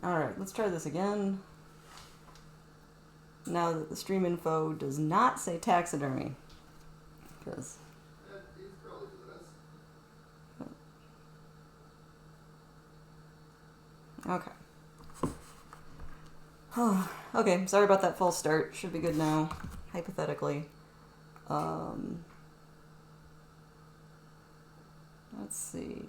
Alright, let's try this again. Now that the stream info does not say taxidermy. Because... Okay. Okay, sorry about that false start. Should be good now, hypothetically. Let's see.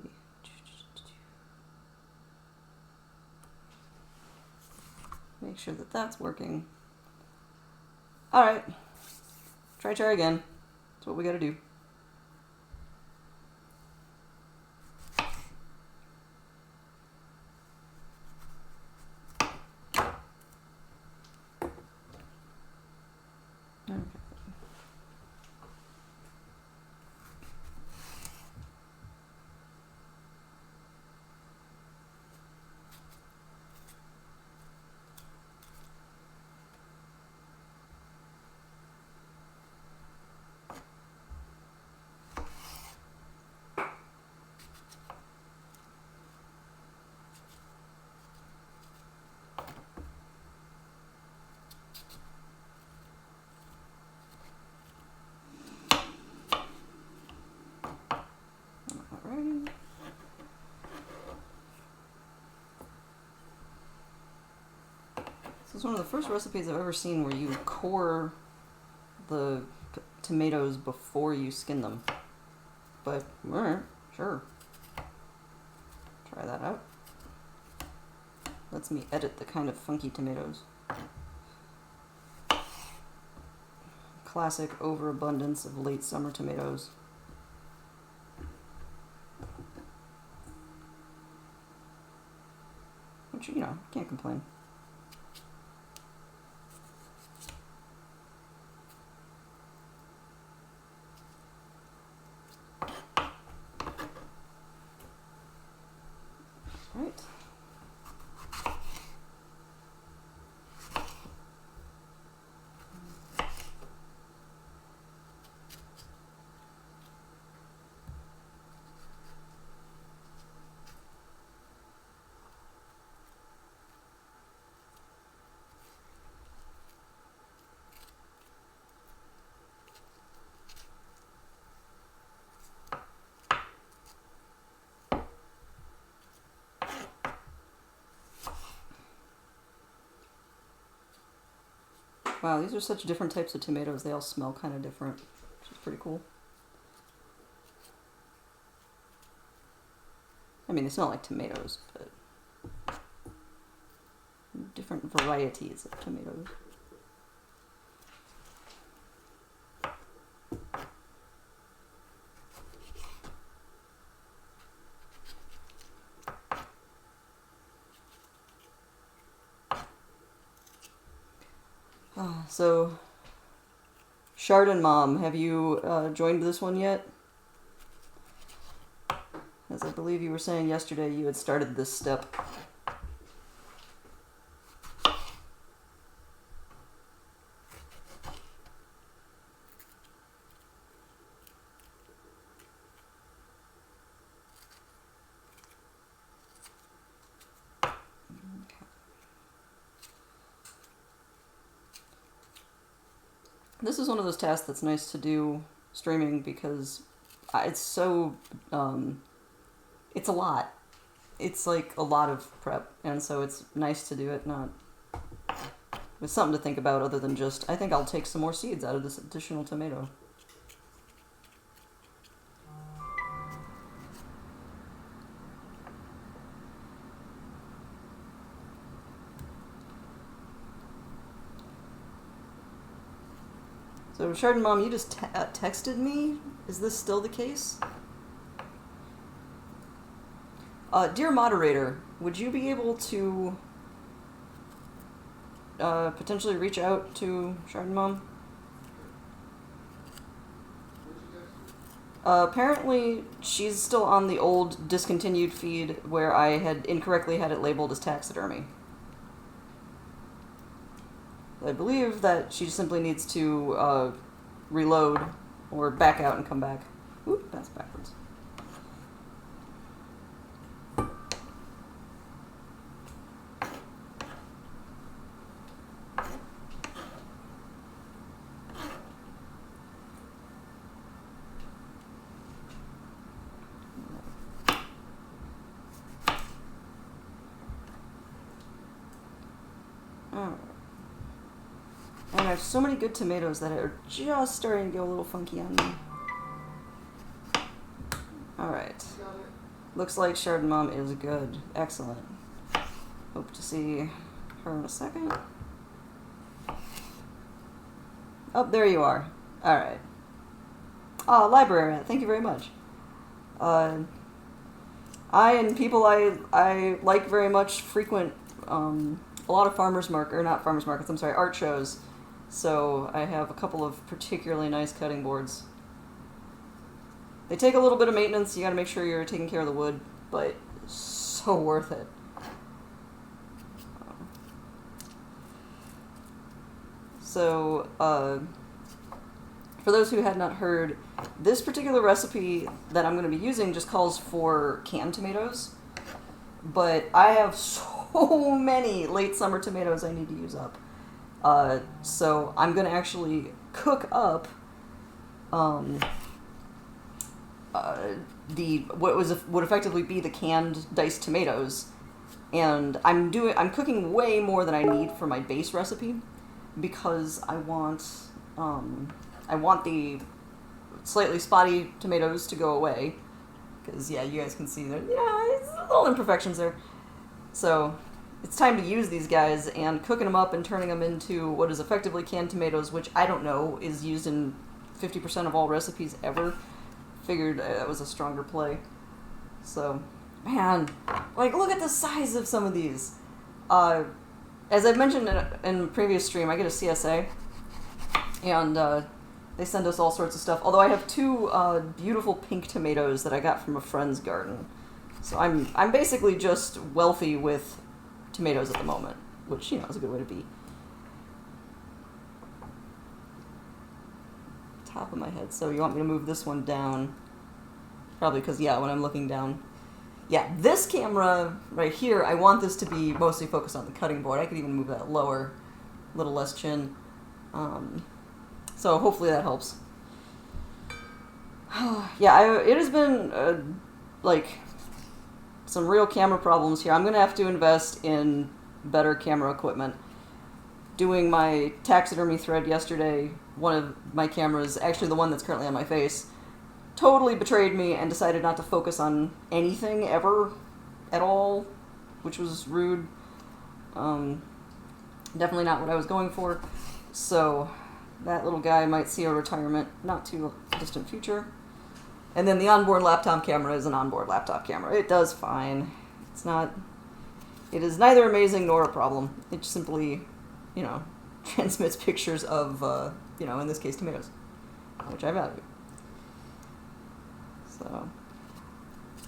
Make sure that that's working. Alright. Try again. That's what we gotta do. Okay. Alrighty. This is one of the first recipes I've ever seen where you core the tomatoes before you skin them. But, alright, sure. Try that out. Lets me edit the kind of funky tomatoes. Classic overabundance of late summer tomatoes. Which, you know, can't complain. Right. Wow, these are such different types of tomatoes. They all smell kind of different, which is pretty cool. I mean, they smell like tomatoes, but different varieties of tomatoes. So, Chardon Mom, have you joined this one yet? As I believe you were saying yesterday, you had started this step. This is one of those tasks that's nice to do streaming because it's so, it's a lot. It's like a lot of prep, and so it's nice to do it not with something to think about other than just, I think I'll take some more seeds out of this additional tomato. So, Chardon Mom, you just texted me? Is this still the case? Dear moderator, would you be able to potentially reach out to Chardon Mom? Apparently, she's still on the old discontinued feed where I had incorrectly had it labeled as taxidermy. I believe that she simply needs to reload or back out and come back. Oop, that's backwards. have so many good tomatoes that are just starting to go a little funky on me. Alright. Looks like Shard Mom is good. Excellent. Hope to see her in a second. Oh, there you are. Alright. Ah, library rat, thank you very much. I and people I like very much frequent a lot of art shows. So I have a couple of particularly nice cutting boards. They take a little bit of maintenance, you gotta make sure you're taking care of the wood, but so worth it. So, for those who had not heard, this particular recipe that I'm going to be using just calls for canned tomatoes, but I have so many late summer tomatoes I need to use up. So I'm going to actually cook up what would effectively be the canned diced tomatoes, and I'm cooking way more than I need for my base recipe, because I want the slightly spotty tomatoes to go away, because yeah, you guys can see that it's little imperfections there. So it's time to use these guys, and cooking them up and turning them into what is effectively canned tomatoes, which I don't know is used in 50% of all recipes ever. Figured that was a stronger play. So, man, like, look at the size of some of these. As I've mentioned in a previous stream, I get a CSA, and they send us all sorts of stuff. Although I have two beautiful pink tomatoes that I got from a friend's garden. So I'm basically just wealthy with tomatoes at the moment, which, is a good way to be. Top of my head. So you want me to move this one down? Probably because, yeah, when I'm looking down. Yeah, this camera right here, I want this to be mostly focused on the cutting board. I could even move that lower, a little less chin. So hopefully that helps. Yeah, it has been, some real camera problems here. I'm going to have to invest in better camera equipment. Doing my taxidermy thread yesterday, one of my cameras, actually the one that's currently on my face, totally betrayed me and decided not to focus on anything ever at all, which was rude. Definitely not what I was going for. So that little guy might see a retirement not too distant future. And then the onboard laptop camera is an onboard laptop camera. It does fine. It is neither amazing nor a problem. It simply, transmits pictures of, in this case, tomatoes, which I value. So,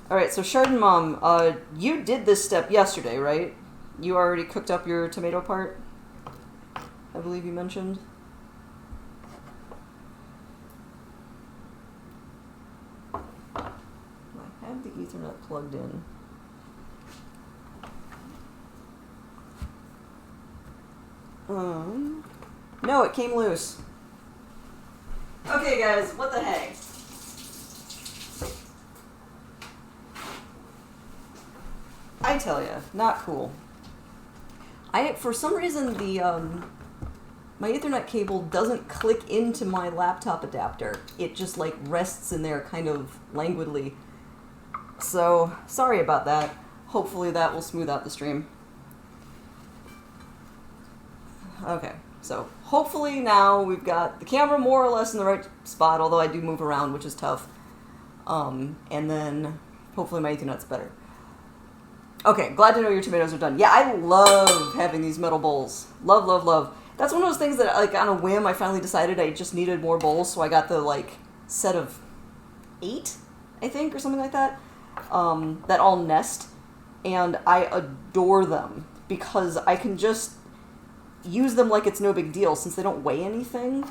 alright, so Shard Mom, you did this step yesterday, right? You already cooked up your tomato part, I believe you mentioned. I have the Ethernet plugged in. No, it came loose. Okay, guys, what the heck? I tell ya, not cool. For some reason, my Ethernet cable doesn't click into my laptop adapter. It just, rests in there kind of languidly. So, sorry about that. Hopefully that will smooth out the stream. Okay, so hopefully now we've got the camera more or less in the right spot, although I do move around, which is tough. And then hopefully my Ethernet's better. Okay, glad to know your tomatoes are done. Yeah, I love having these metal bowls. Love, love, love. That's one of those things that, on a whim, I finally decided I just needed more bowls, so I got the, set of 8, I think, or something like that, that all nest, and I adore them, because I can just use them like it's no big deal, since they don't weigh anything.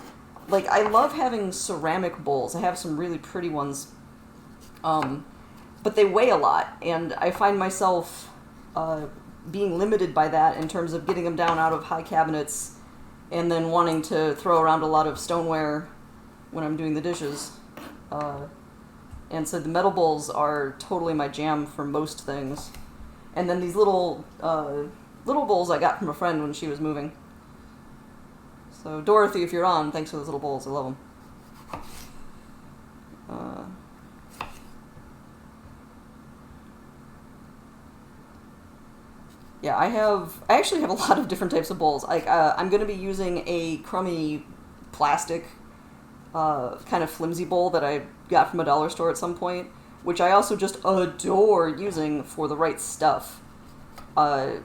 I love having ceramic bowls. I have some really pretty ones, but they weigh a lot, and I find myself being limited by that in terms of getting them down out of high cabinets and then wanting to throw around a lot of stoneware when I'm doing the dishes. And so the metal bowls are totally my jam for most things. And then these little bowls I got from a friend when she was moving. So, Dorothy, if you're on, thanks for those little bowls. I love them. Yeah, I actually have a lot of different types of bowls. I'm going to be using a crummy plastic kind of flimsy bowl that I got from a dollar store at some point, which I also just adore using for the right stuff.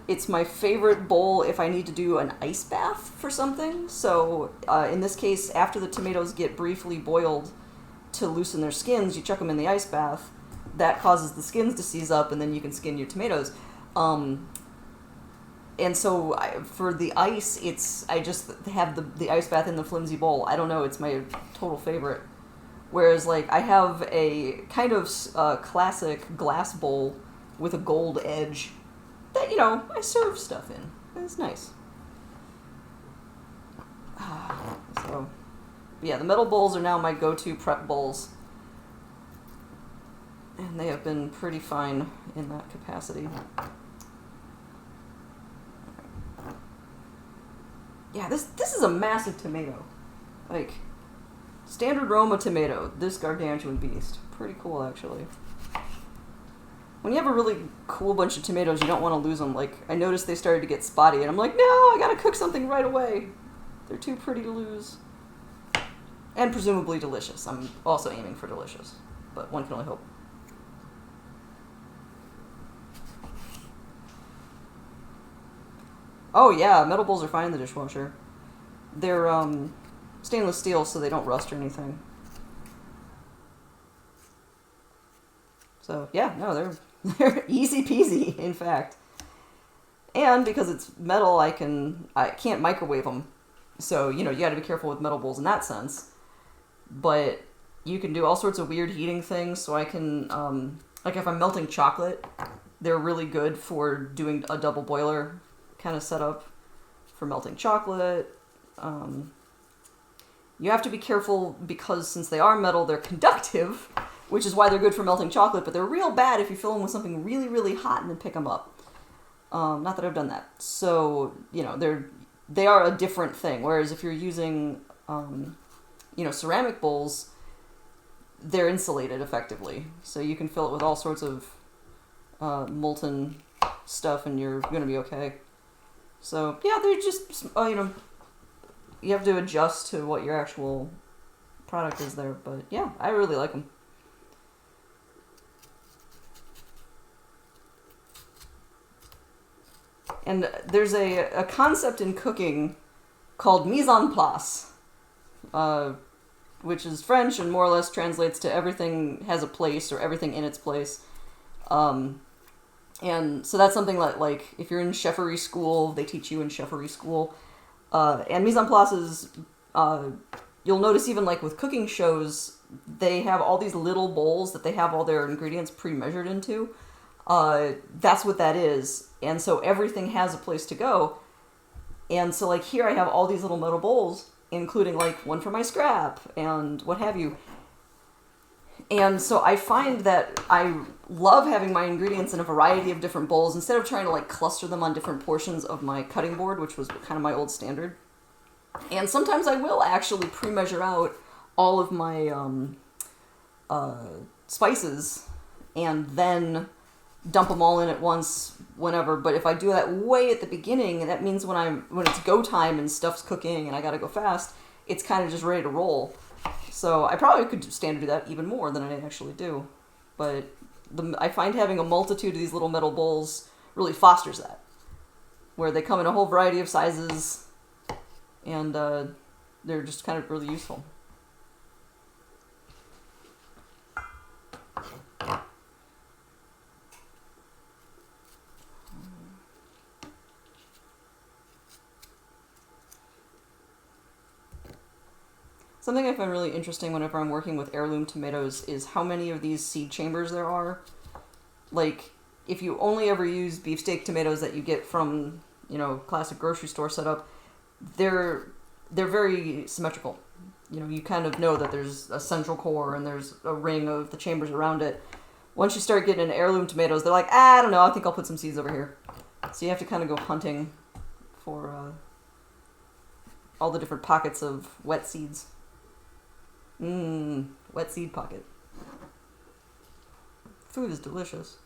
It's my favorite bowl if I need to do an ice bath for something. So in this case, after the tomatoes get briefly boiled to loosen their skins, you chuck them in the ice bath. That causes the skins to seize up, and then you can skin your tomatoes. And so for the ice, I just have the ice bath in the flimsy bowl. I don't know, it's my total favorite. Whereas, like, I have a kind of classic glass bowl with a gold edge that, you know, I serve stuff in. It's nice. So, yeah, the metal bowls are now my go-to prep bowls. And they have been pretty fine in that capacity. Yeah, this is a massive tomato. Like, standard Roma tomato, this gargantuan beast. Pretty cool, actually. When you have a really cool bunch of tomatoes, you don't want to lose them. Like, I noticed they started to get spotty, and I'm like, no, I gotta cook something right away. They're too pretty to lose. And presumably delicious. I'm also aiming for delicious, but one can only hope. Oh yeah, metal bowls are fine in the dishwasher. They're stainless steel, so they don't rust or anything. So yeah, no, they're easy peasy, in fact. And because it's metal, I can't microwave them. So, you know, you gotta be careful with metal bowls in that sense. But you can do all sorts of weird heating things, so I can, like if I'm melting chocolate, they're really good for doing a double boiler kind of setup for melting chocolate. You have to be careful because since they are metal, they're conductive, which is why they're good for melting chocolate, but they're real bad if you fill them with something really, really hot and then pick them up. Not that I've done that. So, you know, they are a different thing. Whereas if you're using, you know, ceramic bowls, they're insulated effectively. So you can fill it with all sorts of molten stuff and you're going to be okay. So, yeah, they're just, you know, you have to adjust to what your actual product is there. But, yeah, I really like them. And there's a concept in cooking called mise en place, which is French and more or less translates to everything has a place or everything in its place. And so that's something like if you're in chefery school, they teach you in chefery school. And mise en place is, you'll notice even like with cooking shows, they have all these little bowls that they have all their ingredients pre-measured into. That's what that is. And so everything has a place to go. And so like here I have all these little metal bowls, including like one for my scrap and what have you. And so I find that I love having my ingredients in a variety of different bowls instead of trying to like cluster them on different portions of my cutting board, which was kind of my old standard. And sometimes I will actually pre-measure out all of my spices and then dump them all in at once whenever. But if I do that way at the beginning, that means when it's go time and stuff's cooking and I gotta go fast, it's kind of just ready to roll. So I probably could stand to do that even more than I actually do. But I find having a multitude of these little metal bowls really fosters that. Where they come in a whole variety of sizes and they're just kind of really useful. Something I find really interesting whenever I'm working with heirloom tomatoes is how many of these seed chambers there are. Like, if you only ever use beefsteak tomatoes that you get from, you know, classic grocery store setup, they're very symmetrical. You know, you kind of know that there's a central core and there's a ring of the chambers around it. Once you start getting into heirloom tomatoes, they're like, I don't know, I think I'll put some seeds over here. So you have to kind of go hunting for all the different pockets of wet seeds. Wet seed pocket. Food is delicious.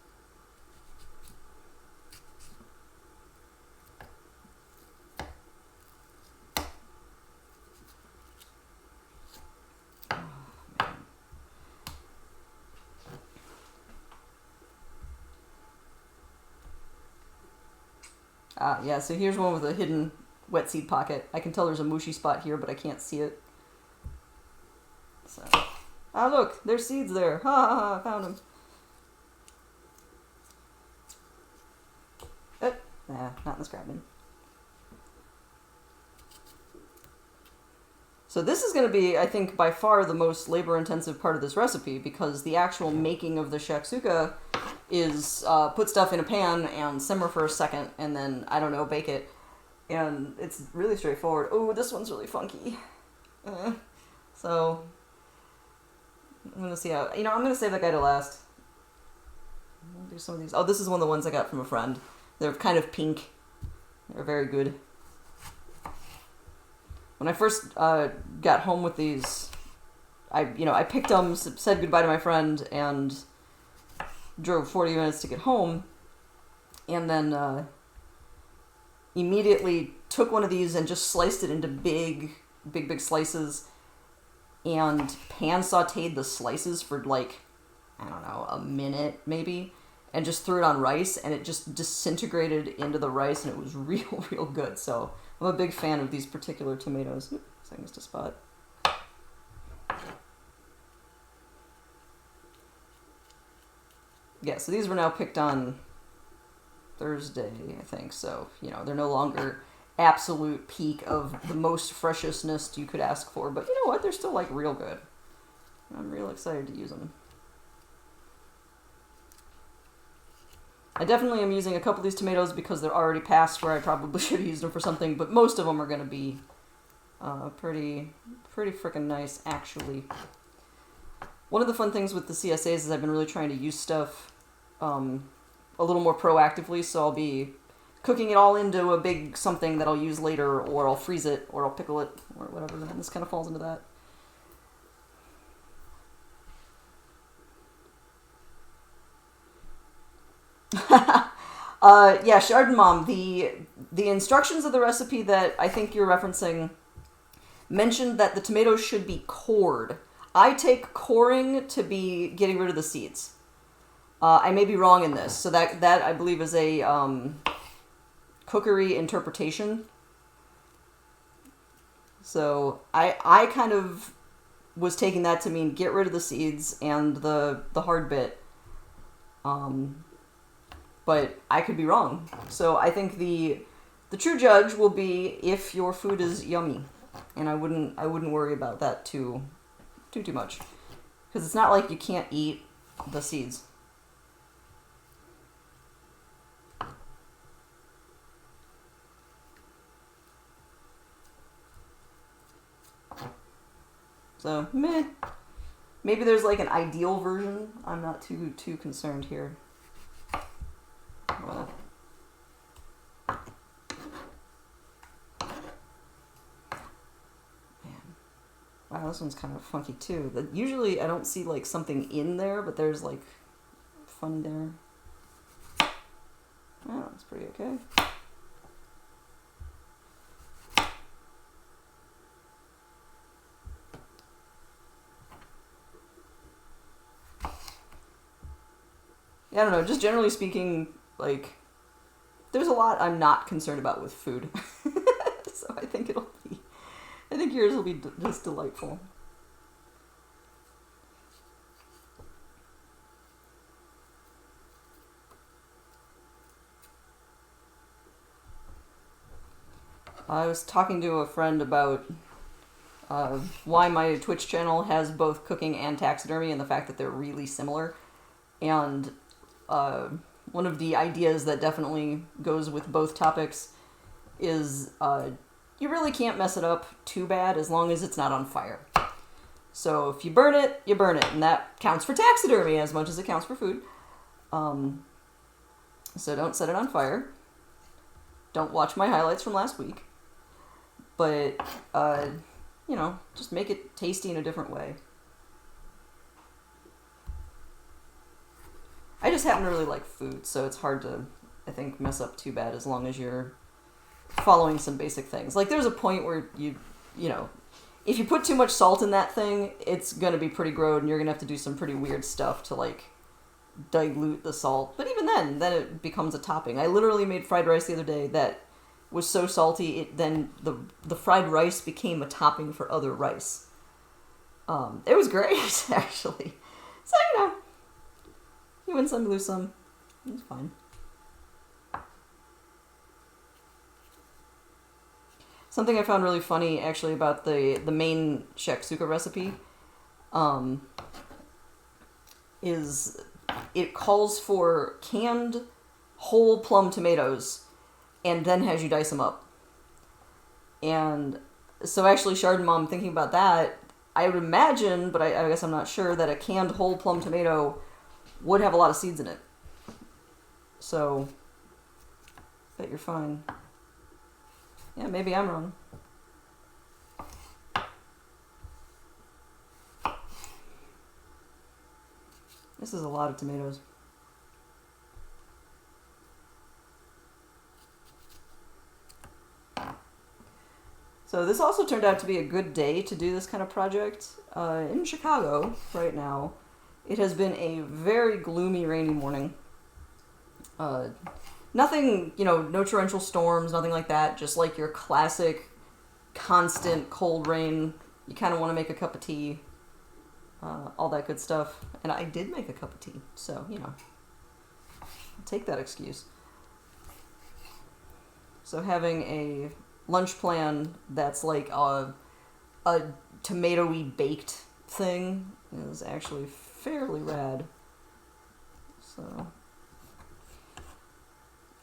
Yeah, so here's one with a hidden wet seed pocket. I can tell there's a mushy spot here, but I can't see it. So, look, there's seeds there. Ha ha ha, I found them. Nah, not in the scrap bin. So this is going to be, I think, by far the most labor-intensive part of this recipe, because the actual making of the Shaksuka is put stuff in a pan and simmer for a second, and then, I don't know, bake it. And it's really straightforward. Oh, this one's really funky. So, I'm going to see how... I'm going to save that guy to last. I'll do some of these. Oh, this is one of the ones I got from a friend. They're kind of pink. They're very good. When I first got home with these, I picked them, said goodbye to my friend, and drove 40 minutes to get home, and then immediately took one of these and just sliced it into big slices, and pan sauteed the slices for like, I don't know, a minute maybe, and just threw it on rice, and it just disintegrated into the rice, and it was real good. So I'm a big fan of these particular tomatoes. Oop, I missed a spot. Yeah, so these were now picked on Thursday, I think. So, they're no longer absolute peak of the most freshness you could ask for. But you know what? They're still, like, real good. I'm real excited to use them. I definitely am using a couple of these tomatoes because they're already past where I probably should have used them for something, but most of them are going to be pretty freaking nice, actually. One of the fun things with the CSAs is I've been really trying to use stuff a little more proactively, so I'll be cooking it all into a big something that I'll use later, or I'll freeze it, or I'll pickle it, or whatever, and this kind of falls into that. Yeah, Chardon Mom, the instructions of the recipe that I think you're referencing mentioned that the tomatoes should be cored. I take coring to be getting rid of the seeds. I may be wrong in this, so that I believe is a cookery interpretation. So I kind of was taking that to mean get rid of the seeds and the hard bit. But I could be wrong. So I think the true judge will be if your food is yummy, and I wouldn't worry about that too much, because it's not like you can't eat the seeds. So maybe there's like an ideal version. I'm not too concerned here. Man. Wow, this one's kind of funky too. Usually I don't see like something in there, but there's like fun there. Oh, that's pretty okay. Yeah, I don't know, just generally speaking, like, there's a lot I'm not concerned about with food. So I think yours will be just delightful. I was talking to a friend about why my Twitch channel has both cooking and taxidermy, and the fact that they're really similar. And one of the ideas that definitely goes with both topics is you really can't mess it up too bad as long as it's not on fire. So if you burn it, you burn it, and that counts for taxidermy as much as it counts for food. So don't set it on fire. Don't watch my highlights from last week. but just make it tasty in a different way. I just happen to really like food, so it's hard to, I think, mess up too bad as long as you're following some basic things. Like, there's a point where if you put too much salt in that thing, it's going to be pretty gross, and you're going to have to do some pretty weird stuff to, like, dilute the salt. But even then it becomes a topping. I literally made fried rice the other day that was so salty, then the fried rice became a topping for other rice. It was great, actually. So, you win some, you lose some. It's fine. Something I found really funny, actually, about the main Shaksuka recipe is it calls for canned whole plum tomatoes and then has you dice them up. And so actually, Shard Mom, thinking about that, I would imagine, but I guess I'm not sure, that a canned whole plum tomato would have a lot of seeds in it. So, bet you're fine. Yeah, maybe I'm wrong. This is a lot of tomatoes. So this also turned out to be a good day to do this kind of project. In Chicago right now, it has been a very gloomy, rainy morning. Nothing, no torrential storms, nothing like that. Just like your classic, constant cold rain. You kind of want to make a cup of tea. All that good stuff. And I did make a cup of tea. So, I'll take that excuse. So having a lunch plan that's like a tomatoey baked thing is actually fairly rad. So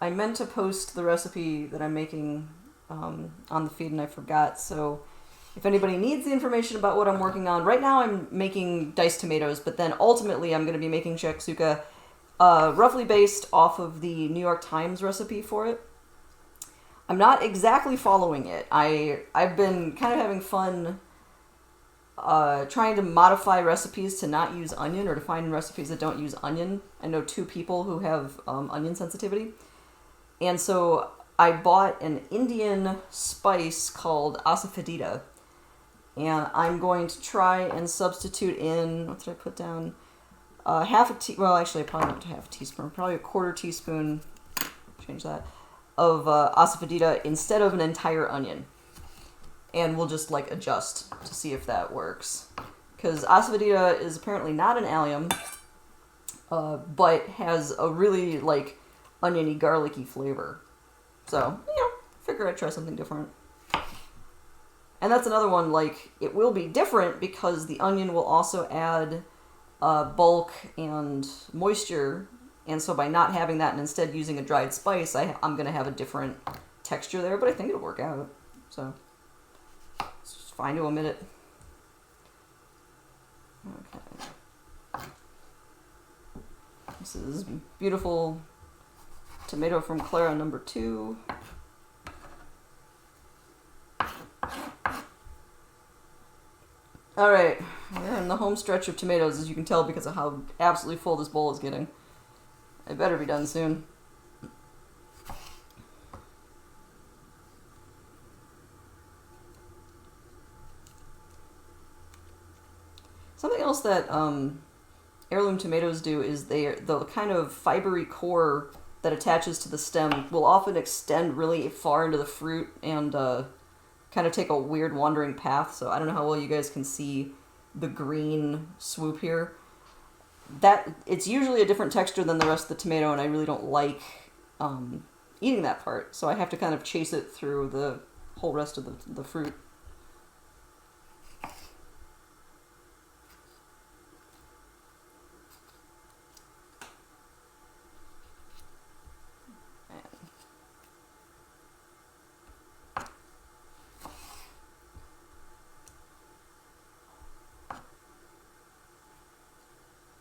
I meant to post the recipe that I'm making on the feed and I forgot, so if anybody needs the information about what I'm working on, right now I'm making diced tomatoes, but then ultimately I'm going to be making Shaksuka roughly based off of the New York Times recipe for it. I'm not exactly following it. I've been kind of having fun trying to modify recipes to not use onion, or to find recipes that don't use onion. I know 2 people who have onion sensitivity. And so I bought an Indian spice called asafoetida. And I'm going to try and substitute in, what did I put down? Actually I probably not half a teaspoon, probably a 1/4 teaspoon, change that, of asafoetida instead of an entire onion. And we'll just adjust to see if that works. Because asafoetida is apparently not an allium, but has a really oniony, garlicky flavor. So, figure I'd try something different. And that's another one, it will be different because the onion will also add bulk and moisture. And so by not having that and instead using a dried spice, I'm going to have a different texture there, but I think it'll work out. So, it's just fine to omit it. Okay. This is beautiful tomato from Clara number 2. Alright, we're in the home stretch of tomatoes, as you can tell because of how absolutely full this bowl is getting. I better be done soon. Something else that heirloom tomatoes do is the kind of fibery core that attaches to the stem will often extend really far into the fruit and kind of take a weird wandering path. So I don't know how well you guys can see the green swoop here. That it's usually a different texture than the rest of the tomato, and I really don't like eating that part. So I have to kind of chase it through the whole rest of the fruit.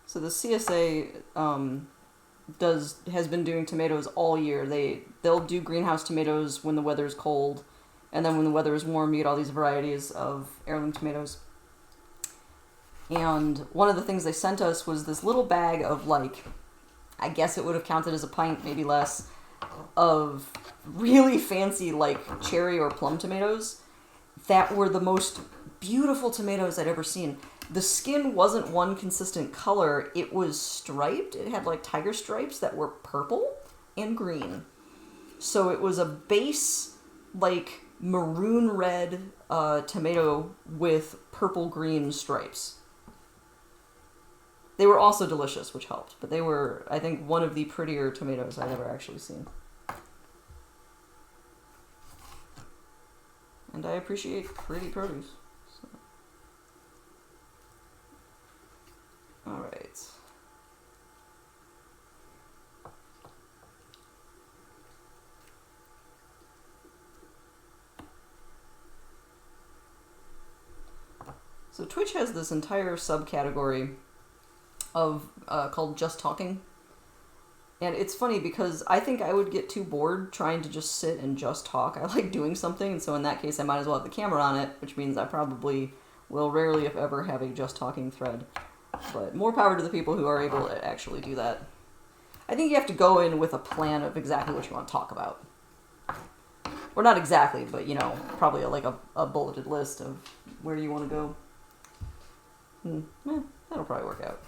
So the CSA has been doing tomatoes all year. They'll do greenhouse tomatoes when the weather's cold, And then when the weather is warm, you get all these varieties of heirloom tomatoes. And one of the things they sent us was this little bag of, like, I guess it would have counted as a pint, maybe less, of really fancy, like, cherry or plum tomatoes that were the most beautiful tomatoes I'd ever seen. The skin wasn't one consistent color. It was striped. It had, like, tiger stripes that were purple and green. So it was a base, like, maroon red tomato with purple green stripes. They were also delicious, which helped, but they were, I think, one of the prettier tomatoes I've ever actually seen. And I appreciate pretty produce. So. Alright. So Twitch has this entire subcategory of called Just Talking. And it's funny because I think I would get too bored trying to just sit and just talk. I like doing something, and so in that case I might as well have the camera on it, which means I probably will rarely, if ever, have a Just Talking thread. But more power to the people who are able to actually do that. I think you have to go in with a plan of exactly what you want to talk about. Or not exactly, but, you know, probably like a bulleted list of where you want to go. That'll probably work out.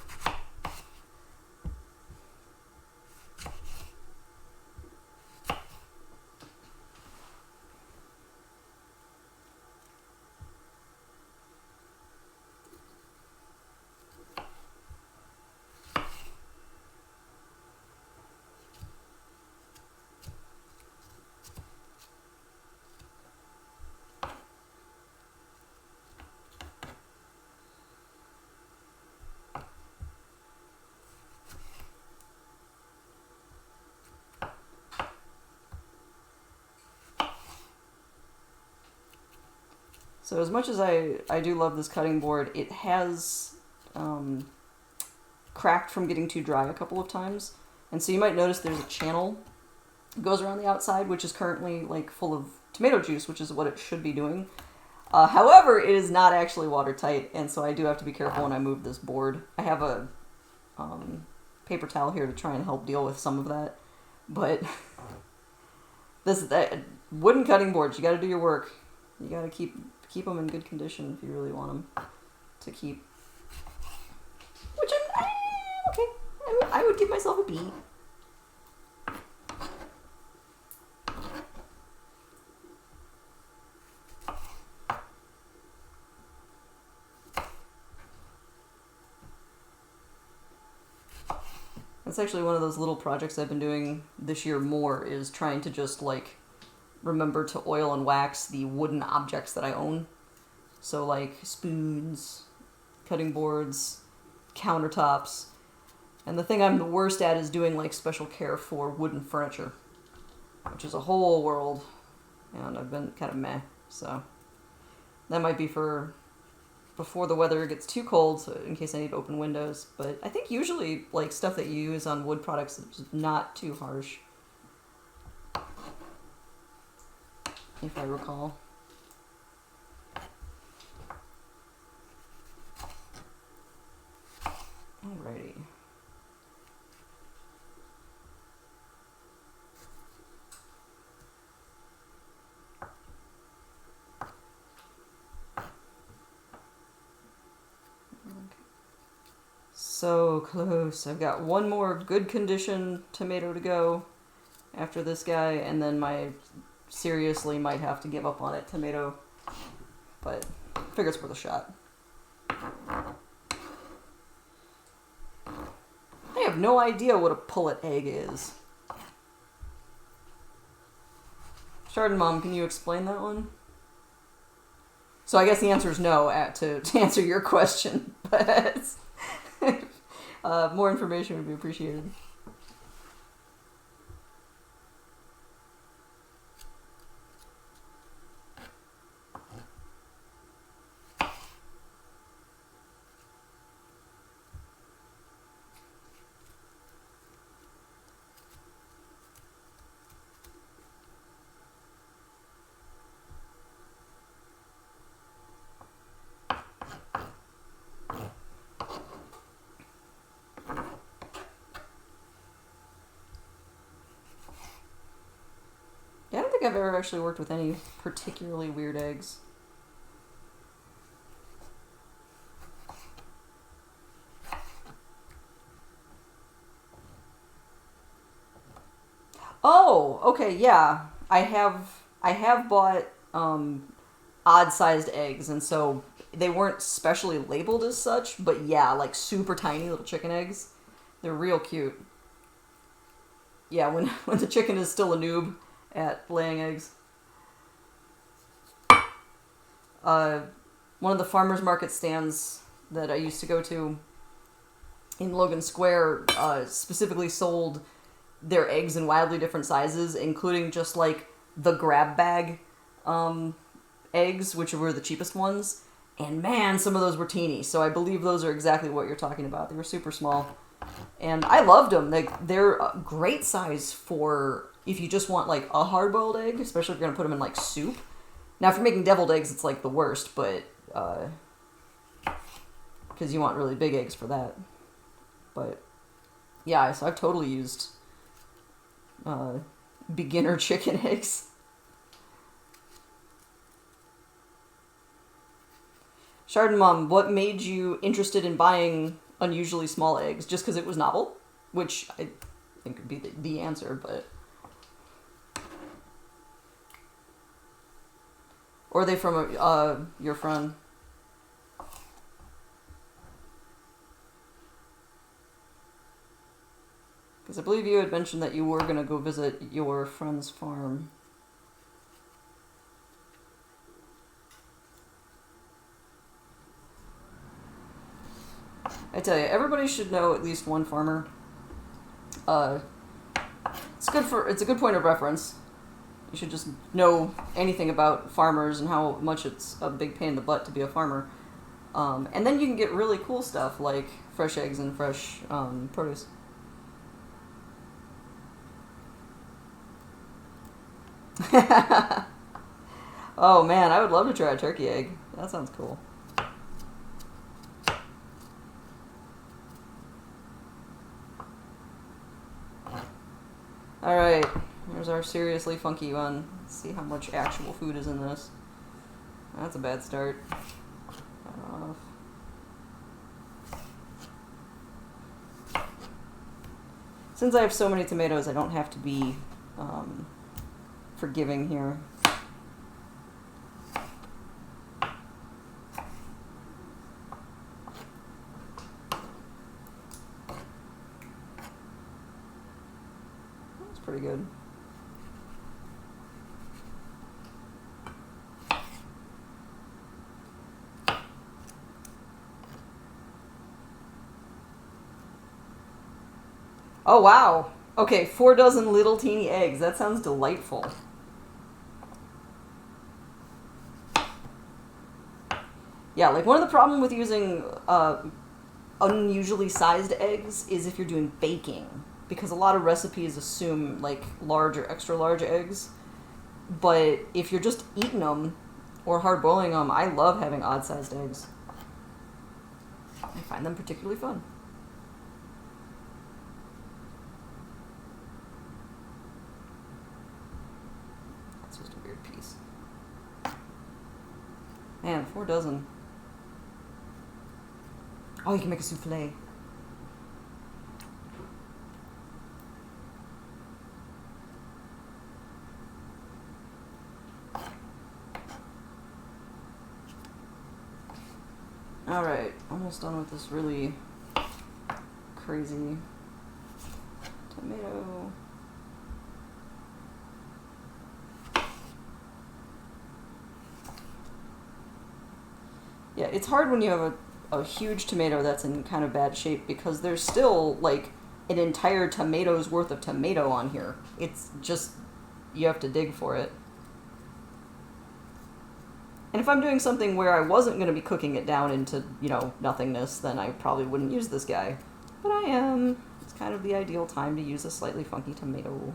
So as much as I do love this cutting board, it has cracked from getting too dry a couple of times. And so you might notice there's a channel that goes around the outside, which is currently like full of tomato juice, which is what it should be doing. However, it is not actually watertight, and so I do have to be careful when I move this board. I have a paper towel here to try and help deal with some of that. But that wooden cutting boards, you got to do your work. You got to keep them in good condition if you really want them to keep. Which okay. I would give myself a B. That's actually one of those little projects I've been doing this year more, is trying to just, like, remember to oil and wax the wooden objects that I own. So, like, spoons, cutting boards, countertops. And the thing I'm the worst at is doing, like, special care for wooden furniture, which is a whole world, and I've been kind of meh, so that might be for before the weather gets too cold, so in case I need to open windows. But I think usually, like, stuff that you use on wood products is not too harsh, if I recall. Alrighty. So close. I've got one more good condition tomato to go after this guy, and then my seriously might have to give up on it tomato, but I figure it's worth a shot. I have no idea what a pullet egg is. Chardon Mom, can you explain that one? So I guess the answer is no to answer your question, but more information would be appreciated. think I've ever actually worked with any particularly weird eggs. Oh, okay, yeah. I have bought odd-sized eggs, and so they weren't specially labeled as such, but yeah, like super tiny little chicken eggs. They're real cute. Yeah, when when the chicken is still a noob at laying eggs. Uh, One of the farmers market stands that I used to go to in Logan Square specifically sold their eggs in wildly different sizes, including just like the grab bag eggs, which were the cheapest ones. And man, some of those were teeny. So I believe those are exactly what you're talking about. They were super small. And I loved them. They're a great size for if you just want like a hard-boiled egg, especially if you're going to put them in like soup. Now, if you're making deviled eggs, it's like the worst, but because you want really big eggs for that. But yeah, so I've totally used beginner chicken eggs. Chardon Mom, what made you interested in buying unusually small eggs? Just because it was novel? Which I think would be the answer, but... Or are they from your friend? Because I believe you had mentioned that you were going to go visit your friend's farm. I tell you, everybody should know at least one farmer. It's a good point of reference. You should just know anything about farmers and how much it's a big pain in the butt to be a farmer. And then you can get really cool stuff like fresh eggs and fresh produce. Oh man, I would love to try a turkey egg. That sounds cool. Alright, there's our seriously funky one. Let's see how much actual food is in this. That's a bad start. Since I have so many tomatoes, I don't have to be forgiving here. That's pretty good. Oh wow! Okay, 4 dozen little teeny eggs. That sounds delightful. Yeah, like one of the problems with using unusually sized eggs is if you're doing baking, because a lot of recipes assume like large or extra large eggs. But if you're just eating them or hard boiling them, I love having odd sized eggs. I find them particularly fun. That's just a weird piece. Man, 4 dozen. Oh, you can make a souffle. Alright, almost done with this really crazy tomato. Yeah, it's hard when you have a huge tomato that's in kind of bad shape because there's still like an entire tomato's worth of tomato on here. It's just, you have to dig for it. And if I'm doing something where I wasn't going to be cooking it down into, you know, nothingness, then I probably wouldn't use this guy. But I am. It's kind of the ideal time to use a slightly funky tomato.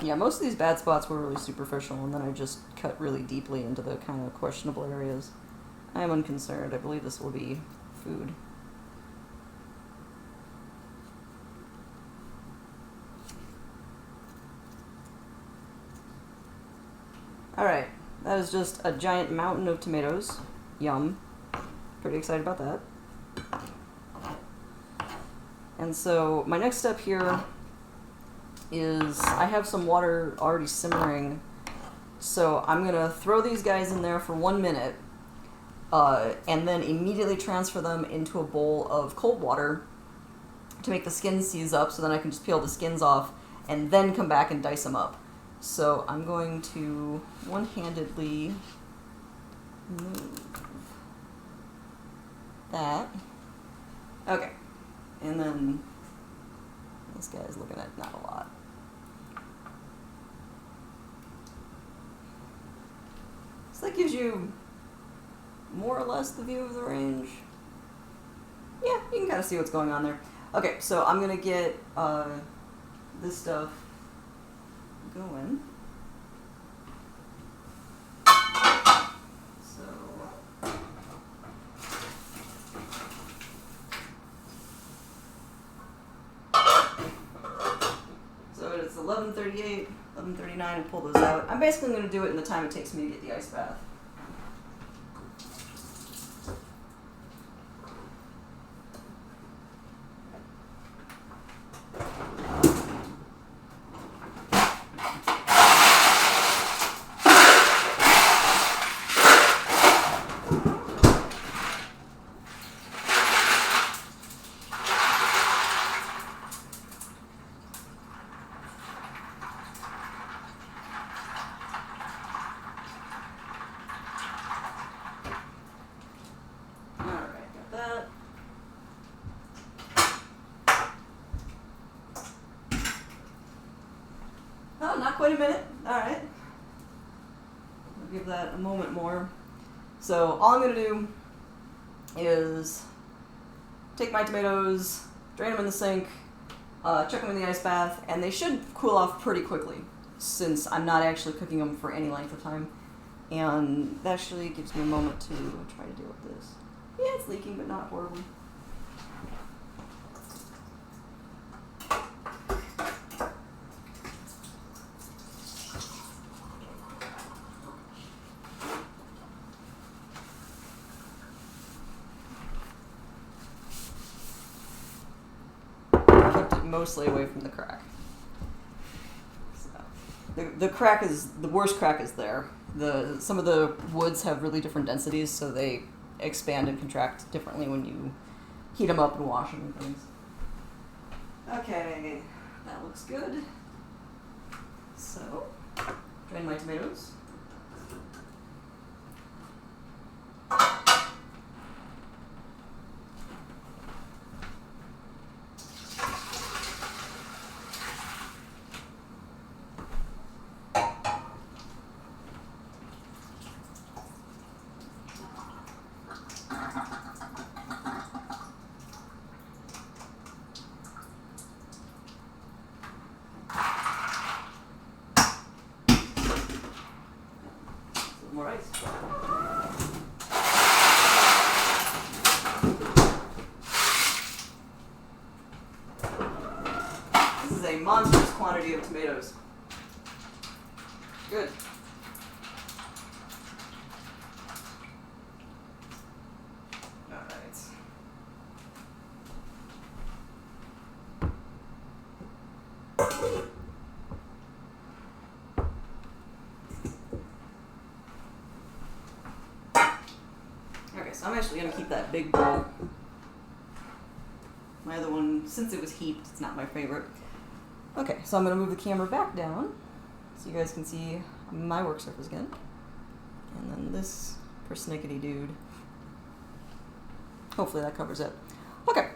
Yeah, most of these bad spots were really superficial, and then I just cut really deeply into the kind of questionable areas. I am unconcerned. I believe this will be food. Alright, that is just a giant mountain of tomatoes. Yum. Pretty excited about that. And so my next step here is I have some water already simmering, so I'm going to throw these guys in there for 1 minute, and then immediately transfer them into a bowl of cold water to make the skins seize up, so then I can just peel the skins off and then come back and dice them up. So I'm going to one-handedly move that. Okay. And then this guy's looking at not a lot. So that gives you more or less the view of the range. Yeah, you can kind of see what's going on there. Okay, so I'm going to get this stuff going. So it's 11:38, 11:39, and pull those out. I'm basically going to do it in the time it takes me to get the ice bath. Oh, not quite a minute. Alright. I'll give that a moment more. So all I'm going to do is take my tomatoes, drain them in the sink, chuck them in the ice bath, and they should cool off pretty quickly since I'm not actually cooking them for any length of time. And that actually gives me a moment to try to deal with this. Yeah, it's leaking, but not horribly. Mostly away from the crack. So, the crack is the worst. Crack is there. Some of the woods have really different densities, so they expand and contract differently when you heat them up and wash them and things. Okay, that looks good. So, drain my tomatoes. More ice. This is a monstrous quantity of tomatoes. Good. Alright. So I'm actually going to keep that big bowl. My other one, since it was heaped, it's not my favorite. Okay, so I'm going to move the camera back down so you guys can see my work surface again. And then this persnickety dude. Hopefully that covers it. Okay,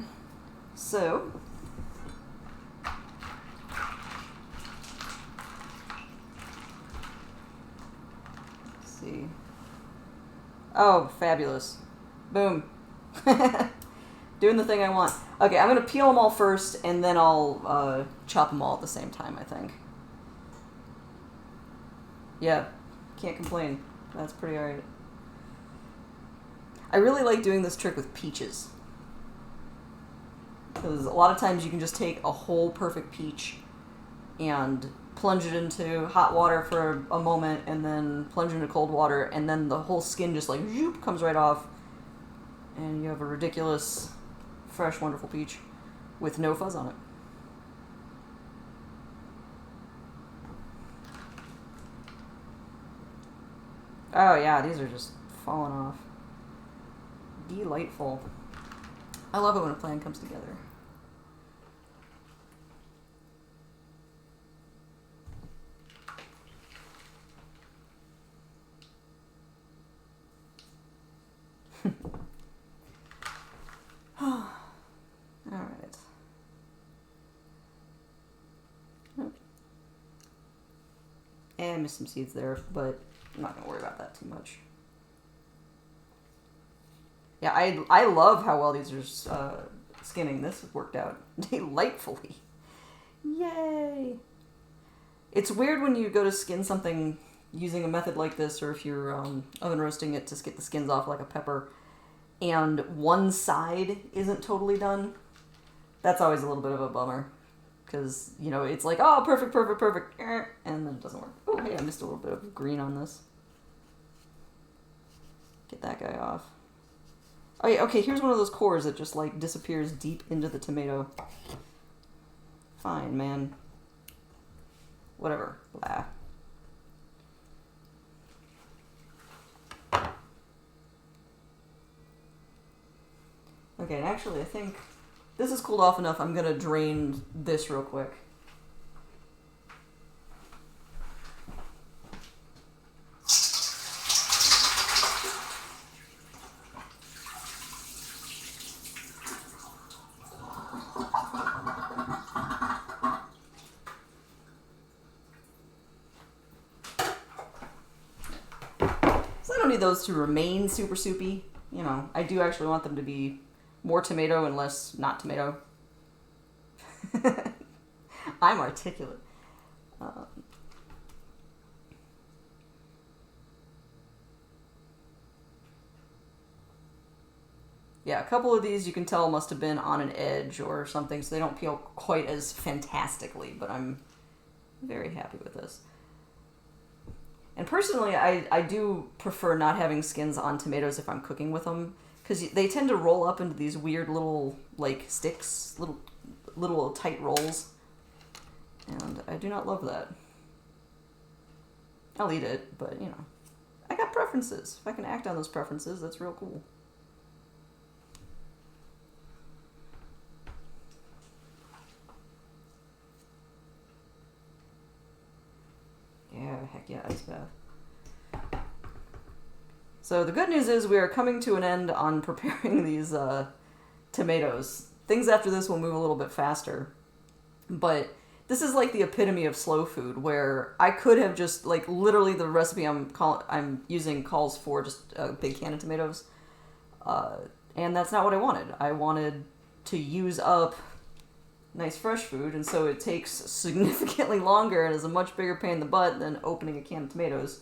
so let's see. Oh, fabulous. Boom. Doing the thing I want. Okay, I'm going to peel them all first, and then I'll chop them all at the same time, I think. Yeah, can't complain. That's pretty alright. I really like doing this trick with peaches. Because a lot of times you can just take a whole perfect peach and plunge it into hot water for a moment and then plunge it into cold water, and then the whole skin just like zoop, comes right off, and you have a ridiculous, fresh, wonderful peach with no fuzz on it. Oh yeah, these are just falling off. Delightful. I love it when a plan comes together. Alright. And I missed some seeds there, but I'm not going to worry about that too much. Yeah, I love how well these are skinning. This has worked out delightfully. Yay! It's weird when you go to skin something using a method like this, or if you're oven roasting it to get the skins off like a pepper, and one side isn't totally done. That's always a little bit of a bummer. Because, you know, it's like, oh, perfect, and then it doesn't work. Oh, hey, I missed a little bit of green on this. Get that guy off. Oh, yeah, okay, here's one of those cores that just, like, disappears deep into the tomato. Fine, man. Whatever. Blah. Okay, and actually, I think this is cooled off enough. I'm gonna drain this real quick. So I don't need those to remain super soupy. You know, I do actually want them to be more tomato and less not tomato. I'm articulate. Yeah, a couple of these you can tell must have been on an edge or something, so they don't peel quite as fantastically, but I'm very happy with this. And personally, I do prefer not having skins on tomatoes if I'm cooking with them, because they tend to roll up into these weird little, like, sticks, little tight rolls, and I do not love that. I'll eat it, but, you know, I got preferences. If I can act on those preferences, that's real cool. Yeah, heck yeah, ice bath. So the good news is we are coming to an end on preparing these tomatoes. Things after this will move a little bit faster. But this is like the epitome of slow food, where I could have just, like, literally the recipe I'm using calls for just a big can of tomatoes. And that's not what I wanted. I wanted to use up nice fresh food, and so it takes significantly longer and is a much bigger pain in the butt than opening a can of tomatoes,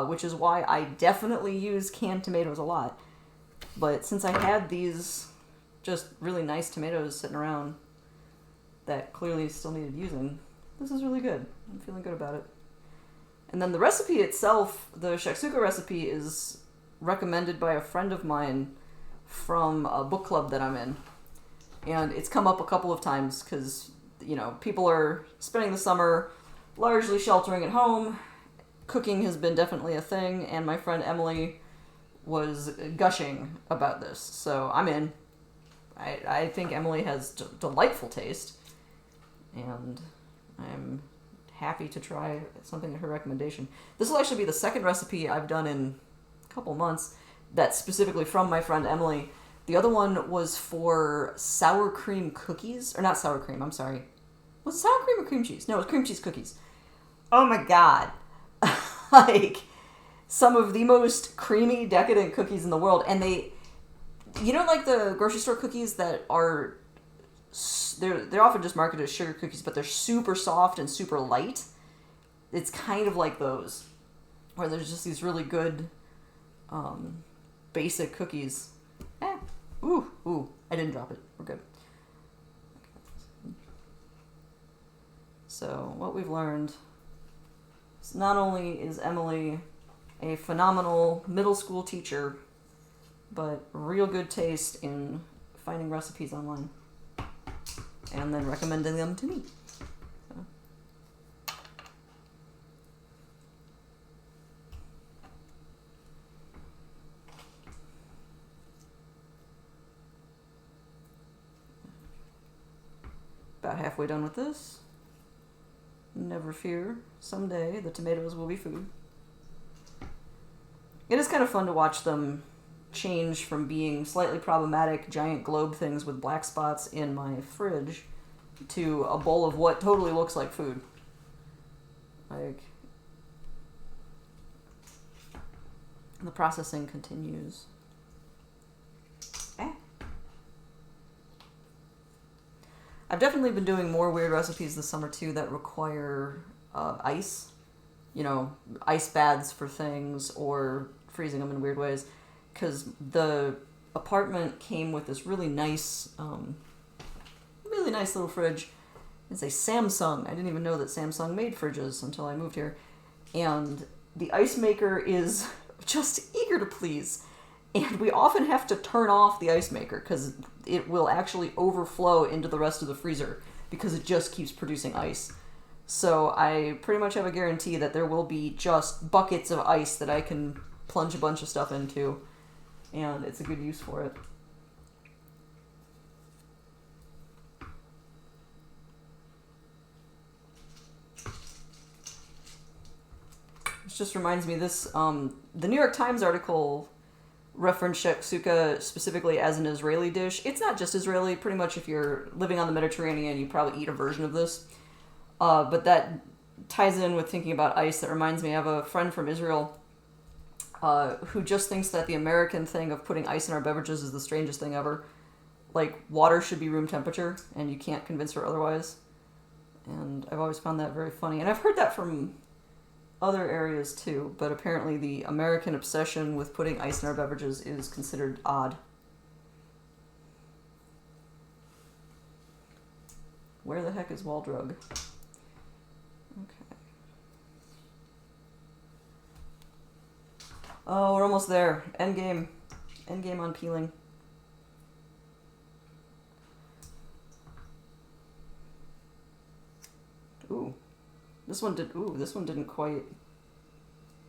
which is why I definitely use canned tomatoes a lot. But since I had these just really nice tomatoes sitting around that clearly still needed using, this is really good. I'm feeling good about it. And then the recipe itself, the Shaksuka recipe, is recommended by a friend of mine from a book club that I'm in. And it's come up a couple of times because, you know, people are spending the summer largely sheltering at home. Cooking has been definitely a thing, and my friend Emily was gushing about this. So I'm in. I think Emily has delightful taste, and I'm happy to try something at her recommendation. This will actually be the second recipe I've done in a couple months that's specifically from my friend Emily. The other one was for sour cream cookies. Or not sour cream, I'm sorry. Was it sour cream or cream cheese? No, it was cream cheese cookies. Oh my god. Like, some of the most creamy, decadent cookies in the world. And they, you know, like the grocery store cookies that are, they're often just marketed as sugar cookies, but they're super soft and super light. it's kind of like those, where there's just these really good basic cookies. Ooh, I didn't drop it. We're good. So what we've learned is not only is Emily a phenomenal middle school teacher, but real good taste in finding recipes online and then recommending them to me. So. About halfway done with this. Never fear, someday the tomatoes will be food. It is kind of fun to watch them change from being slightly problematic giant globe things with black spots in my fridge to a bowl of what totally looks like food. Like, the processing continues. I've definitely been doing more weird recipes this summer too that require ice. You know, ice baths for things or freezing them in weird ways. Because the apartment came with this really nice little fridge. It's a Samsung. I didn't even know that Samsung made fridges until I moved here. And the ice maker is just eager to please. And we often have to turn off the ice maker because it will actually overflow into the rest of the freezer because it just keeps producing ice. So I pretty much have a guarantee that there will be just buckets of ice that I can plunge a bunch of stuff into. And it's a good use for it. This just reminds me, the New York Times article referenced Shaksuka specifically as an Israeli dish. It's not just Israeli. Pretty much if you're living on the Mediterranean, you probably eat a version of this. But that ties in with thinking about ice. That reminds me, I have a friend from Israel who just thinks that the American thing of putting ice in our beverages is the strangest thing ever. Like, water should be room temperature, and you can't convince her otherwise. And I've always found that very funny. And I've heard that from other areas too, but apparently the American obsession with putting ice in our beverages is considered odd. Where the heck is Waldrug? Okay. Oh, we're almost there. Endgame. Endgame on peeling. Ooh. This one didn't quite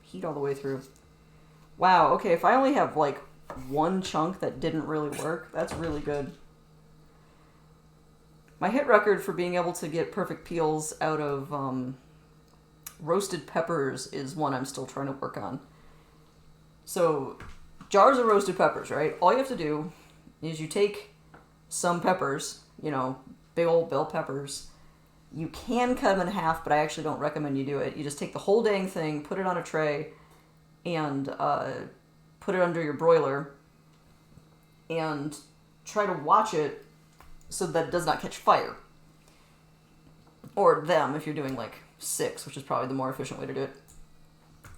heat all the way through. Wow, okay, if I only have like one chunk that didn't really work, that's really good. My hit record for being able to get perfect peels out of roasted peppers is one I'm still trying to work on. So, jars of roasted peppers, right? All you have to do is you take some peppers, you know, big old bell peppers. You can cut them in half, but I actually don't recommend you do it. You just take the whole dang thing, put it on a tray, and put it under your broiler, and try to watch it so that it does not catch fire. Or them, if you're doing like 6, which is probably the more efficient way to do it.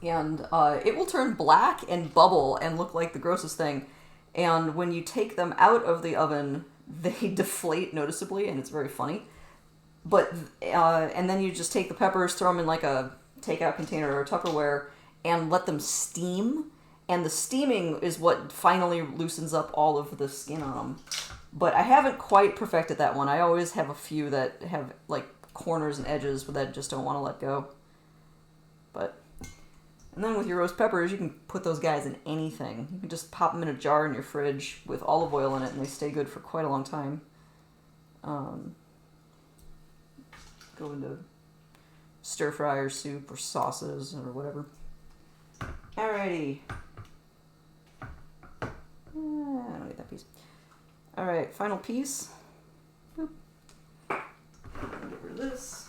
And it will turn black and bubble and look like the grossest thing. And when you take them out of the oven, they deflate noticeably, and it's very funny. But, and then you just take the peppers, throw them in like a takeout container or a Tupperware, and let them steam. And the steaming is what finally loosens up all of the skin on them. But I haven't quite perfected that one. I always have a few that have like corners and edges that I just don't want to let go. But, and then with your roast peppers, you can put those guys in anything. You can just pop them in a jar in your fridge with olive oil in it, and they stay good for quite a long time. Go into stir fry or soup or sauces or whatever. Alrighty. I don't need that piece. Alright, final piece. Boop. Get rid of this.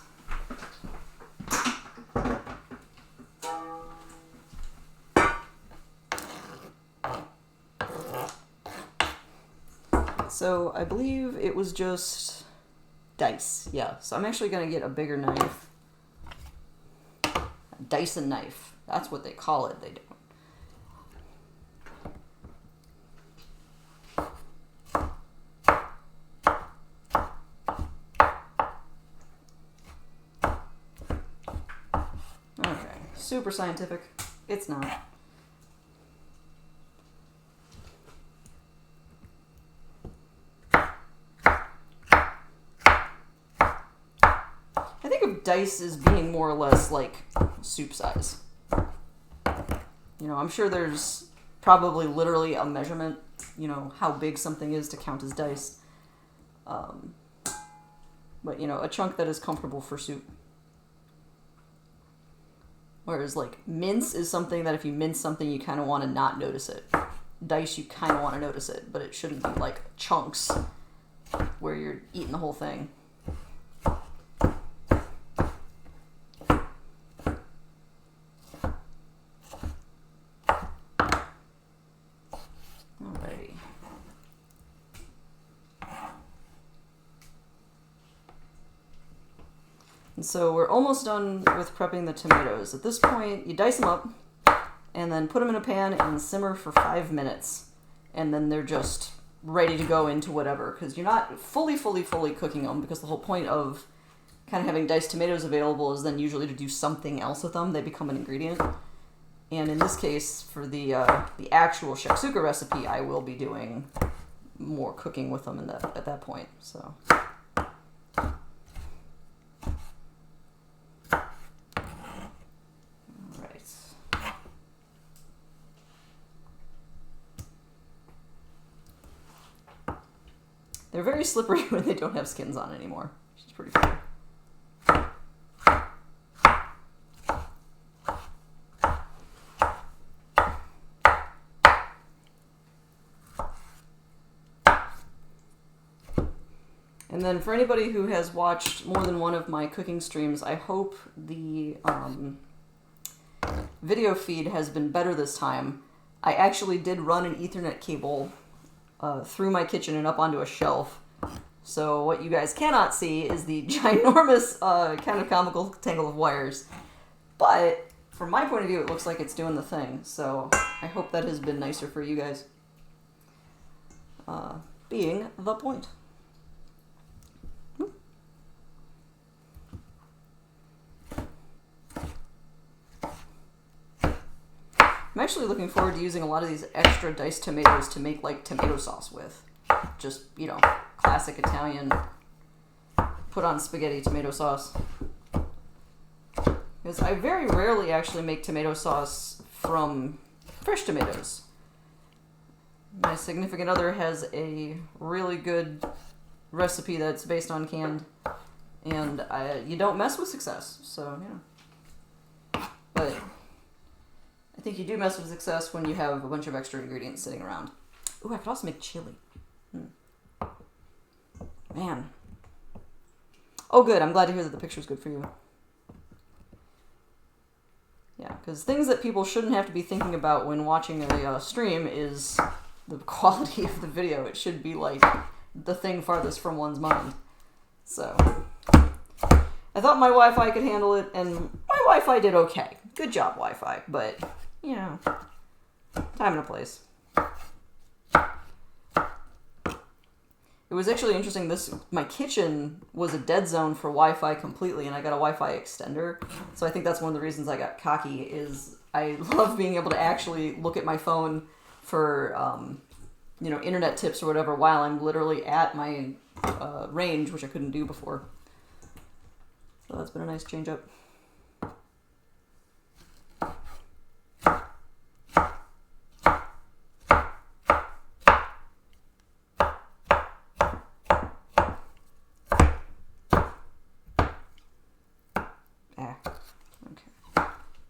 So I believe it was just dice. Yeah, so I'm actually going to get a bigger knife. Dyson knife. That's what they call it. They don't. Okay, super scientific. It's not. I think of dice as being more or less like soup size. You know, I'm sure there's probably literally a measurement, you know, how big something is to count as dice. But, you know, a chunk that is comfortable for soup. Whereas, like, mince is something that if you mince something, you kind of want to not notice it. Dice, you kind of want to notice it, but it shouldn't be, like, chunks where you're eating the whole thing. Alrighty. And so we're almost done with prepping the tomatoes. At this point, you dice them up and then put them in a pan and simmer for 5 minutes. And then they're just ready to go into whatever, because you're not fully cooking them, because the whole point of kind of having diced tomatoes available is then usually to do something else with them. They become an ingredient. And in this case, for the actual Shaksuka recipe, I will be doing more cooking with them at that point. So. They're very slippery when they don't have skins on anymore, which is pretty funny. And then for anybody who has watched more than one of my cooking streams, I hope the video feed has been better this time. I actually did run an Ethernet cable through my kitchen and up onto a shelf. So what you guys cannot see is the ginormous kind of comical tangle of wires. But from my point of view, it looks like it's doing the thing. So I hope that has been nicer for you guys. Being the point. I'm actually looking forward to using a lot of these extra diced tomatoes to make, like, tomato sauce with. Just, you know, classic Italian put on spaghetti tomato sauce. Because I very rarely actually make tomato sauce from fresh tomatoes. My significant other has a really good recipe that's based on canned, and you don't mess with success, so, yeah. But I think you do mess with success when you have a bunch of extra ingredients sitting around. Ooh, I could also make chili. Man. Oh, good. I'm glad to hear that the picture's good for you. Yeah, because things that people shouldn't have to be thinking about when watching a stream is the quality of the video. It should be, like, the thing farthest from one's mind. So, I thought my Wi-Fi could handle it, and my Wi-Fi did okay. Good job, Wi-Fi, but, you know, time and a place. It was actually interesting, my kitchen was a dead zone for Wi-Fi completely, and I got a Wi-Fi extender, so I think that's one of the reasons I got cocky, is I love being able to actually look at my phone for, you know, internet tips or whatever while I'm literally at my range, which I couldn't do before. So that's been a nice change up.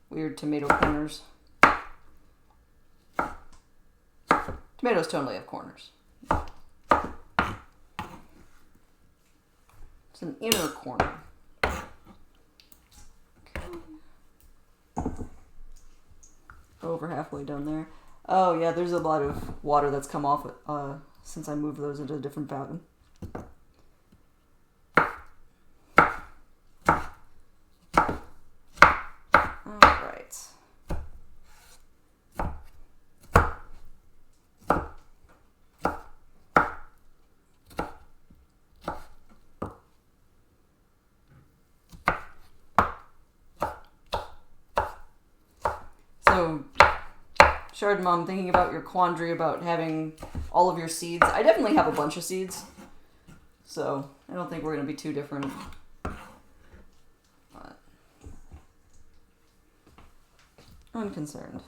Weird tomato corners. Tomatoes totally have corners. It's an inner corner. Okay. Over halfway done there. Oh yeah, there's a lot of water that's come off since I moved those into a different fountain. Shard Mom, thinking about your quandary about having all of your seeds. I definitely have a bunch of seeds. So, I don't think we're going to be too different. But unconcerned.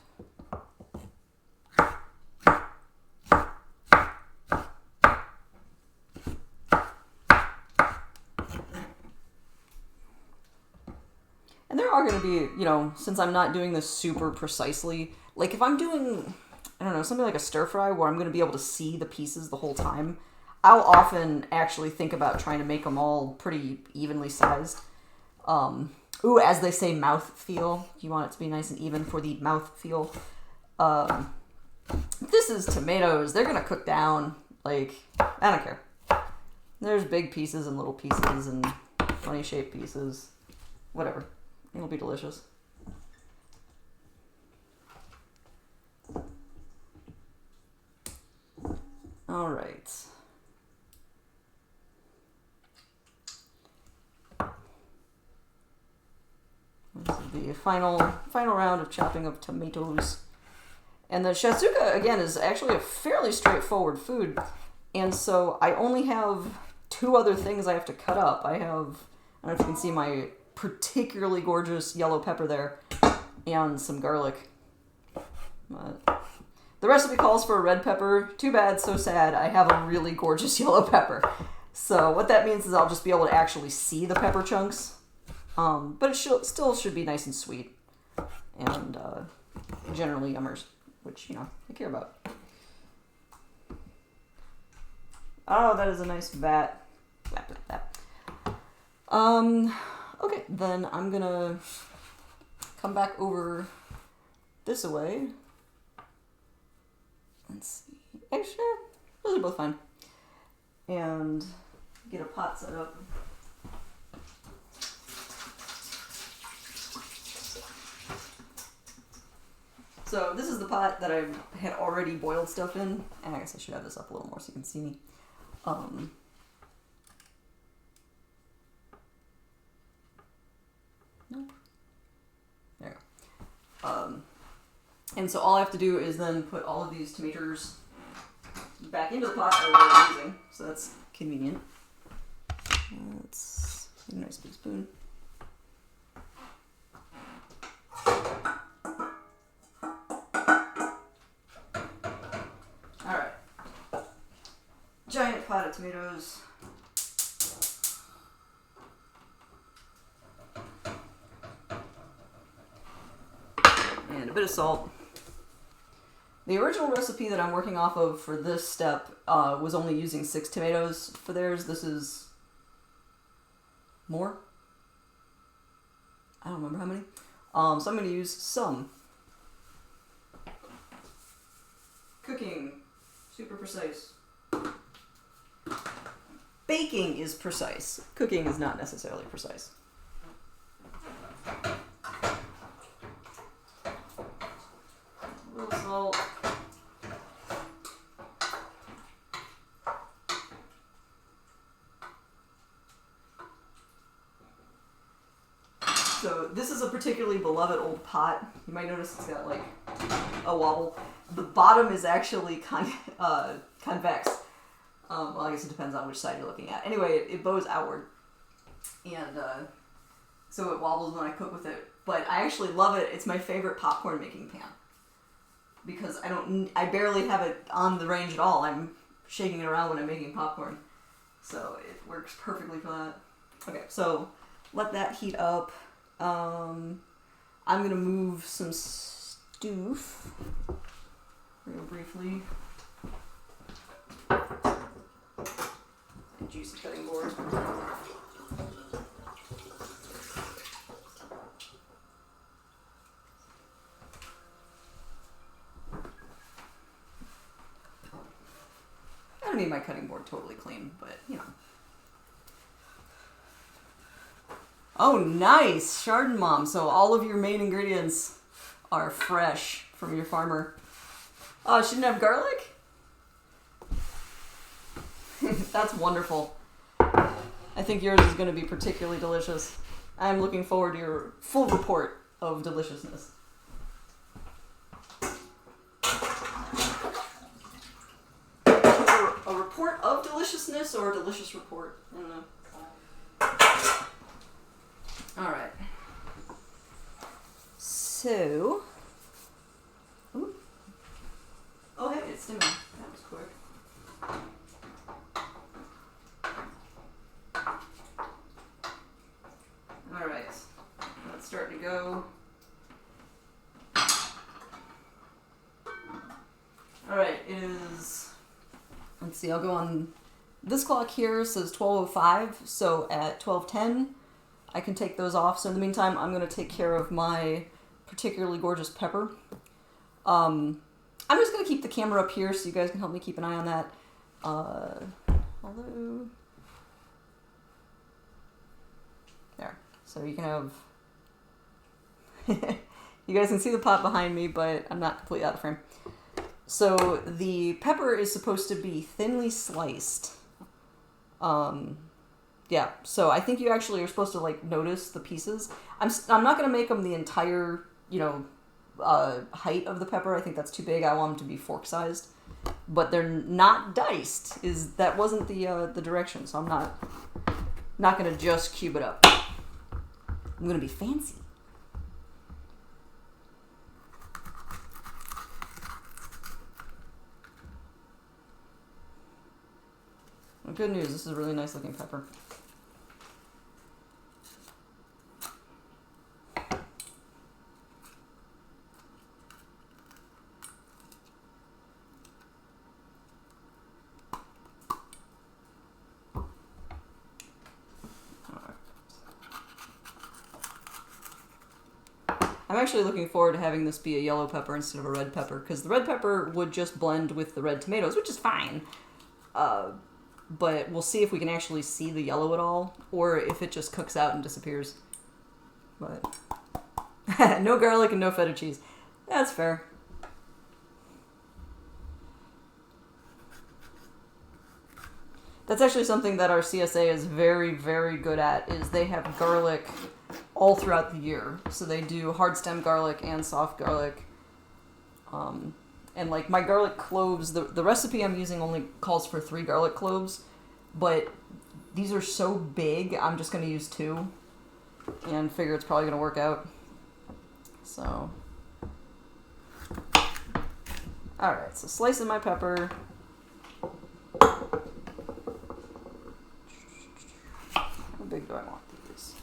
And there are going to be, you know, since I'm not doing this super precisely, like if I'm doing, I don't know, something like a stir fry where I'm going to be able to see the pieces the whole time, I'll often actually think about trying to make them all pretty evenly sized. Ooh, as they say, mouth feel. You want it to be nice and even for the mouth feel. This is tomatoes. They're going to cook down. Like, I don't care. There's big pieces and little pieces and funny shaped pieces. Whatever. It'll be delicious. All right. This is the final round of chopping of tomatoes. And the Shaksuka, again, is actually a fairly straightforward food. And so I only have 2 other things I have to cut up. I don't know if you can see my particularly gorgeous yellow pepper there, and some garlic. But the recipe calls for a red pepper. Too bad, so sad. I have a really gorgeous yellow pepper. So what that means is I'll just be able to actually see the pepper chunks. But it still should be nice and sweet. And generally yummers, which, you know, I care about. Oh, that is a nice vat. Okay, then I'm gonna come back over this way. Let's see. Actually, those are both fine. And get a pot set up. So this is the pot that I had already boiled stuff in. And I guess I should have this up a little more so you can see me. Nope. There you go. And so all I have to do is then put all of these tomatoes back into the pot that we're using. So that's convenient. Let's get a nice big spoon. Alright. Giant pot of tomatoes. And a bit of salt. The original recipe that I'm working off of for this step was only using 6 tomatoes for theirs. This is more. I don't remember how many. So I'm going to use some. Cooking. Super precise. Baking is precise. Cooking is not necessarily precise. A little salt. So this is a particularly beloved old pot. You might notice it's got like a wobble. The bottom is actually convex. Well, I guess it depends on which side you're looking at. Anyway, it bows outward. And so it wobbles when I cook with it. But I actually love it. It's my favorite popcorn making pan. Because I barely have it on the range at all. I'm shaking it around when I'm making popcorn. So it works perfectly for that. Okay, so let that heat up. I'm going to move some stoof real briefly. And juicy cutting board. I don't need my cutting board totally clean, but you know. Oh, nice! Chardon Mom. So all of your main ingredients are fresh from your farmer. Oh, she didn't have garlic? That's wonderful. I think yours is going to be particularly delicious. I'm looking forward to your full report of deliciousness. report of deliciousness or a delicious report. I don't know. Alright. So... Ooh. Oh, hey, it's stimming. That was quick. Alright. That's starting to go. Alright, it is... Let's see, I'll go on... This clock here says 12:05, so at 12:10 I can take those off. So in the meantime, I'm going to take care of my particularly gorgeous pepper. I'm just going to keep the camera up here so you guys can help me keep an eye on that. Hello? There. So you can have... You guys can see the pot behind me, but I'm not completely out of frame. So the pepper is supposed to be thinly sliced. Yeah, so I think you actually are supposed to, like, notice the pieces. I'm not going to make them the entire, you know, height of the pepper. I think that's too big. I want them to be fork-sized. But they're not diced. That wasn't the direction, so I'm not going to just cube it up. I'm going to be fancy. Well, good news, this is a really nice looking pepper. I'm actually looking forward to having this be a yellow pepper instead of a red pepper, because the red pepper would just blend with the red tomatoes, which is fine. But we'll see if we can actually see the yellow at all, or if it just cooks out and disappears. But no garlic and no feta cheese. That's fair. That's actually something that our CSA is very, very good at, is they have garlic all throughout the year. So they do hard stem garlic and soft garlic. And like my garlic cloves, the recipe I'm using only calls for 3 garlic cloves, but these are so big, I'm just going to use 2 and figure it's probably going to work out. So, alright, so slicing my pepper. How big do I want these?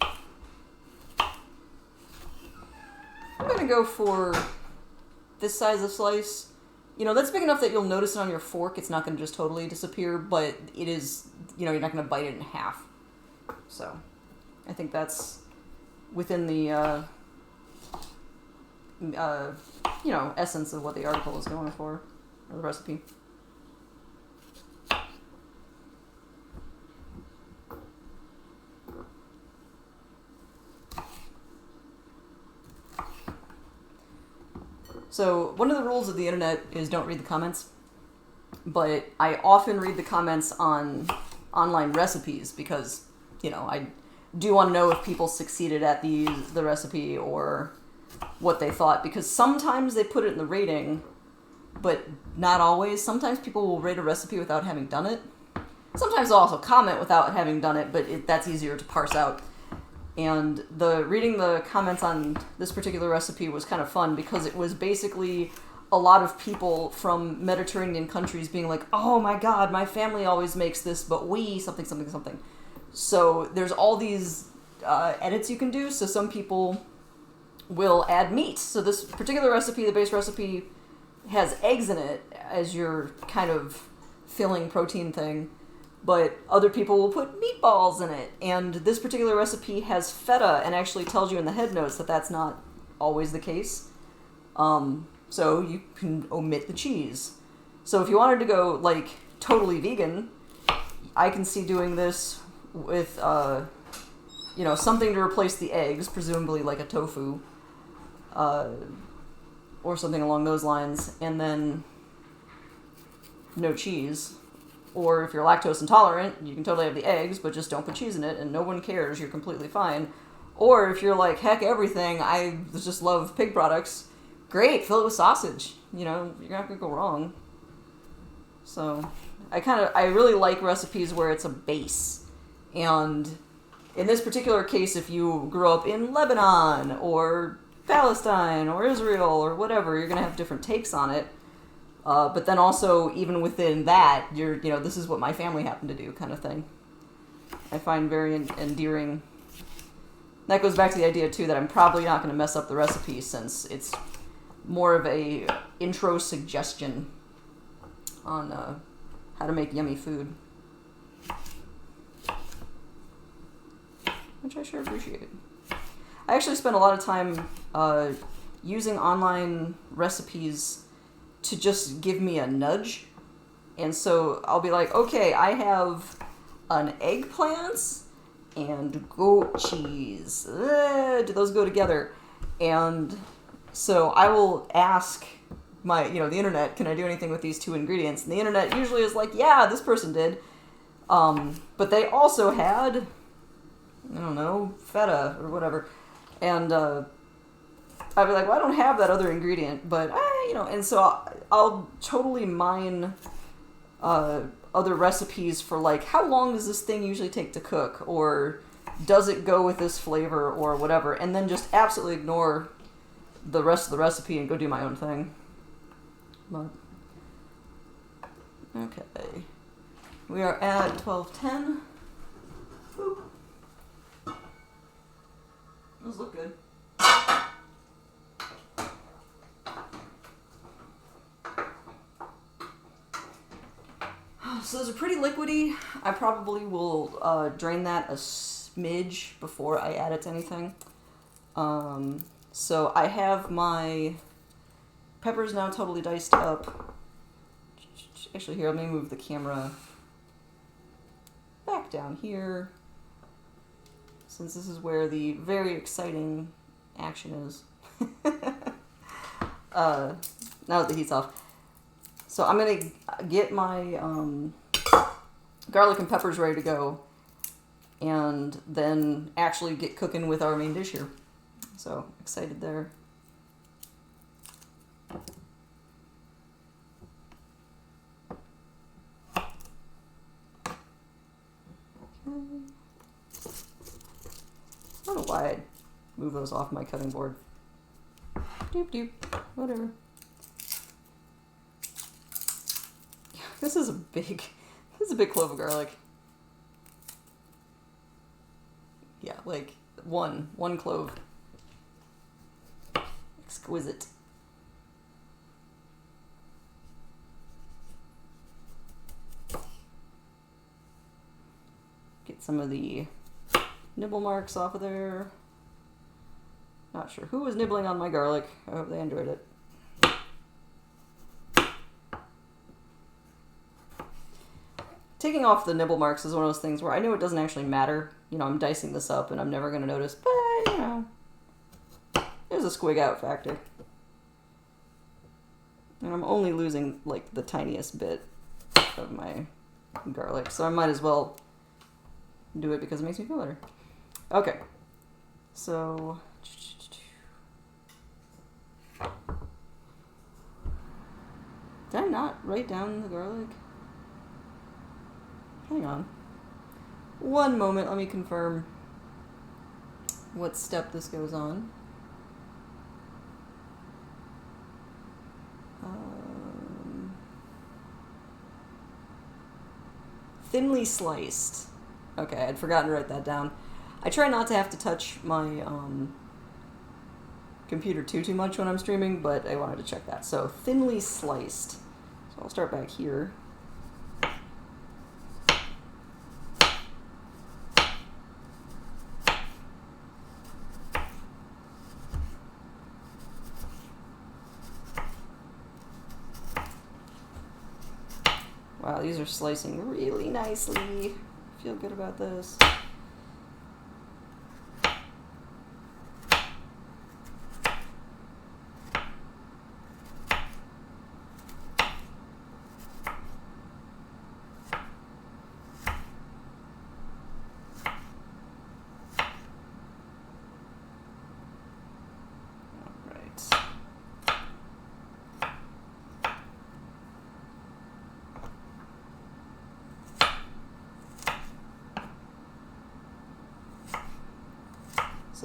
I'm going to go for this size of slice. You know, that's big enough that you'll notice it on your fork. It's not going to just totally disappear, but it is, you know, you're not going to bite it in half. So, I think that's within the, you know, essence of what the article is going for, or the recipe. So, one of the rules of the internet is don't read the comments, but I often read the comments on online recipes because, you know, I do want to know if people succeeded at the recipe or what they thought, because sometimes they put it in the rating, but not always. Sometimes people will rate a recipe without having done it. Sometimes they'll also comment without having done it, but that's easier to parse out. And reading the comments on this particular recipe was kind of fun because it was basically a lot of people from Mediterranean countries being like, oh my god, my family always makes this, but we something, something, something. So there's all these edits you can do. So some people will add meat. So this particular recipe, the base recipe, has eggs in it as your kind of filling protein thing. But other people will put meatballs in it. And this particular recipe has feta and actually tells you in the head notes that that's not always the case. So you can omit the cheese. So if you wanted to go, like, totally vegan, I can see doing this with, you know, something to replace the eggs, presumably like a tofu, or something along those lines, and then no cheese. Or if you're lactose intolerant, you can totally have the eggs, but just don't put cheese in it, and no one cares, you're completely fine. Or if you're like, heck everything, I just love pig products, great, fill it with sausage. You know, you're not going to go wrong. So I really like recipes where it's a base. And in this particular case, if you grew up in Lebanon or Palestine or Israel or whatever, you're going to have different takes on it. But then also, even within that, this is what my family happened to do kind of thing. I find very endearing. That goes back to the idea, too, that I'm probably not going to mess up the recipe since it's more of a intro suggestion on how to make yummy food. Which I sure appreciate. I actually spend a lot of time using online recipes to just give me a nudge. And so I'll be like, okay, I have an eggplant and goat cheese. Do those go together? And so I will ask the internet, can I do anything with these two ingredients? And the internet usually is like, yeah, this person did. But they also had, I don't know, feta or whatever. And I'd be like, well, I don't have that other ingredient, but, and so I'll totally mine other recipes for, like, how long does this thing usually take to cook? Or does it go with this flavor or whatever? And then just absolutely ignore the rest of the recipe and go do my own thing. But, okay. We are at 12:10. Boop. Those look good. So those are pretty liquidy. I probably will drain that a smidge before I add it to anything. So I have my peppers now totally diced up. Actually, here, let me move the camera back down here, since this is where the very exciting action is. Now that the heat's off. So I'm going to get my garlic and peppers ready to go, and then actually get cooking with our main dish here. So, excited there. I don't know why I'd move those off my cutting board. Doop doop. Whatever. This is a big clove of garlic. Yeah, like one clove. Exquisite. Get some of the nibble marks off of there. Not sure who was nibbling on my garlic. I hope they enjoyed it. Taking off the nibble marks is one of those things where I know it doesn't actually matter. I'm dicing this up and I'm never going to notice, but, there's a squig out factor. And I'm only losing, like, the tiniest bit of my garlic, so I might as well do it because it makes me feel better. Okay. So, did I not write down the garlic? Hang on. One moment, let me confirm what step this goes on. Thinly sliced. Okay, I'd forgotten to write that down. I try not to have to touch my computer too much when I'm streaming, but I wanted to check that. So, thinly sliced. So I'll start back here. Wow, these are slicing really nicely. Feel good about this.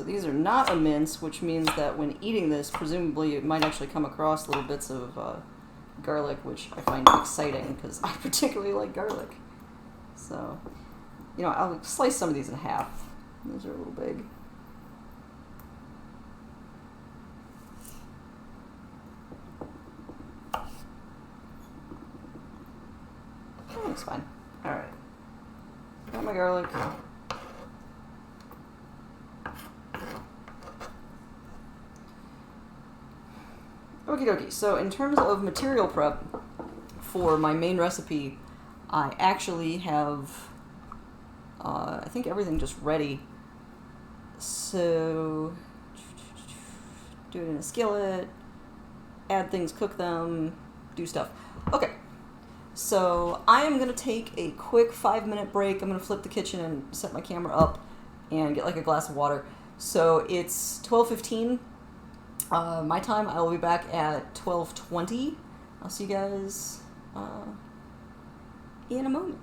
these are not a mince, which means that when eating this, presumably it might actually come across little bits of garlic, which I find exciting because I particularly like garlic. So, you know, I'll slice some of these in half. Those are a little big. That looks fine. Alright. Got my garlic. Okie dokie. So in terms of material prep for my main recipe, I actually have, I think everything just ready. So do it in a skillet, add things, cook them, do stuff. Okay. So I am going to take a quick 5-minute break. I'm going to flip the kitchen and set my camera up and get like a glass of water. So it's 12:15 my time. I will be back at 12:20. I'll see you guys in a moment.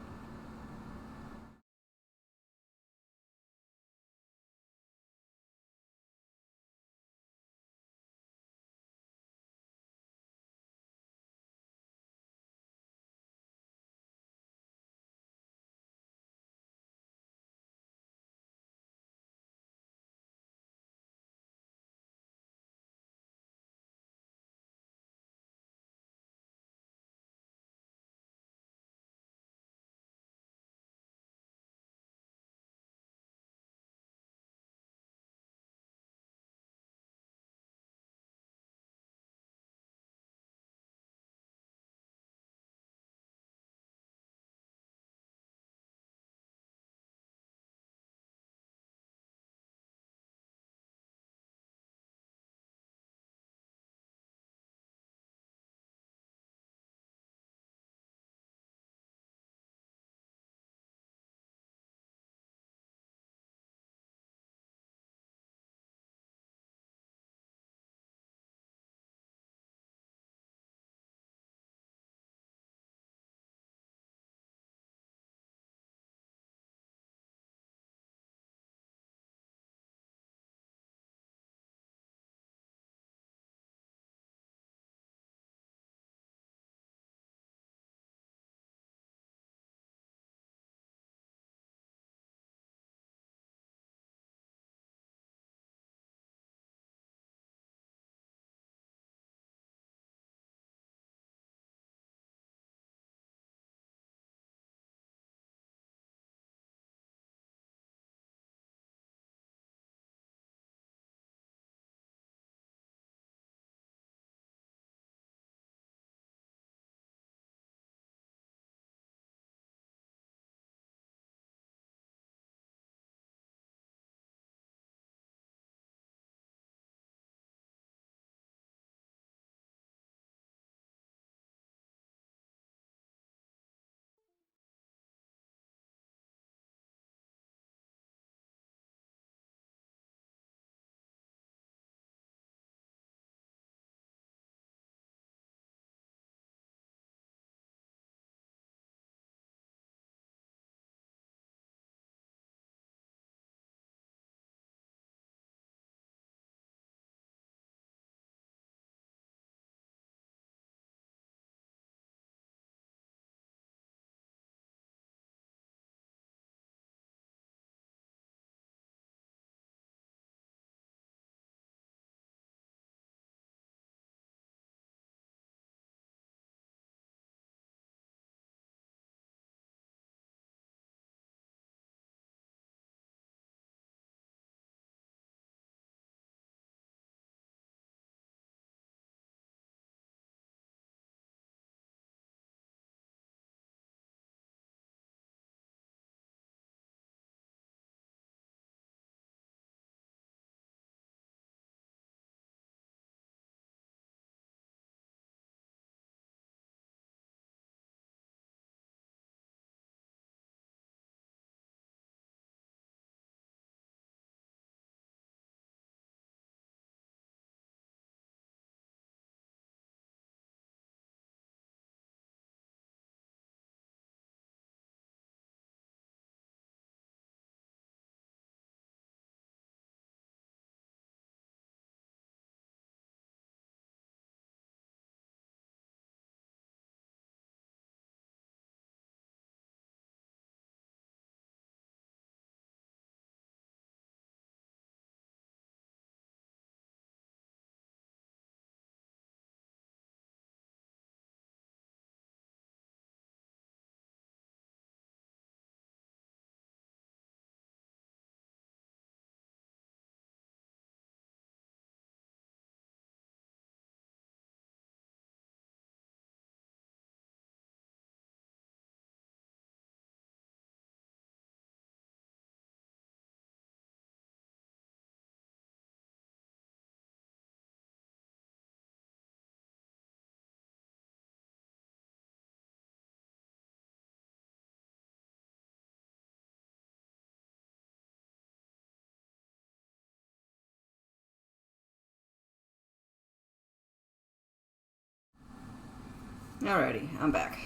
Alrighty, I'm back.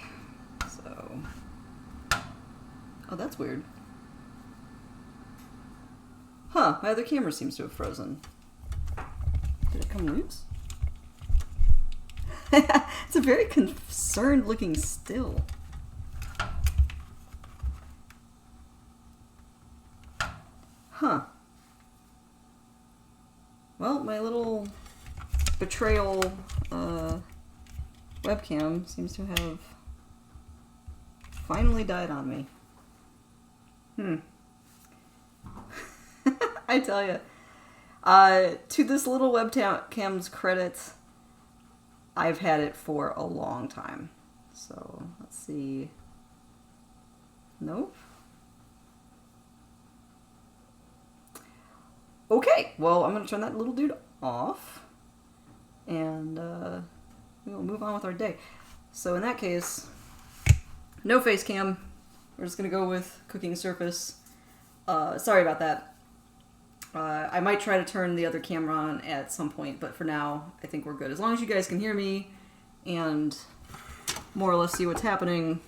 So, oh, that's weird. Huh, my other camera seems to have frozen. Did it come loose? It's a very concerned looking still. Huh. Well, my little betrayal webcam seems to have finally died on me. I tell you. To this little webcam's credit, I've had it for a long time. So, let's see. Nope. Okay, well, I'm going to turn that little dude off. And we'll move on with our day. So in that case, no face cam. We're just going to go with cooking surface. Sorry about that. I might try to turn the other camera on at some point, but for now, I think we're good. As long as you guys can hear me and more or less see what's happening,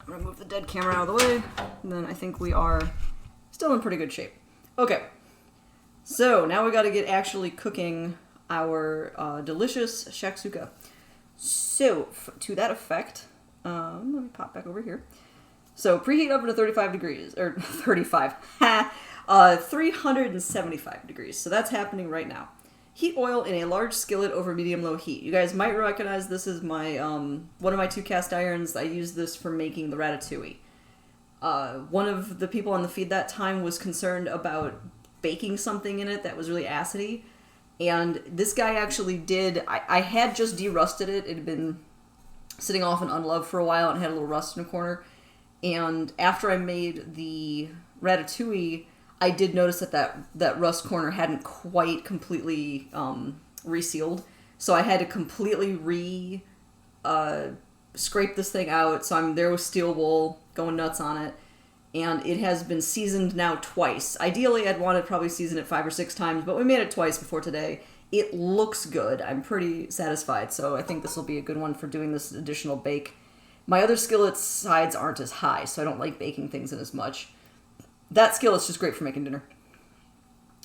I'm going to move the dead camera out of the way, and then I think we are still in pretty good shape. Okay, so now we got to get actually cooking our delicious Shaksuka. So, to that effect, let me pop back over here. So, preheat oven to 35 degrees, or 35, 375 degrees. So that's happening right now. Heat oil in a large skillet over medium-low heat. You guys might recognize this as my one of my 2 cast irons. I use this for making the ratatouille. One of the people on the feed that time was concerned about baking something in it that was really acidy. And this guy actually did. I had just derusted it. It had been sitting off and unloved for a while and had a little rust in a corner. And after I made the ratatouille, I did notice that rust corner hadn't quite completely resealed. So I had to completely scrape this thing out. So there was steel wool going nuts on it. And it has been seasoned now twice. Ideally, I'd want to probably season it 5 or 6 times, but we made it twice before today. It looks good. I'm pretty satisfied, so I think this will be a good one for doing this additional bake. My other skillet's sides aren't as high, so I don't like baking things in as much. That skillet's just great for making dinner.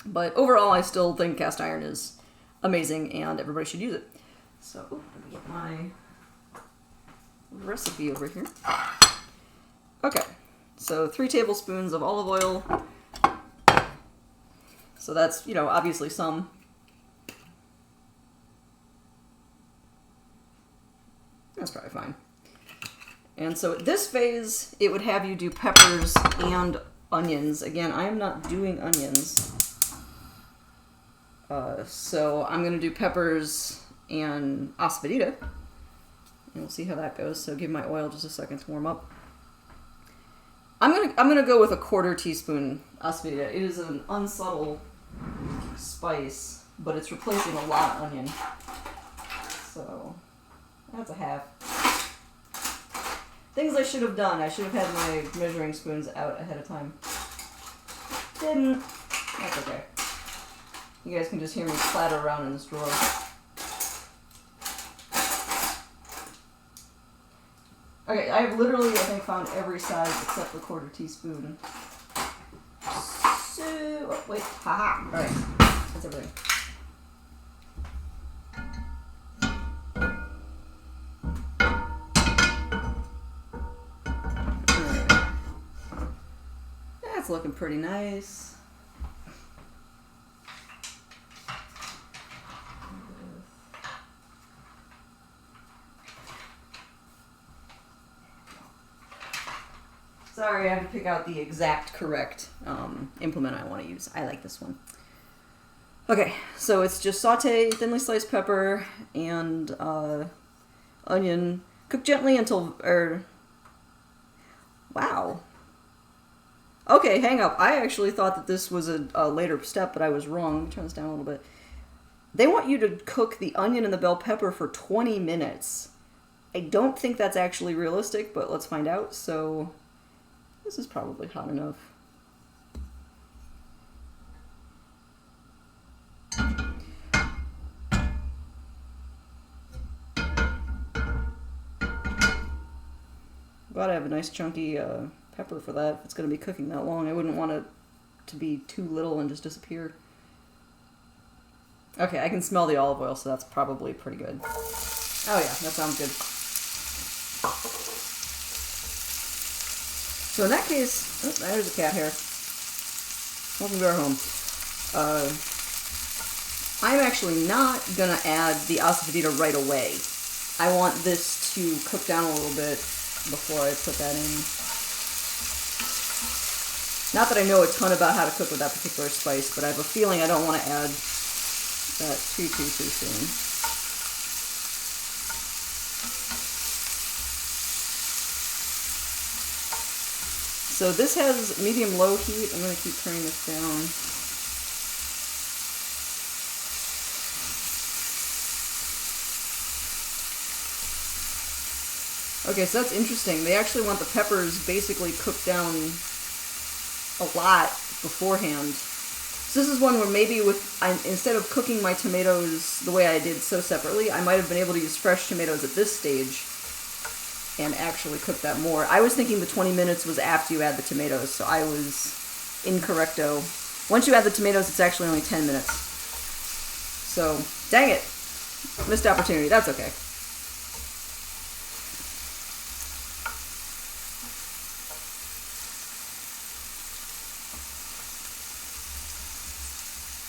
But overall, I still think cast iron is amazing, and everybody should use it. So, let me get my recipe over here. Okay. So 3 tablespoons of olive oil. So that's, obviously some. That's probably fine. And so at this phase, it would have you do peppers and onions. Again, I am not doing onions. So I'm going to do peppers and asafoetida. And we'll see how that goes. So give my oil just a second to warm up. I'm gonna go with a 1/4 teaspoon asafoetida. It is an unsubtle spice, but it's replacing a lot of onion. So that's a half. Things I should have done. I should have had my measuring spoons out ahead of time. Didn't. That's okay. You guys can just hear me clatter around in this drawer. Okay, I've literally, I think, found every size except the 1/4 teaspoon. So, oh, wait, haha. Alright, that's everything. Alright. That's looking pretty nice. Sorry, I have to pick out the exact correct implement I want to use. I like this one. Okay, so it's just saute thinly sliced pepper and onion. Cook gently until, wow. Okay, hang up. I actually thought that this was a later step, but I was wrong. Let me turn this down a little bit. They want you to cook the onion and the bell pepper for 20 minutes. I don't think that's actually realistic, but let's find out. So this is probably hot enough. Glad I have a nice chunky pepper for that. If it's going to be cooking that long, I wouldn't want it to be too little and just disappear. Okay, I can smell the olive oil, so that's probably pretty good. Oh yeah, that sounds good. So in that case, oh, there's a cat hair. Welcome to our home. I'm actually not gonna add the asafoetida right away. I want this to cook down a little bit before I put that in. Not that I know a ton about how to cook with that particular spice, but I have a feeling I don't want to add that too soon. So this has medium-low heat. I'm going to keep turning this down. Okay, so that's interesting. They actually want the peppers basically cooked down a lot beforehand. So this is one where maybe instead of cooking my tomatoes the way I did so separately, I might have been able to use fresh tomatoes at this stage and actually cook that more. I was thinking the 20 minutes was after you add the tomatoes, so I was incorrecto. Once you add the tomatoes, it's actually only 10 minutes. So, dang it. Missed opportunity. That's okay.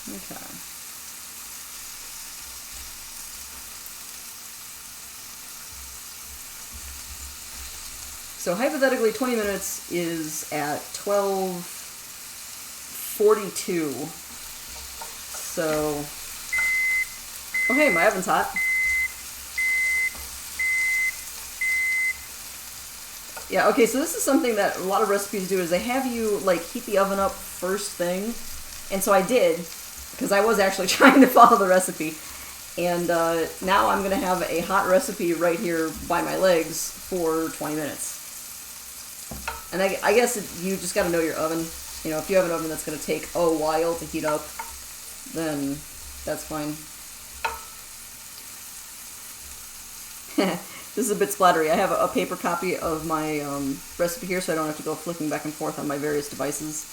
Okay. So hypothetically, 20 minutes is at 12:42. So, oh hey, my oven's hot. Yeah, okay, so this is something that a lot of recipes do, is they have you, like, heat the oven up first thing. And so I did, because I was actually trying to follow the recipe. And now I'm going to have a hot recipe right here by my legs for 20 minutes. And I guess you just got to know your oven. You know, if you have an oven that's going to take a while to heat up, then that's fine. This is a bit splattery. I have a paper copy of my recipe here, so I don't have to go flicking back and forth on my various devices.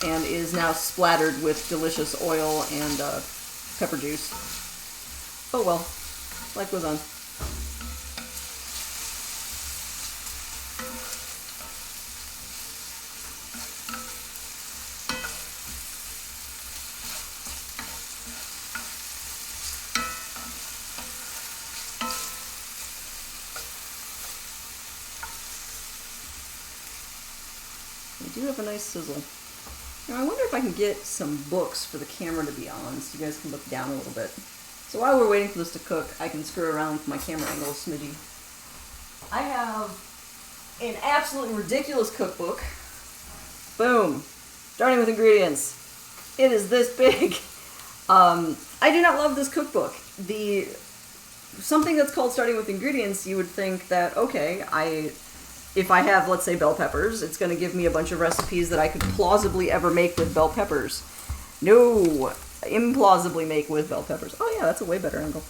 And it is now splattered with delicious oil and pepper juice. Oh well, life goes on. We do have a nice sizzle. Now I wonder if I can get some books for the camera to be on so you guys can look down a little bit. So while we're waiting for this to cook, I can screw around with my camera angle a smidgy. I have an absolutely ridiculous cookbook. Boom. Starting with ingredients. It is this big. I do not love this cookbook. Something that's called starting with ingredients, you would think that, okay, if I have, let's say, bell peppers, it's going to give me a bunch of recipes that I could plausibly ever make with bell peppers. No, implausibly make with bell peppers. Oh yeah, that's a way better angle.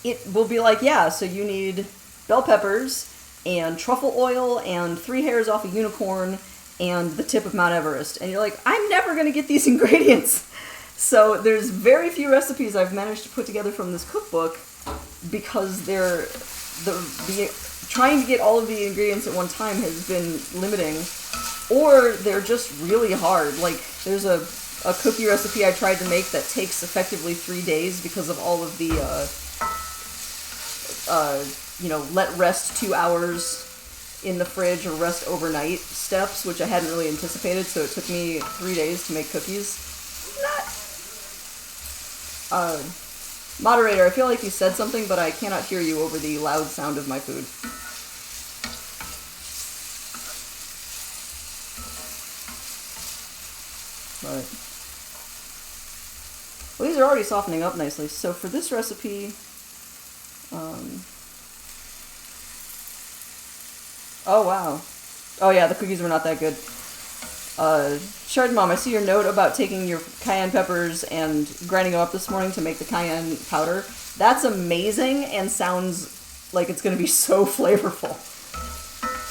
It will be like, yeah, so you need bell peppers and truffle oil and 3 hairs off a unicorn and the tip of Mount Everest. And you're like, I'm never going to get these ingredients. So there's very few recipes I've managed to put together from this cookbook because trying to get all of the ingredients at one time has been limiting, or they're just really hard. Like, there's a cookie recipe I tried to make that takes effectively 3 days because of all of the, let rest 2 hours in the fridge or rest overnight steps, which I hadn't really anticipated, so it took me 3 days to make cookies. Moderator, I feel like you said something, but I cannot hear you over the loud sound of my food. But, well, these are already softening up nicely. So for this recipe, oh wow, oh yeah, the cookies were not that good. Shard Mom, I see your note about taking your cayenne peppers and grinding them up this morning to make the cayenne powder. That's amazing and sounds like it's going to be so flavorful.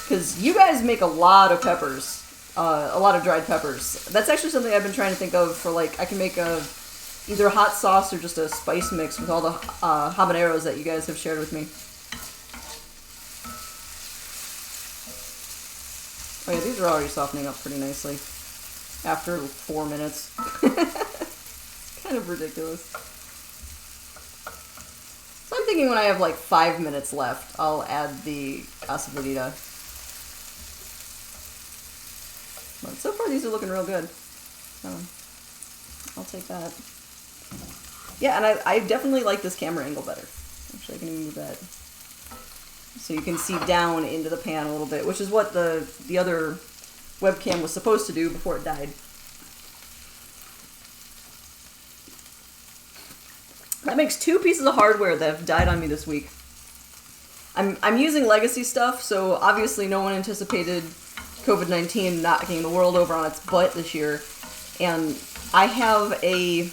Because you guys make a lot of peppers, a lot of dried peppers. That's actually something I've been trying to think of for, like, I can make either a hot sauce or just a spice mix with all the habaneros that you guys have shared with me. Oh yeah, these are already softening up pretty nicely after 4 minutes. Kind of ridiculous. So I'm thinking when I have like 5 minutes left, I'll add the asafoetida. But so far these are looking real good. So I'll take that. Yeah, and I definitely like this camera angle better. Actually, I can even move that. So you can see down into the pan a little bit, which is what the other webcam was supposed to do before it died. That makes 2 pieces of hardware that have died on me this week. I'm using legacy stuff, so obviously no one anticipated COVID-19 knocking the world over on its butt this year. And I have a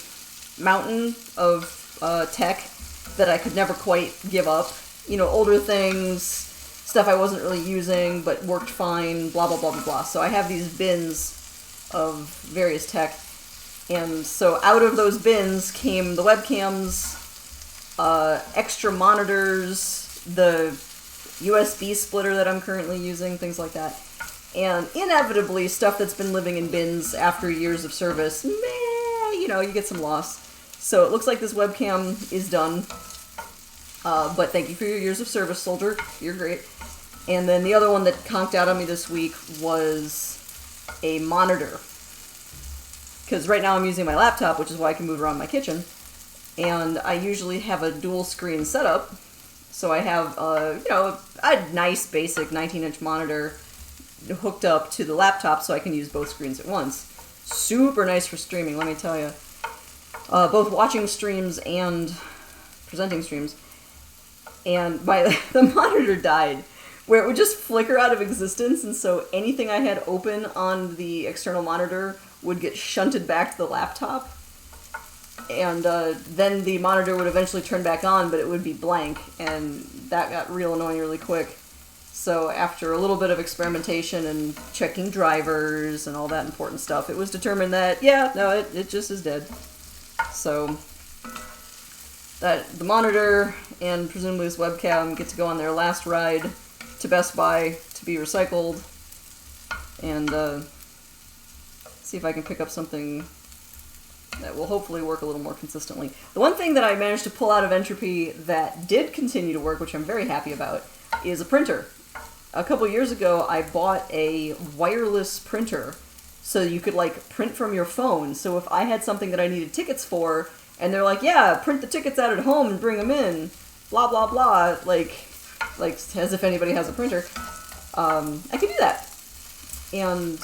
mountain of tech that I could never quite give up. You know, older things, stuff I wasn't really using but worked fine, blah, blah, blah, blah, blah. So I have these bins of various tech. And so out of those bins came the webcams, extra monitors, the USB splitter that I'm currently using, things like that. And inevitably, stuff that's been living in bins after years of service, you know, you get some loss. So it looks like this webcam is done. But thank you for your years of service, soldier. You're great. And then the other one that conked out on me this week was a monitor. Because right now I'm using my laptop, which is why I can move around my kitchen. And I usually have a dual screen setup. So I have, you know, a nice basic 19-inch monitor hooked up to the laptop so I can use both screens at once. Super nice for streaming, let me tell you. Both watching streams and presenting streams. And the monitor died, where it would just flicker out of existence, and so anything I had open on the external monitor would get shunted back to the laptop. And then the monitor would eventually turn back on, but it would be blank, and that got real annoying really quick. So after a little bit of experimentation and checking drivers and all that important stuff, it was determined that, yeah, no, it just is dead. So that the monitor and presumably this webcam get to go on their last ride to Best Buy to be recycled, and see if I can pick up something that will hopefully work a little more consistently. The one thing that I managed to pull out of Entropy that did continue to work, which I'm very happy about, is a printer. A couple years ago, I bought a wireless printer so you could, like, print from your phone. So if I had something that I needed tickets for, and they're like, yeah, print the tickets out at home and bring them in, blah, blah, blah, like as if anybody has a printer, I could do that. And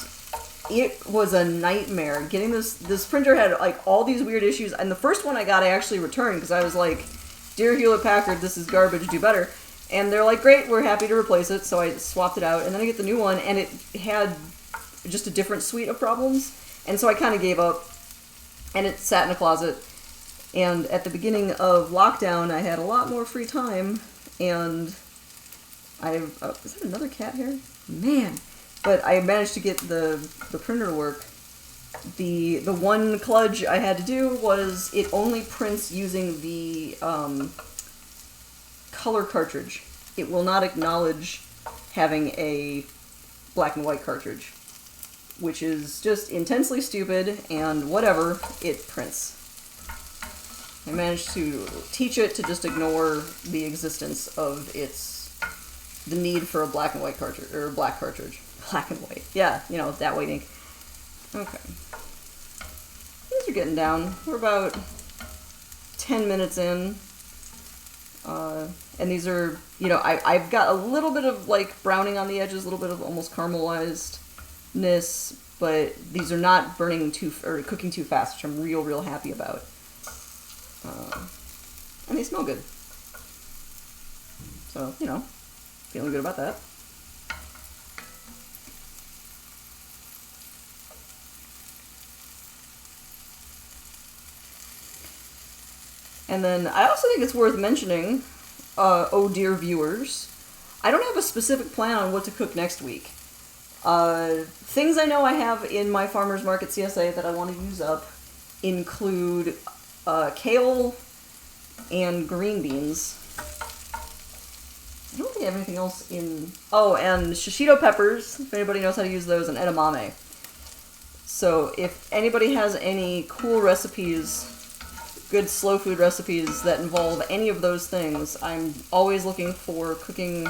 it was a nightmare. Getting this printer had, like, all these weird issues, and the first one I got I actually returned, because I was like, dear Hewlett-Packard, this is garbage, do better. And they're like, great, we're happy to replace it, so I swapped it out, and then I get the new one, and it had just a different suite of problems, and so I kind of gave up, and it sat in a closet. And at the beginning of lockdown, I had a lot more free time, and is that another cat here? Man. But I managed to get the printer to work. The one kludge I had to do was it only prints using the color cartridge. It will not acknowledge having a black and white cartridge, which is just intensely stupid, and whatever, it prints. I managed to teach it to just ignore the existence of the need for a black and white cartridge, or a black cartridge. Black and white. Yeah, you know, that white ink. Okay. These are getting down. We're about 10 minutes in. And these are, you know, I've got a little bit of, like, browning on the edges, a little bit of almost caramelizedness, but these are not burning or cooking too fast, which I'm real happy about. And they smell good. So, you know, feeling good about that. And then I also think it's worth mentioning, oh dear viewers, I don't have a specific plan on what to cook next week. Things I know I have in my farmer's market CSA that I want to use up include kale and green beans. I don't think I have anything else in... Oh, and shishito peppers, if anybody knows how to use those, and edamame. So if anybody has any cool recipes, good slow food recipes that involve any of those things, I'm always looking for cooking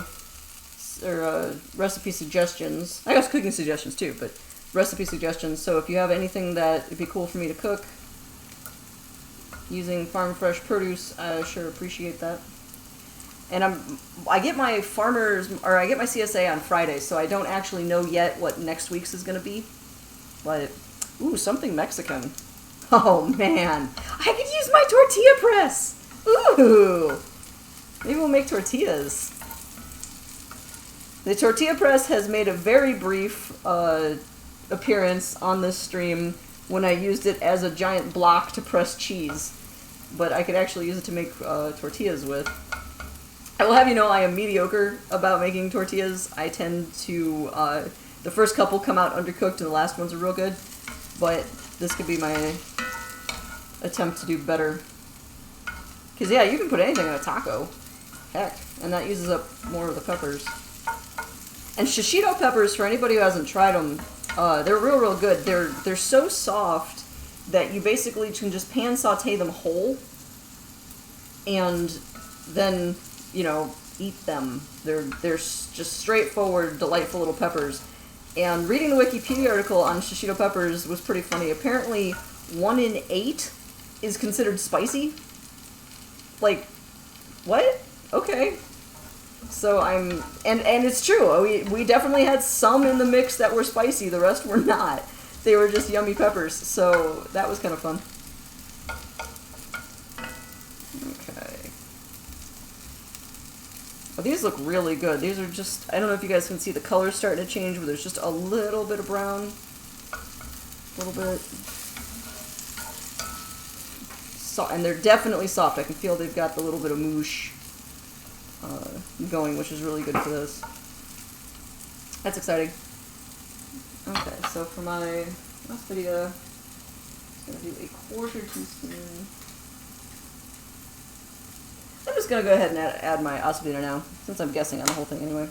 or recipe suggestions. I guess cooking suggestions too, but recipe suggestions. So if you have anything that would be cool for me to cook using farm fresh produce, I sure appreciate that. And I get my CSA on Friday, so I don't actually know yet what next week's is going to be. But, ooh, something Mexican. Oh, man. I could use my tortilla press. Ooh. Maybe we'll make tortillas. The tortilla press has made a very brief appearance on this stream when I used it as a giant block to press cheese. But I could actually use it to make tortillas with. I will have you know I am mediocre about making tortillas. I tend to, the first couple come out undercooked and the last ones are real good. But this could be my attempt to do better. Because yeah, you can put anything in a taco. Heck. And that uses up more of the peppers. And shishito peppers, for anybody who hasn't tried them, they're real good. They're so soft that you basically can just pan saute them whole. And then... you know, eat them. They're just straightforward, delightful little peppers. And reading the Wikipedia article on shishito peppers was pretty funny. Apparently, 1 in 8 is considered spicy. Like, what? Okay. So and it's true. We definitely had some in the mix that were spicy. The rest were not. They were just yummy peppers. So that was kind of fun. These look really good. These are just, I don't know if you guys can see the colors starting to change, but there's just a little bit of brown. A little bit. So, and they're definitely soft. I can feel they've got the little bit of moosh going, which is really good for this. That's exciting. Okay, so for my last video, I'm going to do a 1/4 teaspoon. I'm just going to go ahead and add my asabina now, since I'm guessing on the whole thing anyway.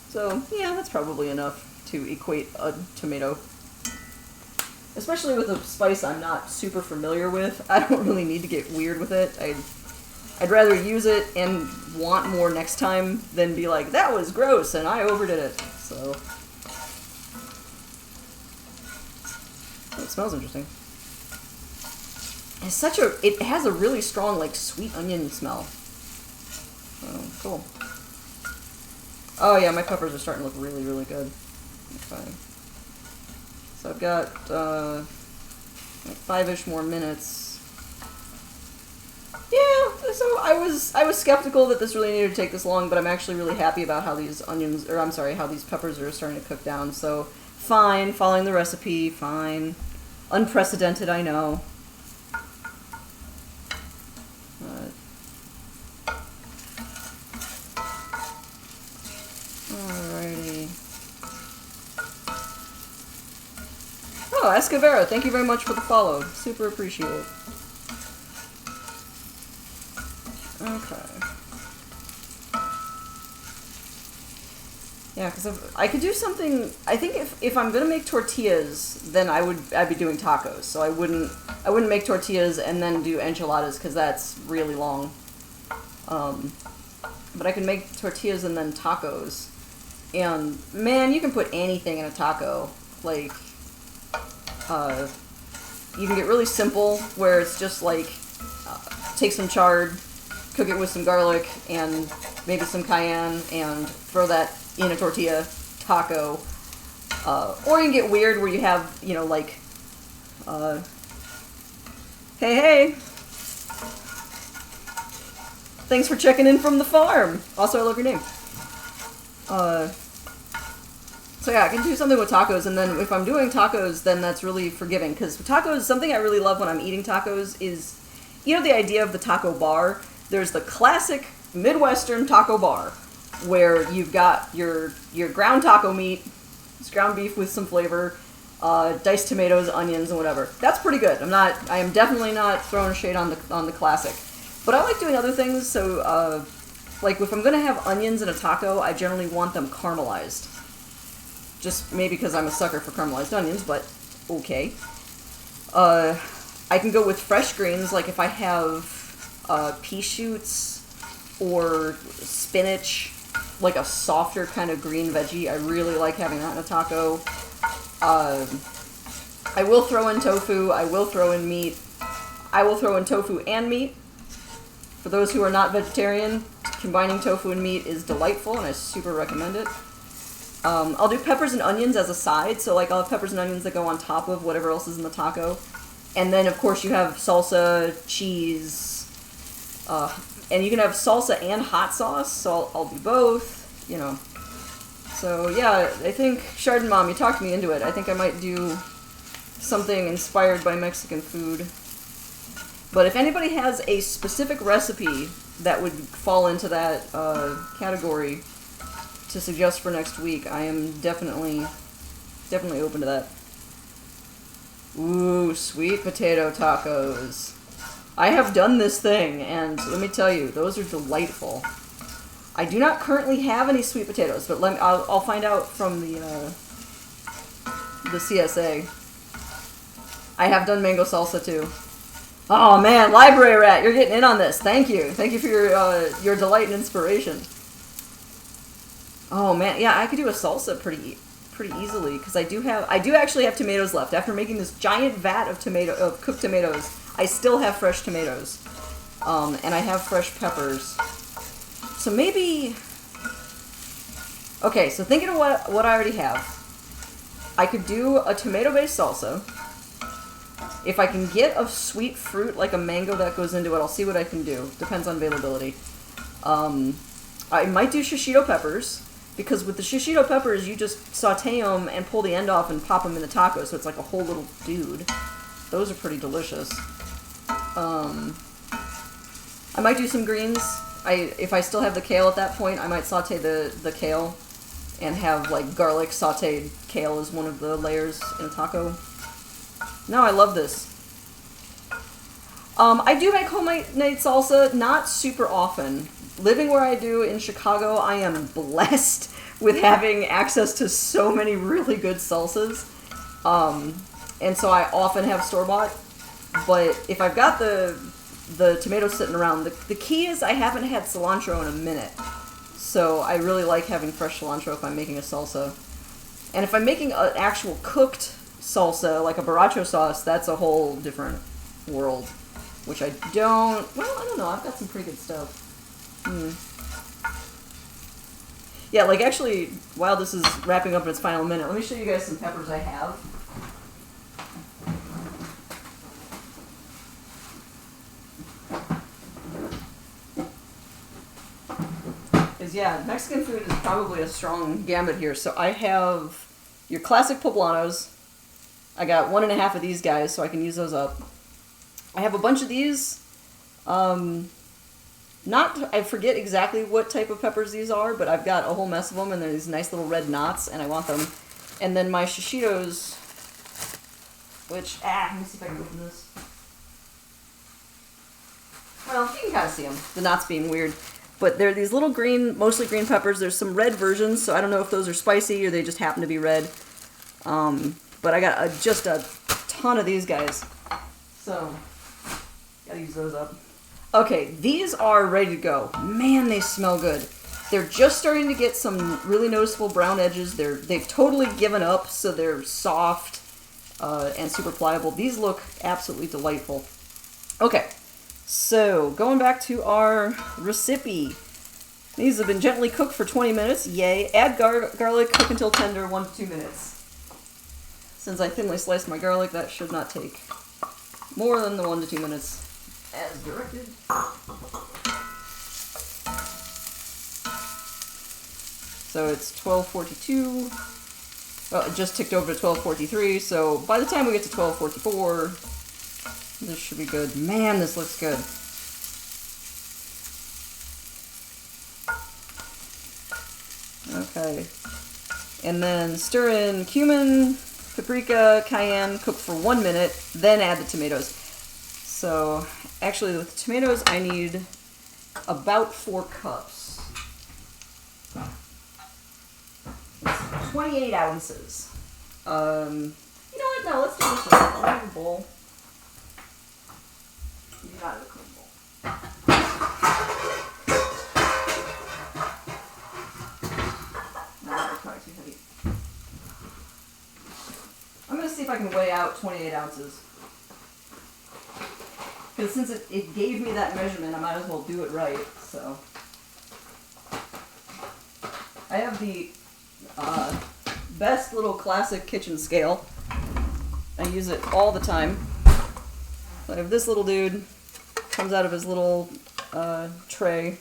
So, yeah, that's probably enough to equate a tomato. Especially with a spice I'm not super familiar with. I don't really need to get weird with it. I'd rather use it and want more next time than be like, that was gross and I overdid it. So... it smells interesting. It has a really strong, like, sweet onion smell. Oh, cool. Oh yeah, my peppers are starting to look really, really good. Okay. So I've got, like 5-ish more minutes. Yeah, so I was skeptical that this really needed to take this long, but I'm actually really happy about how these how these peppers are starting to cook down, so fine, following the recipe, fine. Unprecedented, I know. Alrighty. Oh, Escavera, thank you very much for the follow. Super appreciate it. Okay. Yeah, because I could do something. I think if I'm gonna make tortillas, then I'd be doing tacos. So I wouldn't make tortillas and then do enchiladas because that's really long. But I can make tortillas and then tacos. And man, you can put anything in a taco. Like, you can get really simple where it's just like take some chard, cook it with some garlic and maybe some cayenne, and throw that in a tortilla taco. Or you can get weird where you have, you know, like, hey, thanks for checking in from the farm. Also, I love your name. So yeah, I can do something with tacos, and then if I'm doing tacos, then that's really forgiving. Because tacos, something I really love when I'm eating tacos is, you know, the idea of the taco bar. There's the classic Midwestern taco bar, where you've got your ground taco meat, it's ground beef with some flavor, diced tomatoes, onions, and whatever. That's pretty good. I am definitely not throwing shade on the classic. But I like doing other things, so, like if I'm gonna have onions in a taco, I generally want them caramelized. Just maybe because I'm a sucker for caramelized onions, but okay. I can go with fresh greens, like if I have pea shoots or spinach, like a softer kind of green veggie. I really like having that in a taco. I will throw in tofu. I will throw in meat. I will throw in tofu and meat. For those who are not vegetarian, combining tofu and meat is delightful, and I super recommend it. I'll do peppers and onions as a side, so like I'll have peppers and onions that go on top of whatever else is in the taco. And then, of course, you have salsa, cheese, and you can have salsa and hot sauce, so I'll do both, you know. So, yeah, I think, Chardon Mom, you talked me into it. I think I might do something inspired by Mexican food. But if anybody has a specific recipe that would fall into that category to suggest for next week, I am definitely open to that. Ooh, sweet potato tacos. I have done this thing, and let me tell you, those are delightful. I do not currently have any sweet potatoes, but I'll find out from the CSA. I have done mango salsa too. Oh man, Library Rat, you're getting in on this. Thank you for your delight and inspiration. Oh man, yeah, I could do a salsa pretty easily because I do actually have tomatoes left. After making this giant vat of cooked tomatoes, I still have fresh tomatoes, and I have fresh peppers. So maybe, okay. So thinking of what I already have, I could do a tomato-based salsa. If I can get a sweet fruit like a mango that goes into it, I'll see what I can do. Depends on availability. I might do shishito peppers. Because with the shishito peppers, you just saute them and pull the end off and pop them in the taco, so it's like a whole little dude. Those are pretty delicious. I might do some greens. If I still have the kale at that point, I might saute the kale and have like garlic sauteed kale as one of the layers in a taco. No, I love this. I do make homemade salsa, not super often. Living where I do in Chicago, I am blessed with having access to so many really good salsas. And so I often have store-bought. But if I've got the tomatoes sitting around, the key is I haven't had cilantro in a minute. So I really like having fresh cilantro if I'm making a salsa. And if I'm making an actual cooked salsa, like a borracho sauce, that's a whole different world. Which I don't know, I've got some pretty good stuff. Yeah, like actually, while this is wrapping up in its final minute, let me show you guys some peppers I have. Because yeah, Mexican food is probably a strong gambit here. So I have your classic poblanos. I got 1.5 of these guys, so I can use those up. I have a bunch of these. I forget exactly what type of peppers these are, but I've got a whole mess of them, and they're these nice little red knots, and I want them. And then my shishitos, which, let me see if I can open this. Well, you can kind of see them, the knots being weird. But they're these little green, mostly green peppers. There's some red versions, so I don't know if those are spicy or they just happen to be red. But I got just a ton of these guys. So, gotta use those up. Okay, these are ready to go. Man, they smell good. They're just starting to get some really noticeable brown edges. They've totally given up, so they're soft and super pliable. These look absolutely delightful. Okay, so going back to our recipe. These have been gently cooked for 20 minutes. Yay. Add garlic, cook until tender, 1 to 2 minutes. Since I thinly sliced my garlic, that should not take more than the 1 to 2 minutes as directed. So it's 12:42. Well, it just ticked over to 12:43, so by the time we get to 12:44, this should be good. Man, this looks good. Okay. And then stir in cumin, paprika, cayenne, cook for 1 minute, then add the tomatoes. So, actually with the tomatoes, I need about 4 cups. It's 28 ounces. You know what? No, let's do this one. I'll have a bowl. You got it, a clean bowl. No, that's probably too heavy. I'm going to see if I can weigh out 28 ounces. Because since it gave me that measurement, I might as well do it right, so. I have the best little classic kitchen scale. I use it all the time. So I have this little dude, comes out of his little tray,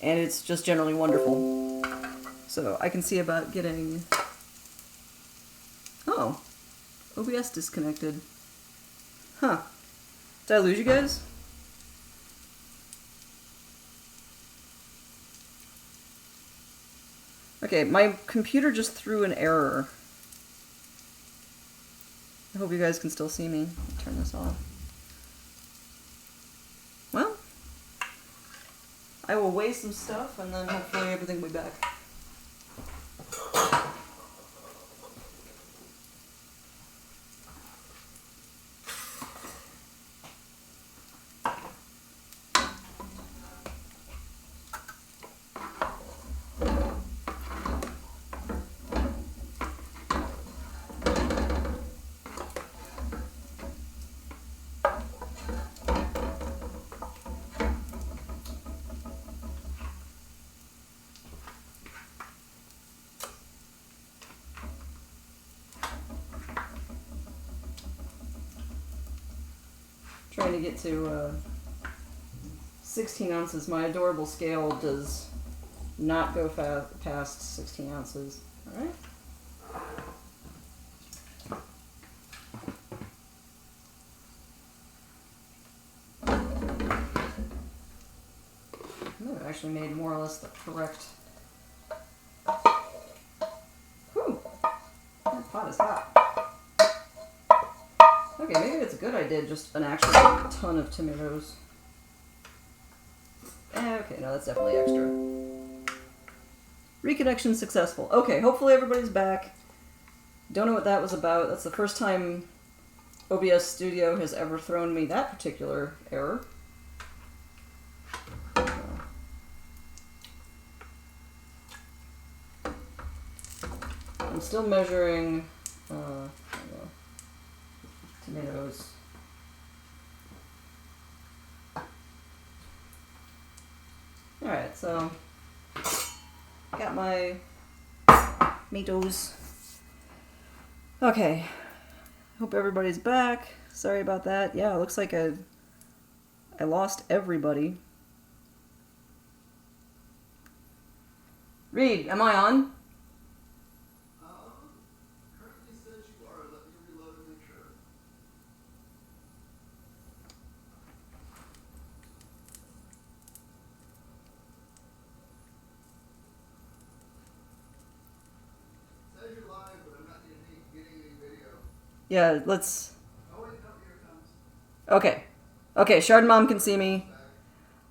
and it's just generally wonderful. So I can see about getting... Oh, OBS disconnected. Huh. Did I lose you guys? Okay, my computer just threw an error. I hope you guys can still see me. I'll turn this off. Well, I will weigh some stuff and then hopefully everything will be back. Trying to get to 16 ounces. My adorable scale does not go past 16 ounces. Alright. I've actually made more or less the correct... Whew! That pot is hot. Okay, maybe it's good I did just an actual ton of tomatoes. Okay, no, that's definitely extra. Reconnection successful. Okay, hopefully everybody's back. Don't know what that was about. That's the first time OBS Studio has ever thrown me that particular error. I'm still measuring tomatoes. Alright, so got my tomatoes. Okay, hope everybody's back. Sorry about that. Yeah, it looks like I lost everybody. Reed, am I on? Yeah, let's... Okay. Okay, Shard Mom can see me.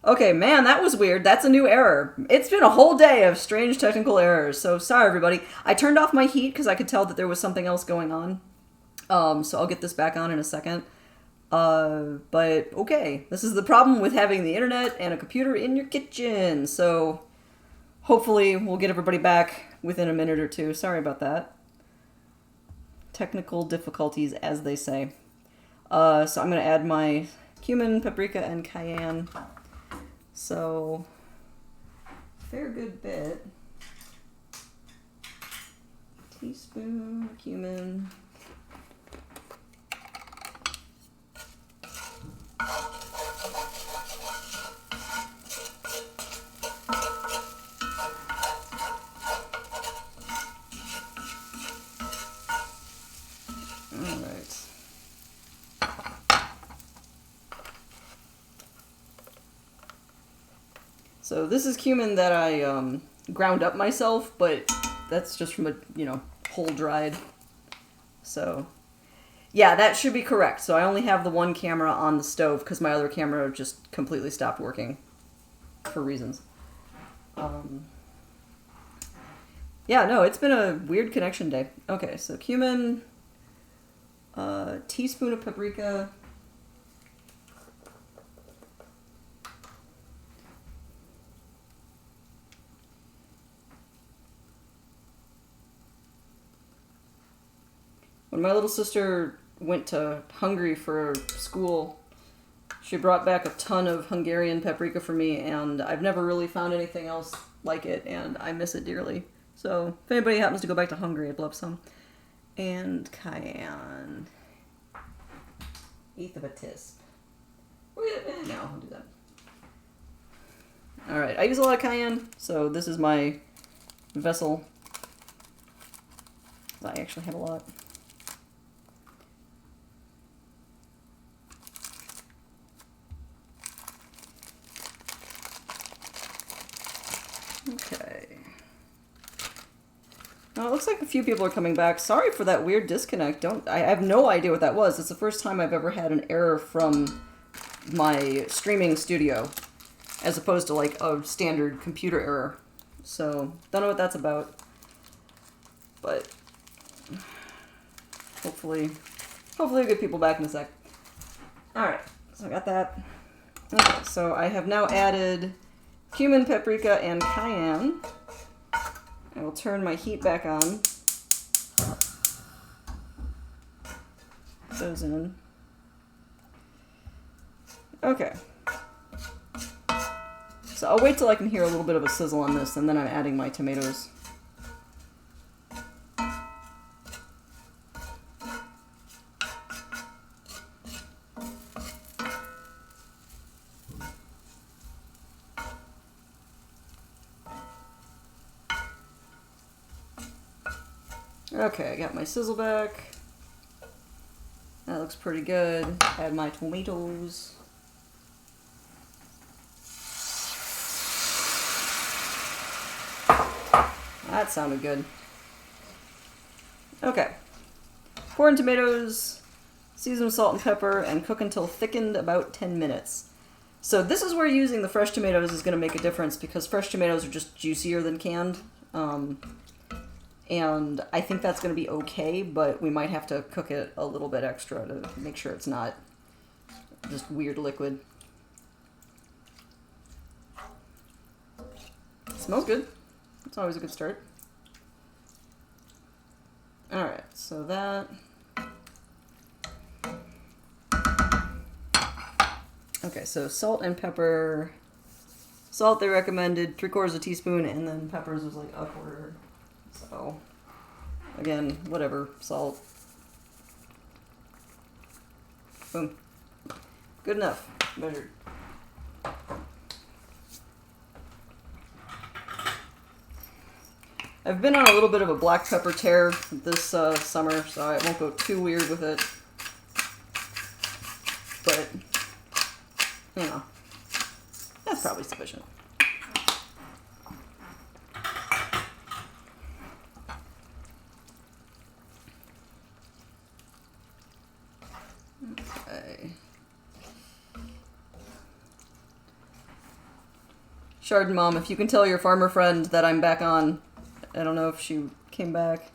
Okay, man, that was weird. That's a new error. It's been a whole day of strange technical errors, so sorry, everybody. I turned off my heat because I could tell that there was something else going on. So I'll get this back on in a second. But, okay. This is the problem with having the internet and a computer in your kitchen. So, hopefully we'll get everybody back within a minute or two. Sorry about that. Technical difficulties, as they say. So I'm going to add my cumin, paprika, and cayenne. So, fair good bit. Teaspoon cumin. So this is cumin that I ground up myself, but that's just from a, you know, whole dried. So yeah, that should be correct. So I only have the one camera on the stove because my other camera just completely stopped working for reasons. Yeah, no, it's been a weird connection day. Okay, so cumin, teaspoon of paprika, when my little sister went to Hungary for school, she brought back a ton of Hungarian paprika for me, and I've never really found anything else like it, and I miss it dearly. So if anybody happens to go back to Hungary, I'd love some. And cayenne. Eighth of a tisp. No, I'll do that. Alright, I use a lot of cayenne, so this is my vessel. I actually have a lot. Okay. Now it looks like a few people are coming back. Sorry for that weird disconnect. I have no idea what that was. It's the first time I've ever had an error from my streaming studio, as opposed to like a standard computer error. So don't know what that's about. But hopefully we'll get people back in a sec. Alright, so I got that. Okay, so I have now added cumin, paprika, and cayenne. I will turn my heat back on. Those in. Okay. So I'll wait till I can hear a little bit of a sizzle on this, and then I'm adding my tomatoes. Okay, I got my sizzle back. That looks pretty good. Add my tomatoes. That sounded good. Okay. Pour in tomatoes, season with salt and pepper, and cook until thickened about 10 minutes. So this is where using the fresh tomatoes is going to make a difference, because fresh tomatoes are just juicier than canned. And I think that's going to be okay, but we might have to cook it a little bit extra to make sure it's not just weird liquid. Smells good. It's always a good start. Alright, so that... Okay, so salt and pepper. Salt they recommended 3/4 teaspoon, and then peppers was like 1/4. So, again, whatever, salt. Boom. Good enough. Measured. I've been on a little bit of a black pepper tear this summer, so I won't go too weird with it. But, you know, that's probably sufficient. Okay. Chardon Mom, if you can tell your farmer friend that I'm back on. I don't know if she came back.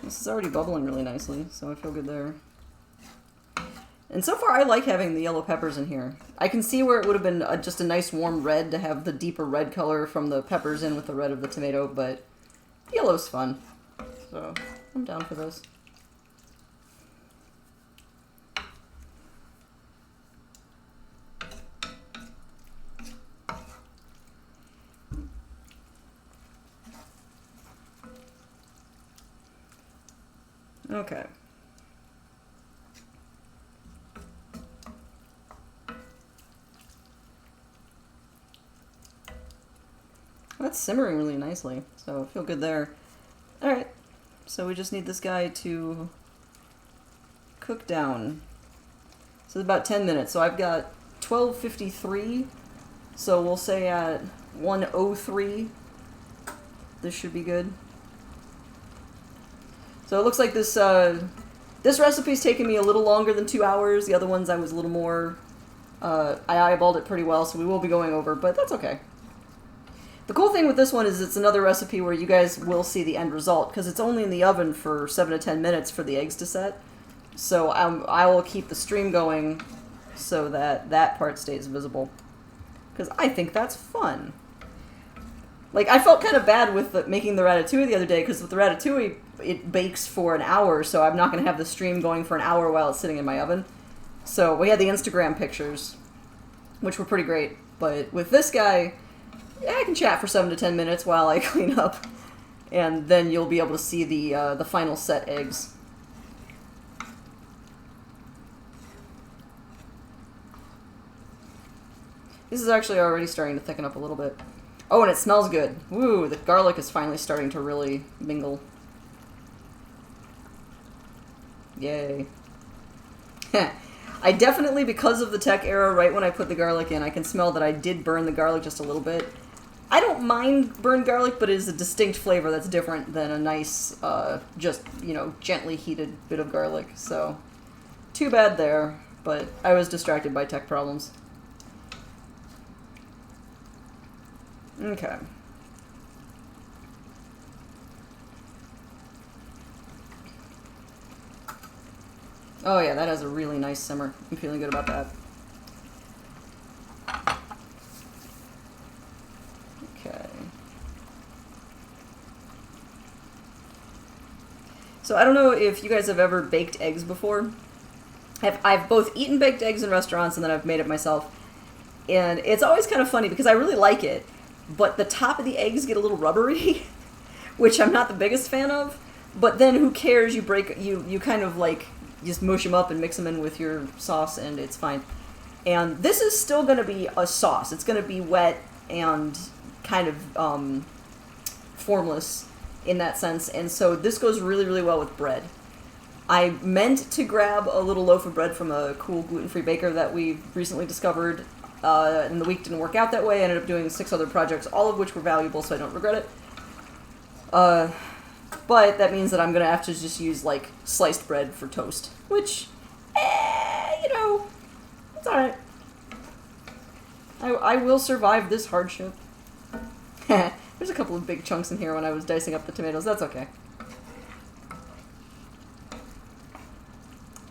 This is already bubbling really nicely, so I feel good there. And so far I like having the yellow peppers in here. I can see where it would have been just a nice warm red to have the deeper red color from the peppers in with the red of the tomato, but yellow's fun. So I'm down for this. Okay. That's simmering really nicely, so I feel good there. Alright, So we just need this guy to cook down. So it's about 10 minutes. So I've got 12:53. So we'll say at 1:03, this should be good. So it looks like this this recipe's taken me a little longer than 2 hours. The other ones I was a little more... I eyeballed it pretty well, so we will be going over, but that's okay. The cool thing with this one is it's another recipe where you guys will see the end result, because it's only in the oven for 7 to 10 minutes for the eggs to set. So I will keep the stream going so that that part stays visible. Because I think that's fun. Like, I felt kind of bad with making the ratatouille the other day, because with the ratatouille, it bakes for an hour, so I'm not going to have the stream going for an hour while it's sitting in my oven. So we had the Instagram pictures, which were pretty great. But with this guy, yeah, I can chat for 7 to 10 minutes while I clean up. And then you'll be able to see the final set eggs. This is actually already starting to thicken up a little bit. Oh, and it smells good. Woo, the garlic is finally starting to really mingle. Yay. I definitely, because of the tech era, right when I put the garlic in, I can smell that I did burn the garlic just a little bit. I don't mind burned garlic, but it is a distinct flavor that's different than a nice, just, you know, gently heated bit of garlic. So, too bad there, but I was distracted by tech problems. Okay. Oh yeah, that has a really nice simmer. I'm feeling good about that. Okay. So I don't know if you guys have ever baked eggs before. I've both eaten baked eggs in restaurants and then I've made it myself. And it's always kind of funny because I really like it, but the top of the eggs get a little rubbery, which I'm not the biggest fan of. But then who cares? You kind of like just mush them up and mix them in with your sauce and it's fine. And this is still going to be a sauce. It's going to be wet and kind of formless in that sense. And so this goes really, really well with bread. I meant to grab a little loaf of bread from a cool gluten-free baker that we recently discovered, and the week didn't work out that way. I ended up doing 6 other projects, all of which were valuable, so I don't regret it. But that means that I'm going to have to just use, like, sliced bread for toast. Which, you know, it's alright. I will survive this hardship. There's a couple of big chunks in here when I was dicing up the tomatoes. That's okay.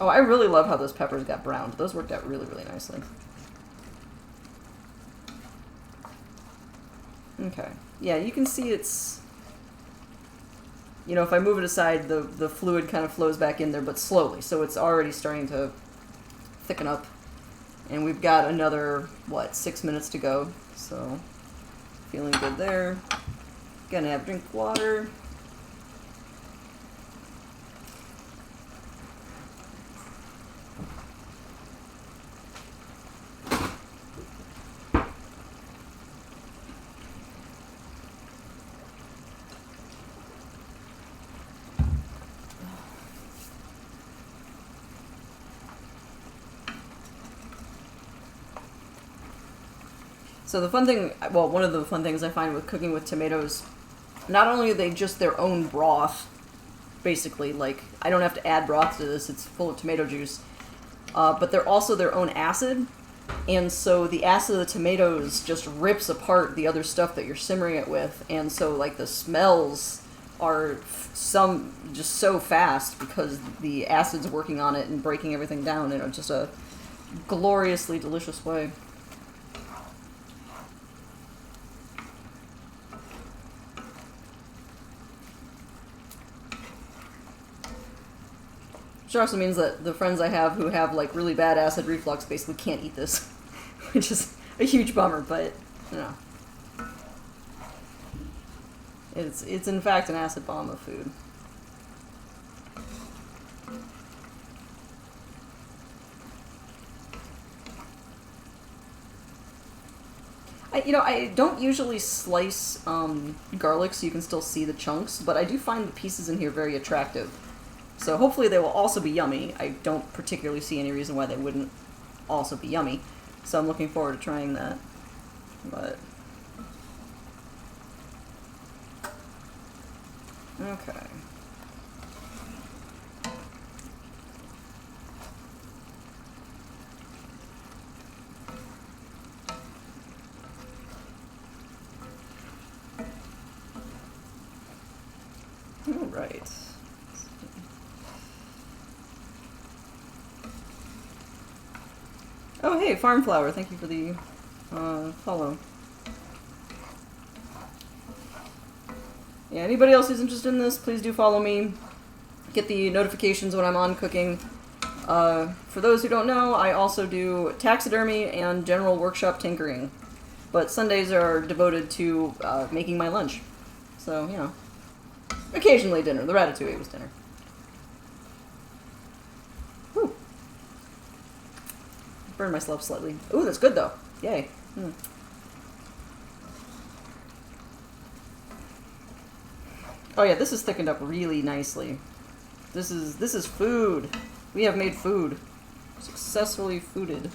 Oh, I really love how those peppers got browned. Those worked out really, really nicely. Okay. Yeah, you can see it's... You know, if I move it aside, the fluid kind of flows back in there, but slowly. So it's already starting to thicken up. And we've got another, what, 6 minutes to go. So, feeling good there. Gonna have drink water. So the fun thing, well, one of the fun things I find with cooking with tomatoes, not only are they just their own broth, basically, like, I don't have to add broth to this, it's full of tomato juice, but they're also their own acid, and so the acid of the tomatoes just rips apart the other stuff that you're simmering it with, and so, like, the smells are just so fast because the acid's working on it and breaking everything down in just a gloriously delicious way. Which also means that the friends I have who have, like, really bad acid reflux basically can't eat this, which is a huge bummer, but, you know. It's in fact an acid bomb of food. I don't usually slice garlic so you can still see the chunks, but I do find the pieces in here very attractive. So hopefully they will also be yummy. I don't particularly see any reason why they wouldn't also be yummy. So I'm looking forward to trying that. But okay. All right. Oh, hey, Farm Flower, thank you for the follow. Yeah, anybody else who's interested in this, please do follow me. Get the notifications when I'm on cooking. For those who don't know, I also do taxidermy and general workshop tinkering. But Sundays are devoted to making my lunch. So, you know, occasionally dinner. The ratatouille was dinner. Whew. Burned myself slightly. Ooh, that's good though. Yay. Oh yeah, this is thickened up really nicely. This is food. We have made food. Successfully fooded.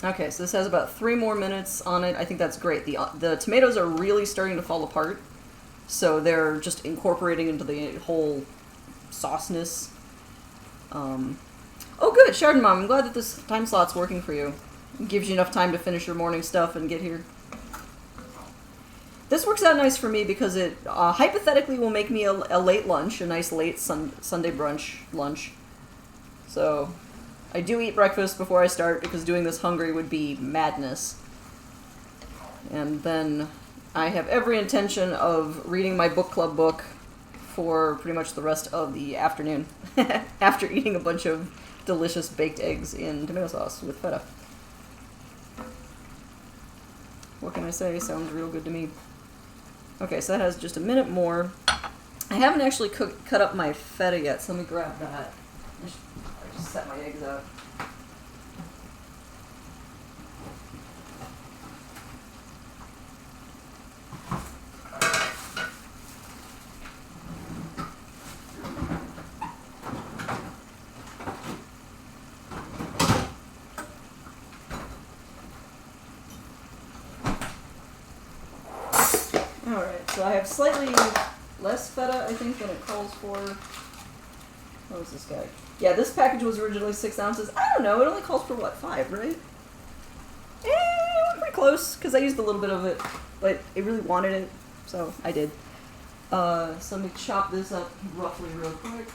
Okay, so this has about 3 more minutes on it. I think that's great. The tomatoes are really starting to fall apart, so they're just incorporating into the whole sauceness. Oh good, Chardon Mom, I'm glad that this time slot's working for you. It gives you enough time to finish your morning stuff and get here. This works out nice for me because it hypothetically will make me a late lunch, a nice late Sunday brunch lunch. So I do eat breakfast before I start because doing this hungry would be madness. And then I have every intention of reading my book club book for pretty much the rest of the afternoon after eating a bunch of delicious baked eggs in tomato sauce with feta. What can I say? Sounds real good to me. Okay, so that has just a minute more. I haven't actually cut up my feta yet, so let me grab that. I just set my eggs out. Alright, so I have slightly less feta, I think, than it calls for. What was this guy? Yeah, this package was originally 6 ounces. I don't know, it only calls for, what, 5, right? Pretty close, because I used a little bit of it, but it really wanted it, so I did. So let me chop this up roughly real quick.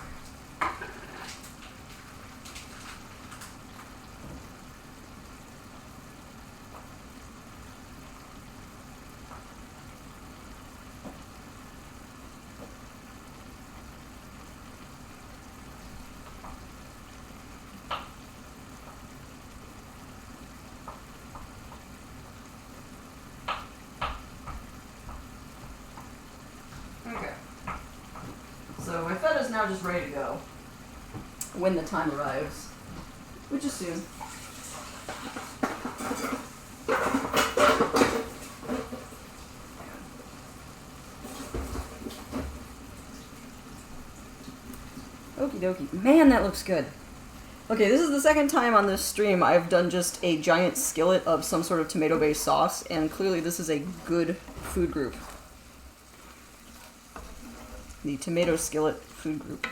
So my feta's now just ready to go when the time arrives, which is soon. Okie dokie. Man, that looks good. Okay, this is the second time on this stream I've done just a giant skillet of some sort of tomato-based sauce, and clearly this is a good food group. The tomato skillet food group.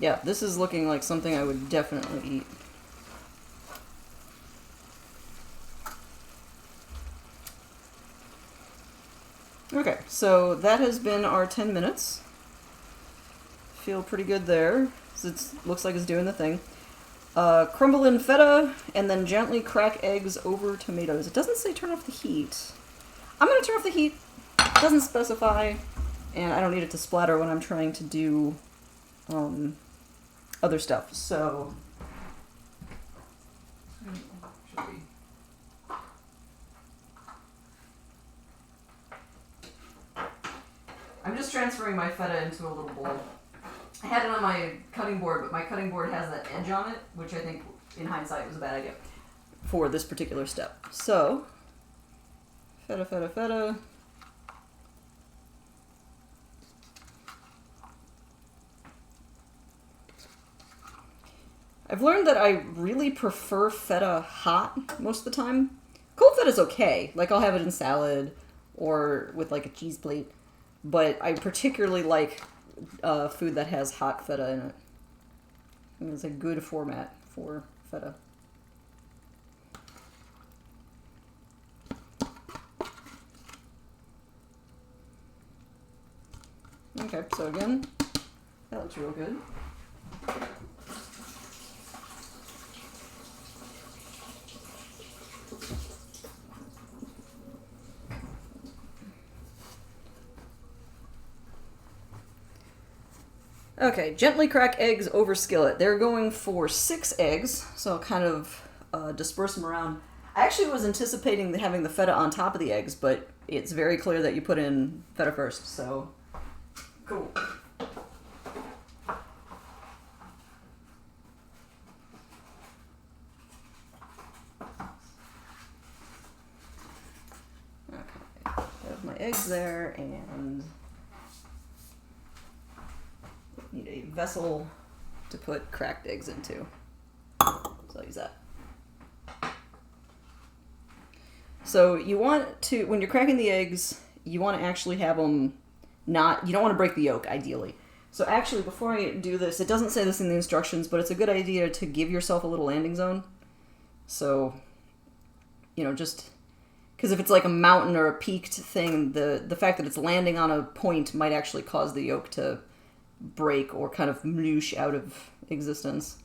Yeah, this is looking like something I would definitely eat. Okay, so that has been our 10 minutes. Feel pretty good there. It looks like it's doing the thing. Crumble in feta, and then gently crack eggs over tomatoes. It doesn't say turn off the heat. I'm going to turn off the heat. It doesn't specify, and I don't need it to splatter when I'm trying to do other stuff. So I'm just transferring my feta into a little bowl. I had it on my cutting board, but my cutting board has that edge on it, which I think, in hindsight, was a bad idea for this particular step. So, feta, feta, feta. I've learned that I really prefer feta hot most of the time. Cold feta's okay. Like, I'll have it in salad or with, like, a cheese plate. But I particularly like food that has hot feta in it. I mean, it's a good format for feta. Okay, so again, that looks real good. Okay, gently crack eggs over skillet. They're going for 6 eggs, so I'll kind of disperse them around. I actually was anticipating having the feta on top of the eggs, but it's very clear that you put in feta first, so cool. Okay, I have my eggs there, and need a vessel to put cracked eggs into. So I'll use that. So you want to, when you're cracking the eggs, you want to actually have them you don't want to break the yolk, ideally. So actually, before I do this, it doesn't say this in the instructions, but it's a good idea to give yourself a little landing zone. So, just, because if it's like a mountain or a peaked thing, the fact that it's landing on a point might actually cause the yolk to break or kind of minoosh out of existence.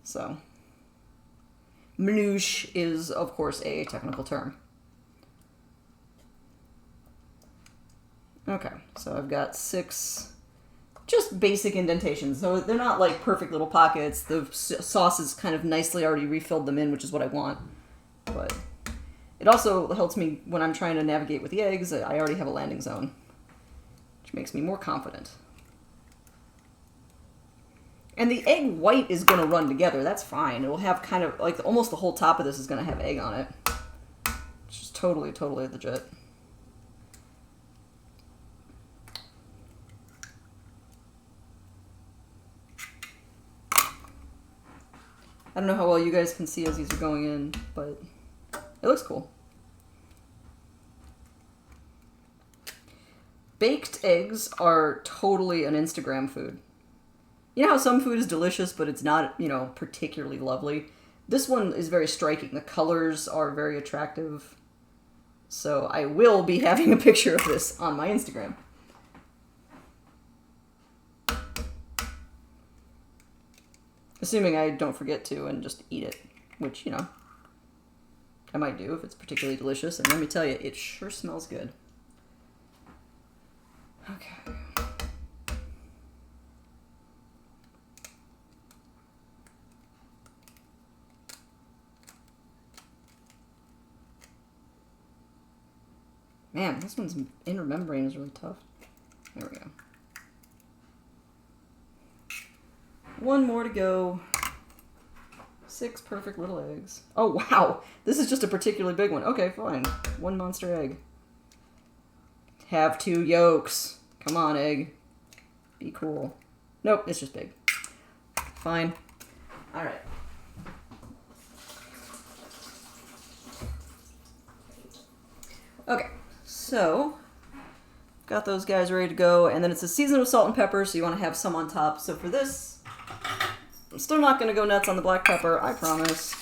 So, minoosh is, of course, a technical term. Okay, so I've got 6 just basic indentations. So they're not like perfect little pockets. The sauce is kind of nicely already refilled them in, which is what I want. But it also helps me when I'm trying to navigate with the eggs. I already have a landing zone, which makes me more confident. And the egg white is going to run together. That's fine. It'll have kind of, like, almost the whole top of this is going to have egg on it. Which is totally, totally legit. I don't know how well you guys can see as these are going in, but it looks cool. Baked eggs are totally an Instagram food. You know how some food is delicious, but it's not, particularly lovely? This one is very striking. The colors are very attractive. So I will be having a picture of this on my Instagram. Assuming I don't forget to and just eat it, which, I might do if it's particularly delicious. And let me tell you, it sure smells good. Okay. Man, this one's inner membrane is really tough. There we go. One more to go. 6 perfect little eggs. Oh, wow. This is just a particularly big one. Okay, fine. 1 monster egg. Have 2 yolks. Come on, egg. Be cool. Nope, it's just big. Fine. All right. Okay, so got those guys ready to go, and then it's a season of salt and pepper, so you want to have some on top. So for this, I'm still not going to go nuts on the black pepper, I promise.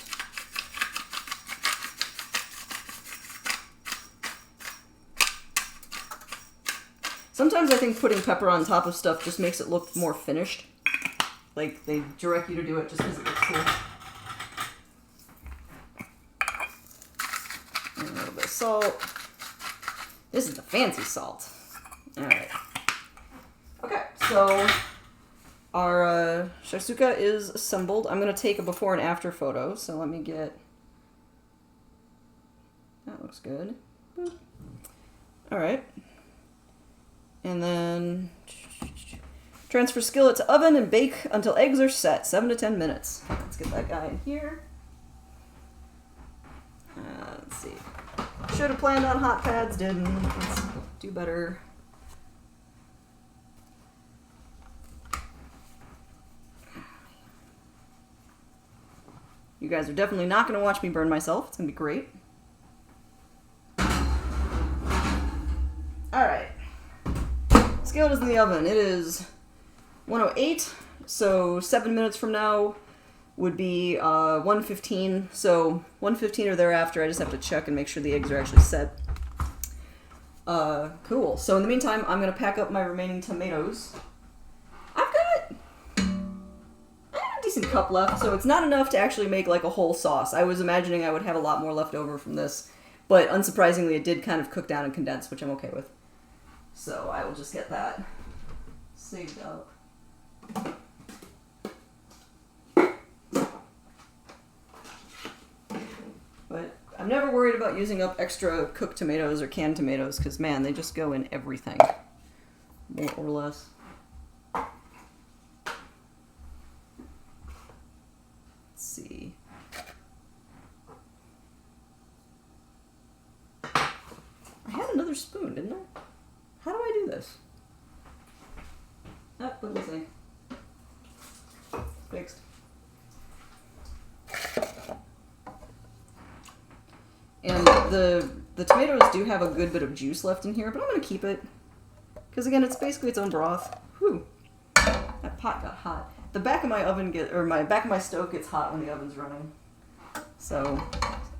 Sometimes I think putting pepper on top of stuff just makes it look more finished. Like, they direct you to do it just because it looks cool. And a little bit of salt. This is the fancy salt. Alright. Okay, so our Shaksuka is assembled. I'm going to take a before and after photo, so let me get... That looks good. Alright. And then Transfer skillet to oven and bake until eggs are set. 7 to 10 minutes. Let's get that guy in here. Let's see. Should have planned on hot pads, didn't. Let's do better. You guys are definitely not going to watch me burn myself. It's going to be great. Alright. Skillet is in the oven. It is 1:08, so 7 minutes from now would be 1:15. So 1:15 or thereafter, I just have to check and make sure the eggs are actually set. Cool. So in the meantime, I'm going to pack up my remaining tomatoes. I've got a decent cup left, so it's not enough to actually make like a whole sauce. I was imagining I would have a lot more left over from this, but unsurprisingly, it did kind of cook down and condense, which I'm okay with. So I will just get that saved up. But I'm never worried about using up extra cooked tomatoes or canned tomatoes because, man, they just go in everything, more or less. Let's see. I had another spoon, didn't I? How do I do this? Oh, let me see. Fixed. And the tomatoes do have a good bit of juice left in here, but I'm going to keep it. Because again, it's basically its own broth. Whew. That pot got hot. The back of my oven back of my stove gets hot when the oven's running. So,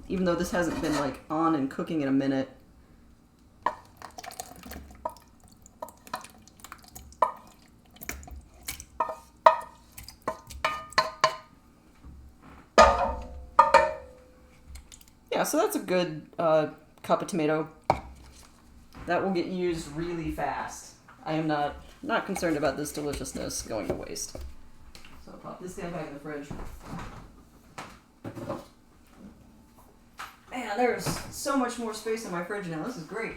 even though this hasn't been like on and cooking in a minute, yeah, so that's a good cup of tomato. That will get used really fast. I am not concerned about this deliciousness going to waste. So I'll pop this guy back in the fridge. Man, there's so much more space in my fridge now. This is great.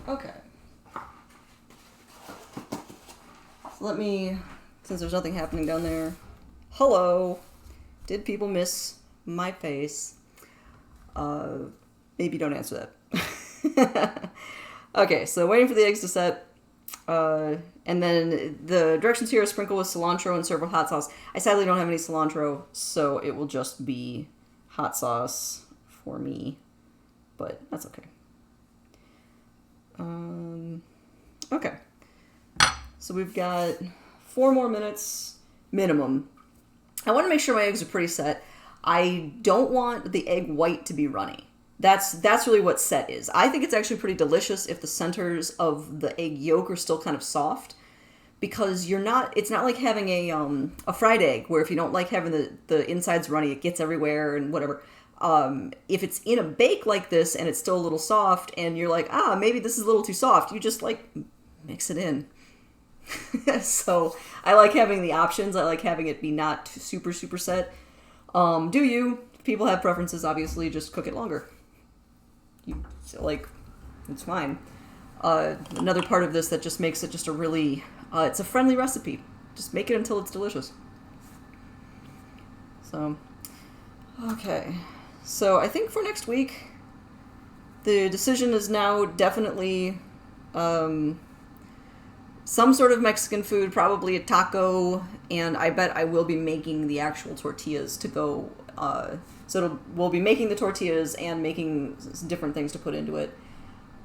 Okay. So let me, since there's nothing happening down there. Hello. Did people miss my face? Maybe don't answer that. Okay, so waiting for the eggs to set. And then the directions here are sprinkle with cilantro and serve with hot sauce. I sadly don't have any cilantro, so it will just be hot sauce for me. But that's okay. Okay. So we've got 4 more minutes minimum. I want to make sure my eggs are pretty set. I don't want the egg white to be runny. That's really what set is. I think it's actually pretty delicious if the centers of the egg yolk are still kind of soft, because it's not like having a fried egg where if you don't like having the insides runny, it gets everywhere and whatever. If it's in a bake like this and it's still a little soft and you're like, maybe this is a little too soft, you just like mix it in. So I like having the options. I like having it be not super set. Do you? People have preferences, obviously, just cook it longer. It's fine. Another part of this that just makes it just a really, it's a friendly recipe. Just make it until it's delicious. So, okay. So I think for next week, the decision is now definitely some sort of Mexican food, probably a taco, and I bet I will be making the actual tortillas to go. We'll be making the tortillas and making different things to put into it.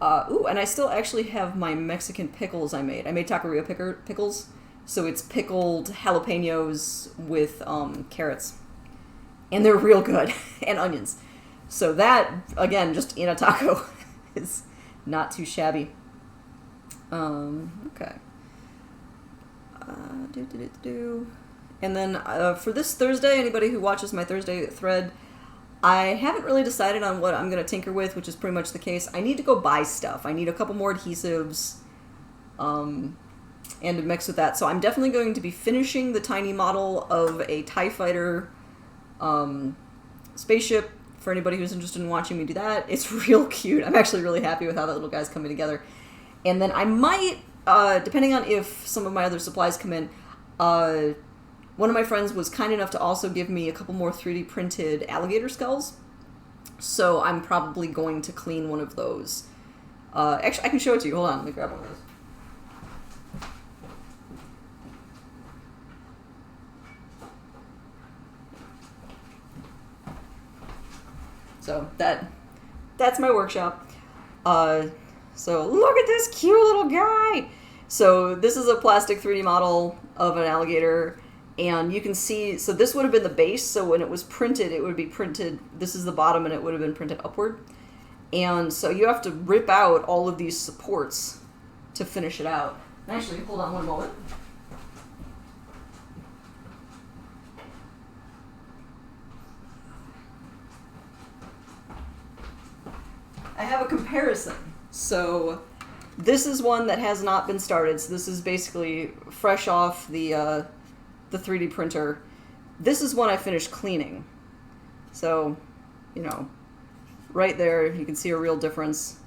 And I still actually have my Mexican pickles I made. I made taqueria pickles, so it's pickled jalapenos with carrots. And they're real good, and onions. So that, again, just in a taco, is not too shabby. Okay. And then for this Thursday, anybody who watches my Thursday thread, I haven't really decided on what I'm going to tinker with, which is pretty much the case. I need to go buy stuff. I need a couple more adhesives and to mix with that. So I'm definitely going to be finishing the tiny model of a TIE Fighter spaceship for anybody who's interested in watching me do that. It's real cute. I'm actually really happy with how that little guy's coming together. And then I might, depending on if some of my other supplies come in, one of my friends was kind enough to also give me a couple more 3D printed alligator skulls. So I'm probably going to clean one of those. Actually, I can show it to you. Hold on, let me grab one of those. So that's my workshop. So look at this cute little guy. So this is a plastic 3D model of an alligator, and you can see, so this would have been the base, so when it was printed, it would be printed, this is the bottom, and it would have been printed upward. And so you have to rip out all of these supports to finish it out. Actually, hold on one moment. I have a comparison. So this is one that has not been started. So this is basically fresh off the 3D printer. This is one I finished cleaning. So, you know, right there you can see a real difference.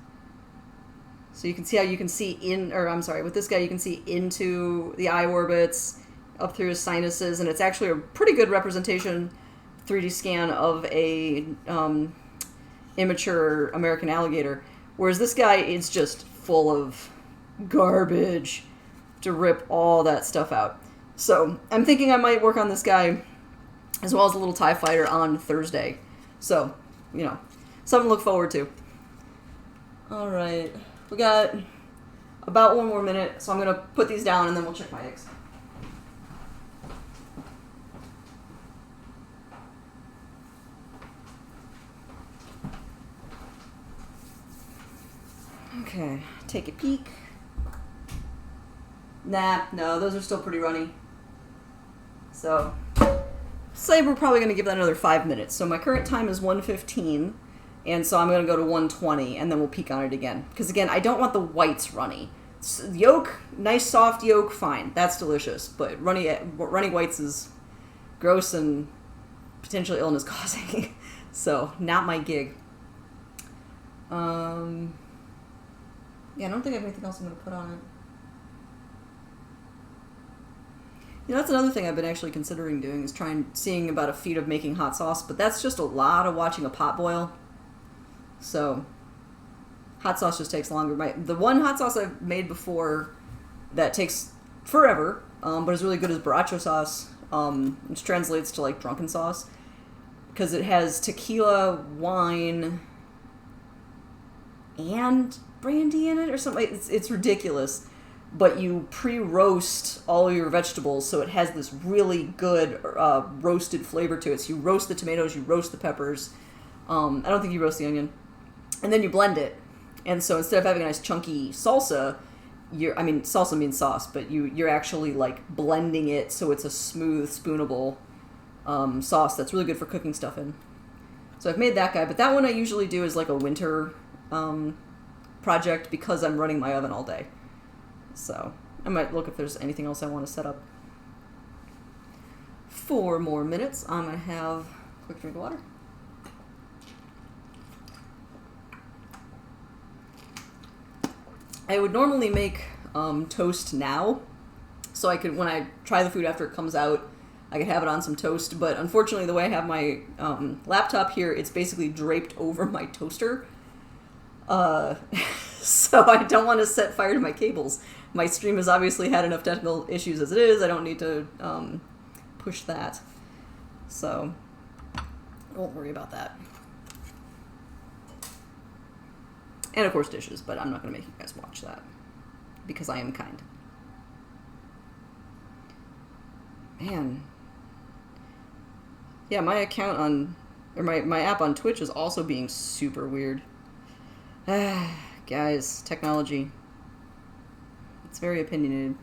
So you can see how you can see with this guy you can see into the eye orbits, up through his sinuses, and it's actually a pretty good representation 3D scan of a immature American alligator, whereas this guy is just full of garbage to rip all that stuff out. So I'm thinking I might work on this guy as well as a little TIE fighter on Thursday. So, you know, something to look forward to. Alright, we got about 1 more minute, so I'm going to put these down and then we'll check my eggs. Okay, take a peek. Nah, no, those are still pretty runny. So, say we're probably going to give that another 5 minutes. So my current time is 1:15, and so I'm going to go to 1:20, and then we'll peek on it again. Because again, I don't want the whites runny. Yolk, nice soft yolk, fine. That's delicious. But runny whites is gross and potentially illness causing. So, not my gig. Yeah, I don't think I have anything else I'm going to put on it. You know, that's another thing I've been actually considering doing, is seeing about a feat of making hot sauce, but that's just a lot of watching a pot boil. So, hot sauce just takes longer. The one hot sauce I've made before that takes forever, but is really good is borracho sauce, which translates to like drunken sauce, because it has tequila, wine, and brandy in it or something. It's ridiculous, but you pre-roast all your vegetables, so it has this really good roasted flavor to it. So you roast the tomatoes, you roast the peppers. I don't think you roast the onion, and then you blend it. And so instead of having a nice chunky salsa, salsa means sauce, but you're actually like blending it so it's a smooth, spoonable sauce that's really good for cooking stuff in. So I've made that guy, but that one I usually do is like a winter project because I'm running my oven all day. So I might look if there's anything else I want to set up. 4 more minutes. I'm going to have a quick drink of water. I would normally make toast now, so I could, when I try the food after it comes out, I could have it on some toast, but unfortunately the way I have my laptop here, it's basically draped over my toaster. So I don't want to set fire to my cables. My stream has obviously had enough technical issues as it is. I don't need to push that. So I won't worry about that. And of course dishes, but I'm not going to make you guys watch that because I am kind. Man. Yeah, my account on, or my app on Twitch is also being super weird. Guys, technology. It's very opinionated.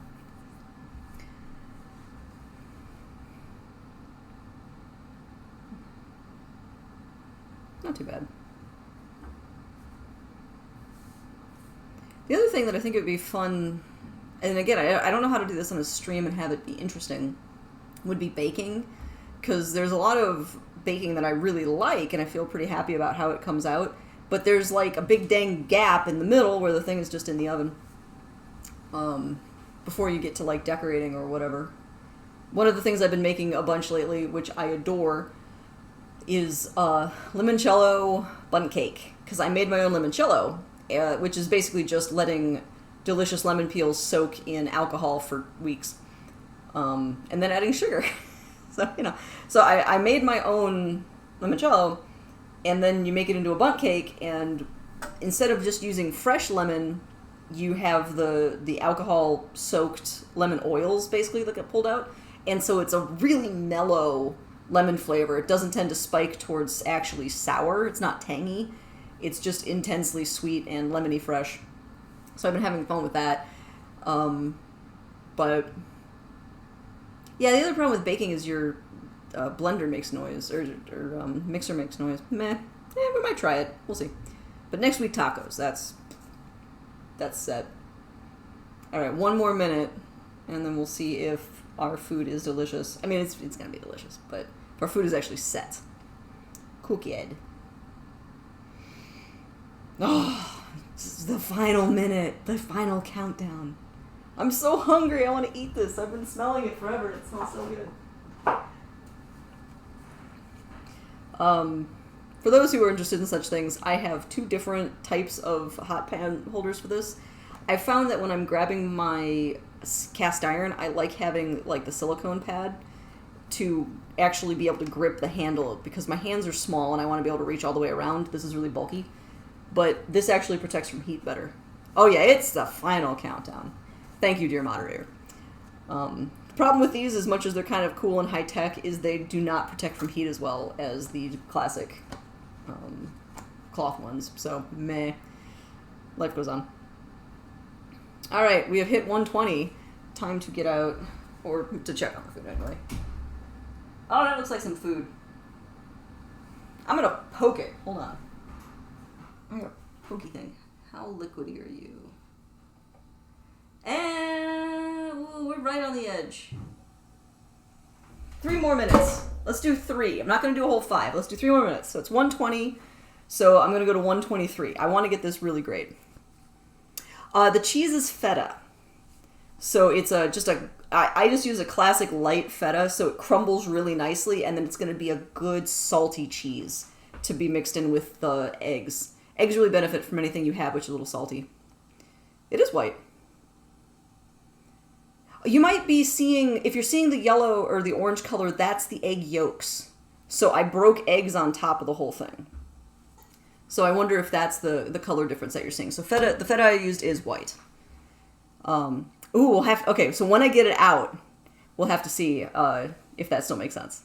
Not too bad. The other thing that I think it would be fun, and again, I don't know how to do this on a stream and have it be interesting, would be baking. Because there's a lot of baking that I really like, and I feel pretty happy about how it comes out. But there's like a big dang gap in the middle where the thing is just in the oven. Before you get to like decorating or whatever. One of the things I've been making a bunch lately, which I adore, is limoncello bun cake. Because I made my own limoncello, which is basically just letting delicious lemon peels soak in alcohol for weeks. And then adding sugar. So I made my own limoncello, and then you make it into a bundt cake, and instead of just using fresh lemon, you have the alcohol soaked lemon oils basically that get pulled out, and so it's a really mellow lemon flavor. It doesn't tend to spike towards actually sour. It's not tangy. It's just intensely sweet and lemony fresh. So I've been having fun with that. But yeah, the other problem with baking is your blender makes noise, or mixer makes noise. Meh. We might try it. We'll see. But next week, tacos. That's set. All right, one more minute, and then we'll see if our food is delicious. I mean, it's gonna be delicious, but if our food is actually set. Cooked. Oh, this is the final minute, the final countdown. I'm so hungry. I want to eat this. I've been smelling it forever. It smells so good. For those who are interested in such things, I have 2 different types of hot pan holders for this. I found that when I'm grabbing my cast iron, I like having like the silicone pad to actually be able to grip the handle, because my hands are small and I want to be able to reach all the way around. This is really bulky. But this actually protects from heat better. Oh yeah, it's the final countdown. Thank you, dear moderator. The problem with these, as much as they're kind of cool and high-tech, is they do not protect from heat as well as the classic cloth ones. So, meh. Life goes on. Alright, we have hit 120. Time to get out, or to check on the food anyway. Oh, that looks like some food. I'm gonna poke it. Hold on. I'm gonna pokey thing. How liquidy are you? And ooh, we're right on the edge. 3 more minutes. Let's do 3. I'm not going to do a whole 5. Let's do 3 more minutes. So it's 120. So I'm going to go to 123. I want to get this really great. The cheese is feta. So it's I just use a classic light feta, so it crumbles really nicely, and then it's going to be a good salty cheese to be mixed in with the eggs. Eggs really benefit from anything you have which is a little salty. It is white. You might be seeing, if you're seeing the yellow or the orange color, that's the egg yolks. So I broke eggs on top of the whole thing. So I wonder if that's the color difference that you're seeing. So the feta I used is white. Okay, so when I get it out, we'll have to see if that still makes sense.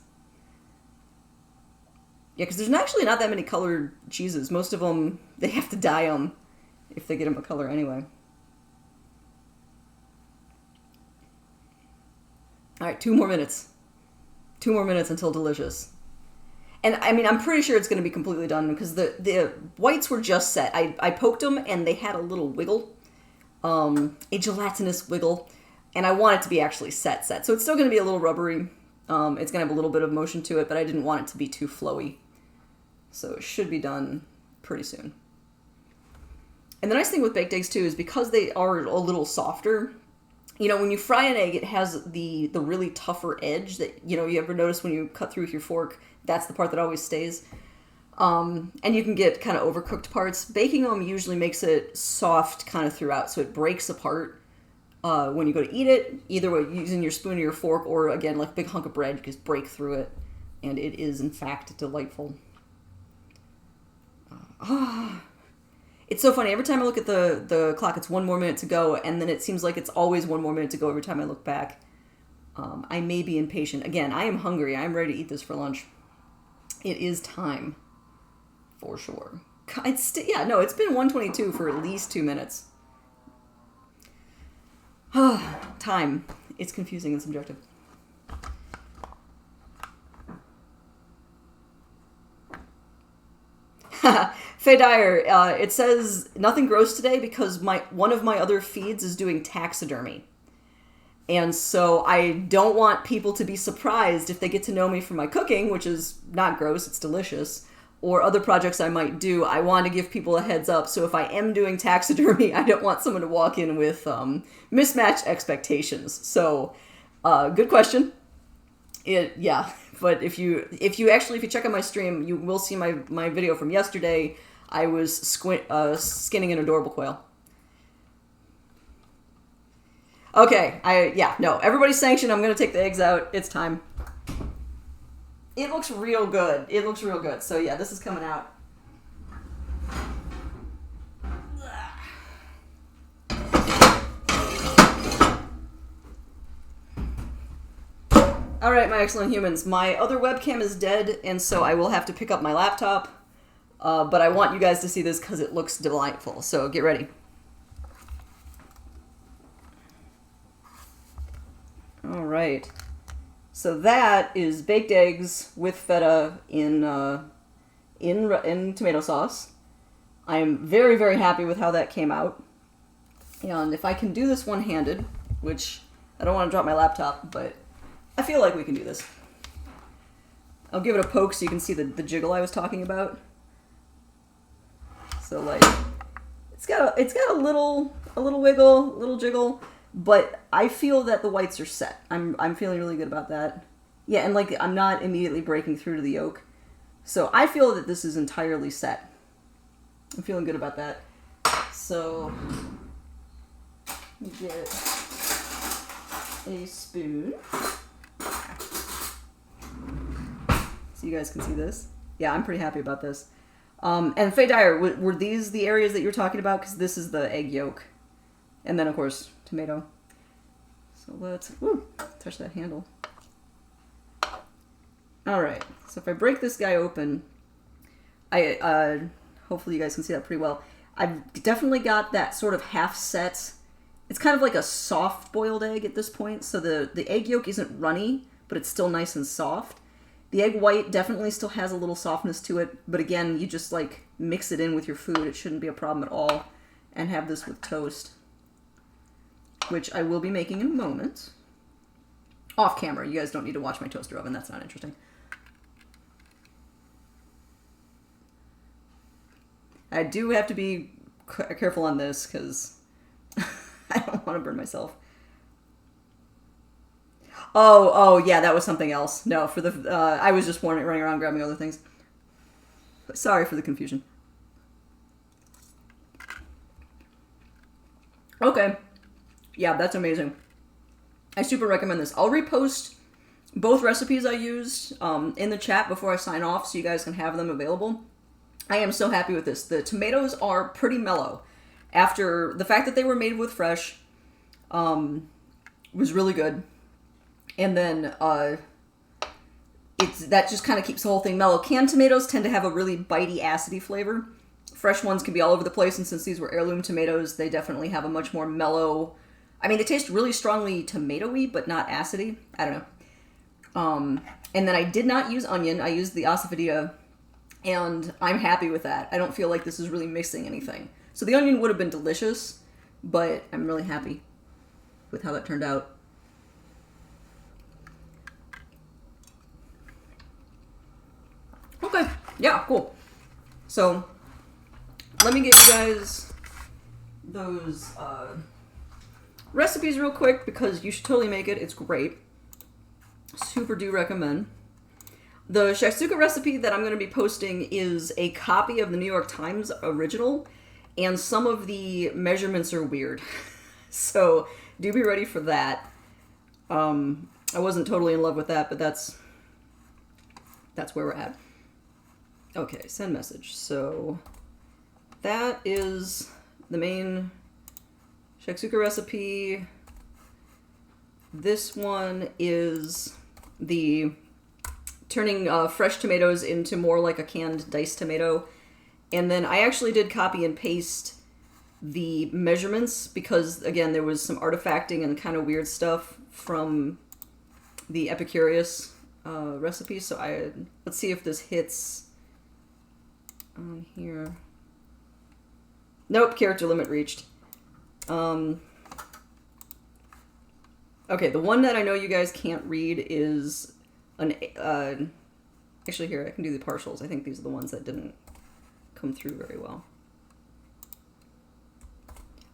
Yeah, because there's actually not that many colored cheeses. Most of them, they have to dye them if they get them a color anyway. All right, 2 more minutes. 2 more minutes until delicious. And I mean, I'm pretty sure it's going to be completely done because the whites were just set. I poked them and they had a little wiggle, a gelatinous wiggle, and I want it to be actually set. So it's still going to be a little rubbery. It's going to have a little bit of motion to it, but I didn't want it to be too flowy. So it should be done pretty soon. And the nice thing with baked eggs too is because they are a little softer. You know, when you fry an egg, it has the really tougher edge that, you know, you ever notice when you cut through with your fork, that's the part that always stays. And you can get kind of overcooked parts. Baking them usually makes it soft kind of throughout, so it breaks apart when you go to eat it. Either way, using your spoon or your fork, or again, like a big hunk of bread, you just break through it. And it is, in fact, delightful. It's so funny. Every time I look at the clock, it's 1 more minute to go, and then it seems like it's always 1 more minute to go every time I look back. I may be impatient. Again, I am hungry. I'm ready to eat this for lunch. It is time, for sure. It's been 1:22 for at least 2 minutes. Time. It's confusing and subjective. Faye Dyer, it says, nothing gross today because one of my other feeds is doing taxidermy. And so I don't want people to be surprised if they get to know me for my cooking, which is not gross, it's delicious, or other projects I might do. I want to give people a heads up. So if I am doing taxidermy, I don't want someone to walk in with mismatched expectations. So good question. But if you check out my stream, you will see my video from yesterday. I was skinning an adorable quail. Okay, everybody's sanctioned. I'm gonna take the eggs out. It's time. It looks real good. So yeah, this is coming out. All right, my excellent humans. My other webcam is dead, and so I will have to pick up my laptop. But I want you guys to see this because it looks delightful. So get ready. All right. So that is baked eggs with feta in tomato sauce. I am very, very happy with how that came out. And if I can do this one-handed, which I don't want to drop my laptop, but I feel like we can do this. I'll give it a poke so you can see the jiggle I was talking about. So like, it's got a little wiggle, a little jiggle. But I feel that the whites are set. I'm feeling really good about that. Yeah, and like I'm not immediately breaking through to the yolk. So I feel that this is entirely set. I'm feeling good about that. So let me get a spoon. So you guys can see this. Yeah, I'm pretty happy about this. And Faye Dyer, were these the areas that you were talking about? Because this is the egg yolk. And then, of course, tomato. So let's touch that handle. All right. So if I break this guy open, hopefully you guys can see that pretty well. I've definitely got that sort of half set. It's kind of like a soft boiled egg at this point. So the egg yolk isn't runny, but it's still nice and soft. The egg white definitely still has a little softness to it. But again, you just like mix it in with your food. It shouldn't be a problem at all. And have this with toast, which I will be making in a moment. Off camera. You guys don't need to watch my toaster oven. That's not interesting. I do have to be careful on this because I don't want to burn myself. Oh, yeah, that was something else. No, for the I was just running around grabbing other things. Sorry for the confusion. Okay. Yeah, that's amazing. I super recommend this. I'll repost both recipes I used in the chat before I sign off so you guys can have them available. I am so happy with this. The tomatoes are pretty mellow. After the fact that they were made with fresh was really good. And then that just kind of keeps the whole thing mellow. Canned tomatoes tend to have a really bitey, acidy flavor. Fresh ones can be all over the place, and since these were heirloom tomatoes, they definitely have a much more mellow... I mean, they taste really strongly tomatoey, but not acidy. I don't know. And then I did not use onion. I used the asafoetida, and I'm happy with that. I don't feel like this is really mixing anything. So the onion would have been delicious, but I'm really happy with how that turned out. Okay, yeah, cool. So, let me get you guys those recipes real quick because you should totally make it. It's great. Super do recommend. The Shaksuka recipe that I'm going to be posting is a copy of the New York Times original, and some of the measurements are weird. So, do be ready for that. I wasn't totally in love with that, but that's where we're at. Okay, send message. So that is the main Shaksuka recipe. This one is the turning fresh tomatoes into more like a canned diced tomato. And then I actually did copy and paste the measurements because, again, there was some artifacting and kind of weird stuff from the Epicurious recipe. So let's see if this hits on here. Nope, character limit reached. Okay, the one that I know you guys can't read is an... actually, here, I can do the partials. I think these are the ones that didn't come through very well.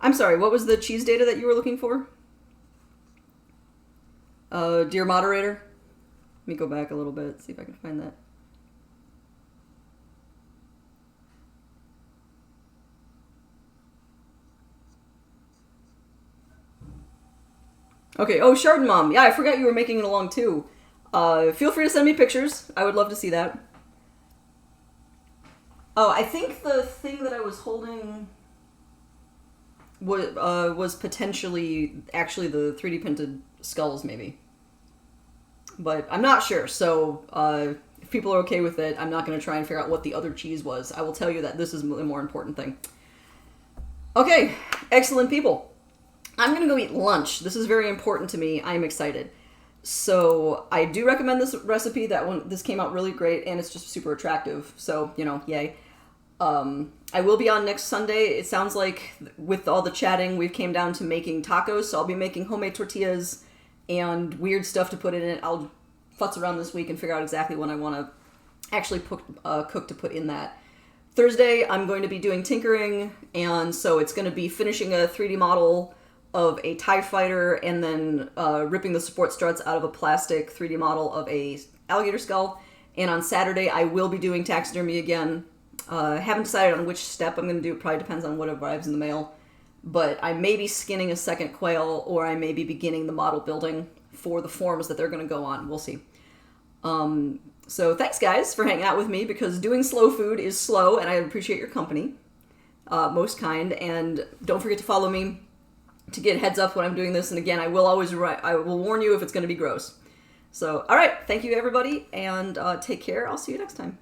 I'm sorry, what was the cheese data that you were looking for? Dear moderator? Let me go back a little bit, see if I can find that. Okay, oh, Chardon Mom. Yeah, I forgot you were making it along too. Feel free to send me pictures. I would love to see that. Oh, I think the thing that I was holding was potentially actually the 3D printed skulls, maybe. But I'm not sure, so if people are okay with it, I'm not going to try and figure out what the other cheese was. I will tell you that this is the more important thing. Okay, excellent people. I'm going to go eat lunch. This is very important to me. I'm excited. So I do recommend this recipe. This came out really great, and it's just super attractive. So, you know, yay. I will be on next Sunday. It sounds like with all the chatting, we've came down to making tacos. So I'll be making homemade tortillas and weird stuff to put in it. I'll futz around this week and figure out exactly what I want to actually cook to put in that. Thursday, I'm going to be doing tinkering, and so it's going to be finishing a 3D model of a TIE fighter and then ripping the support struts out of a plastic 3D model of a alligator skull. And on Saturday, I will be doing taxidermy again. Haven't decided on which step I'm going to do. It probably depends on what arrives in the mail. But I may be skinning a second quail, or I may be beginning the model building for the forms that they're going to go on. We'll see. So thanks, guys, for hanging out with me, because doing slow food is slow, and I appreciate your company. Most kind. And don't forget to follow me to get heads up when I'm doing this. And again, I will warn you if it's going to be gross. So, all right. Thank you, everybody, and take care. I'll see you next time.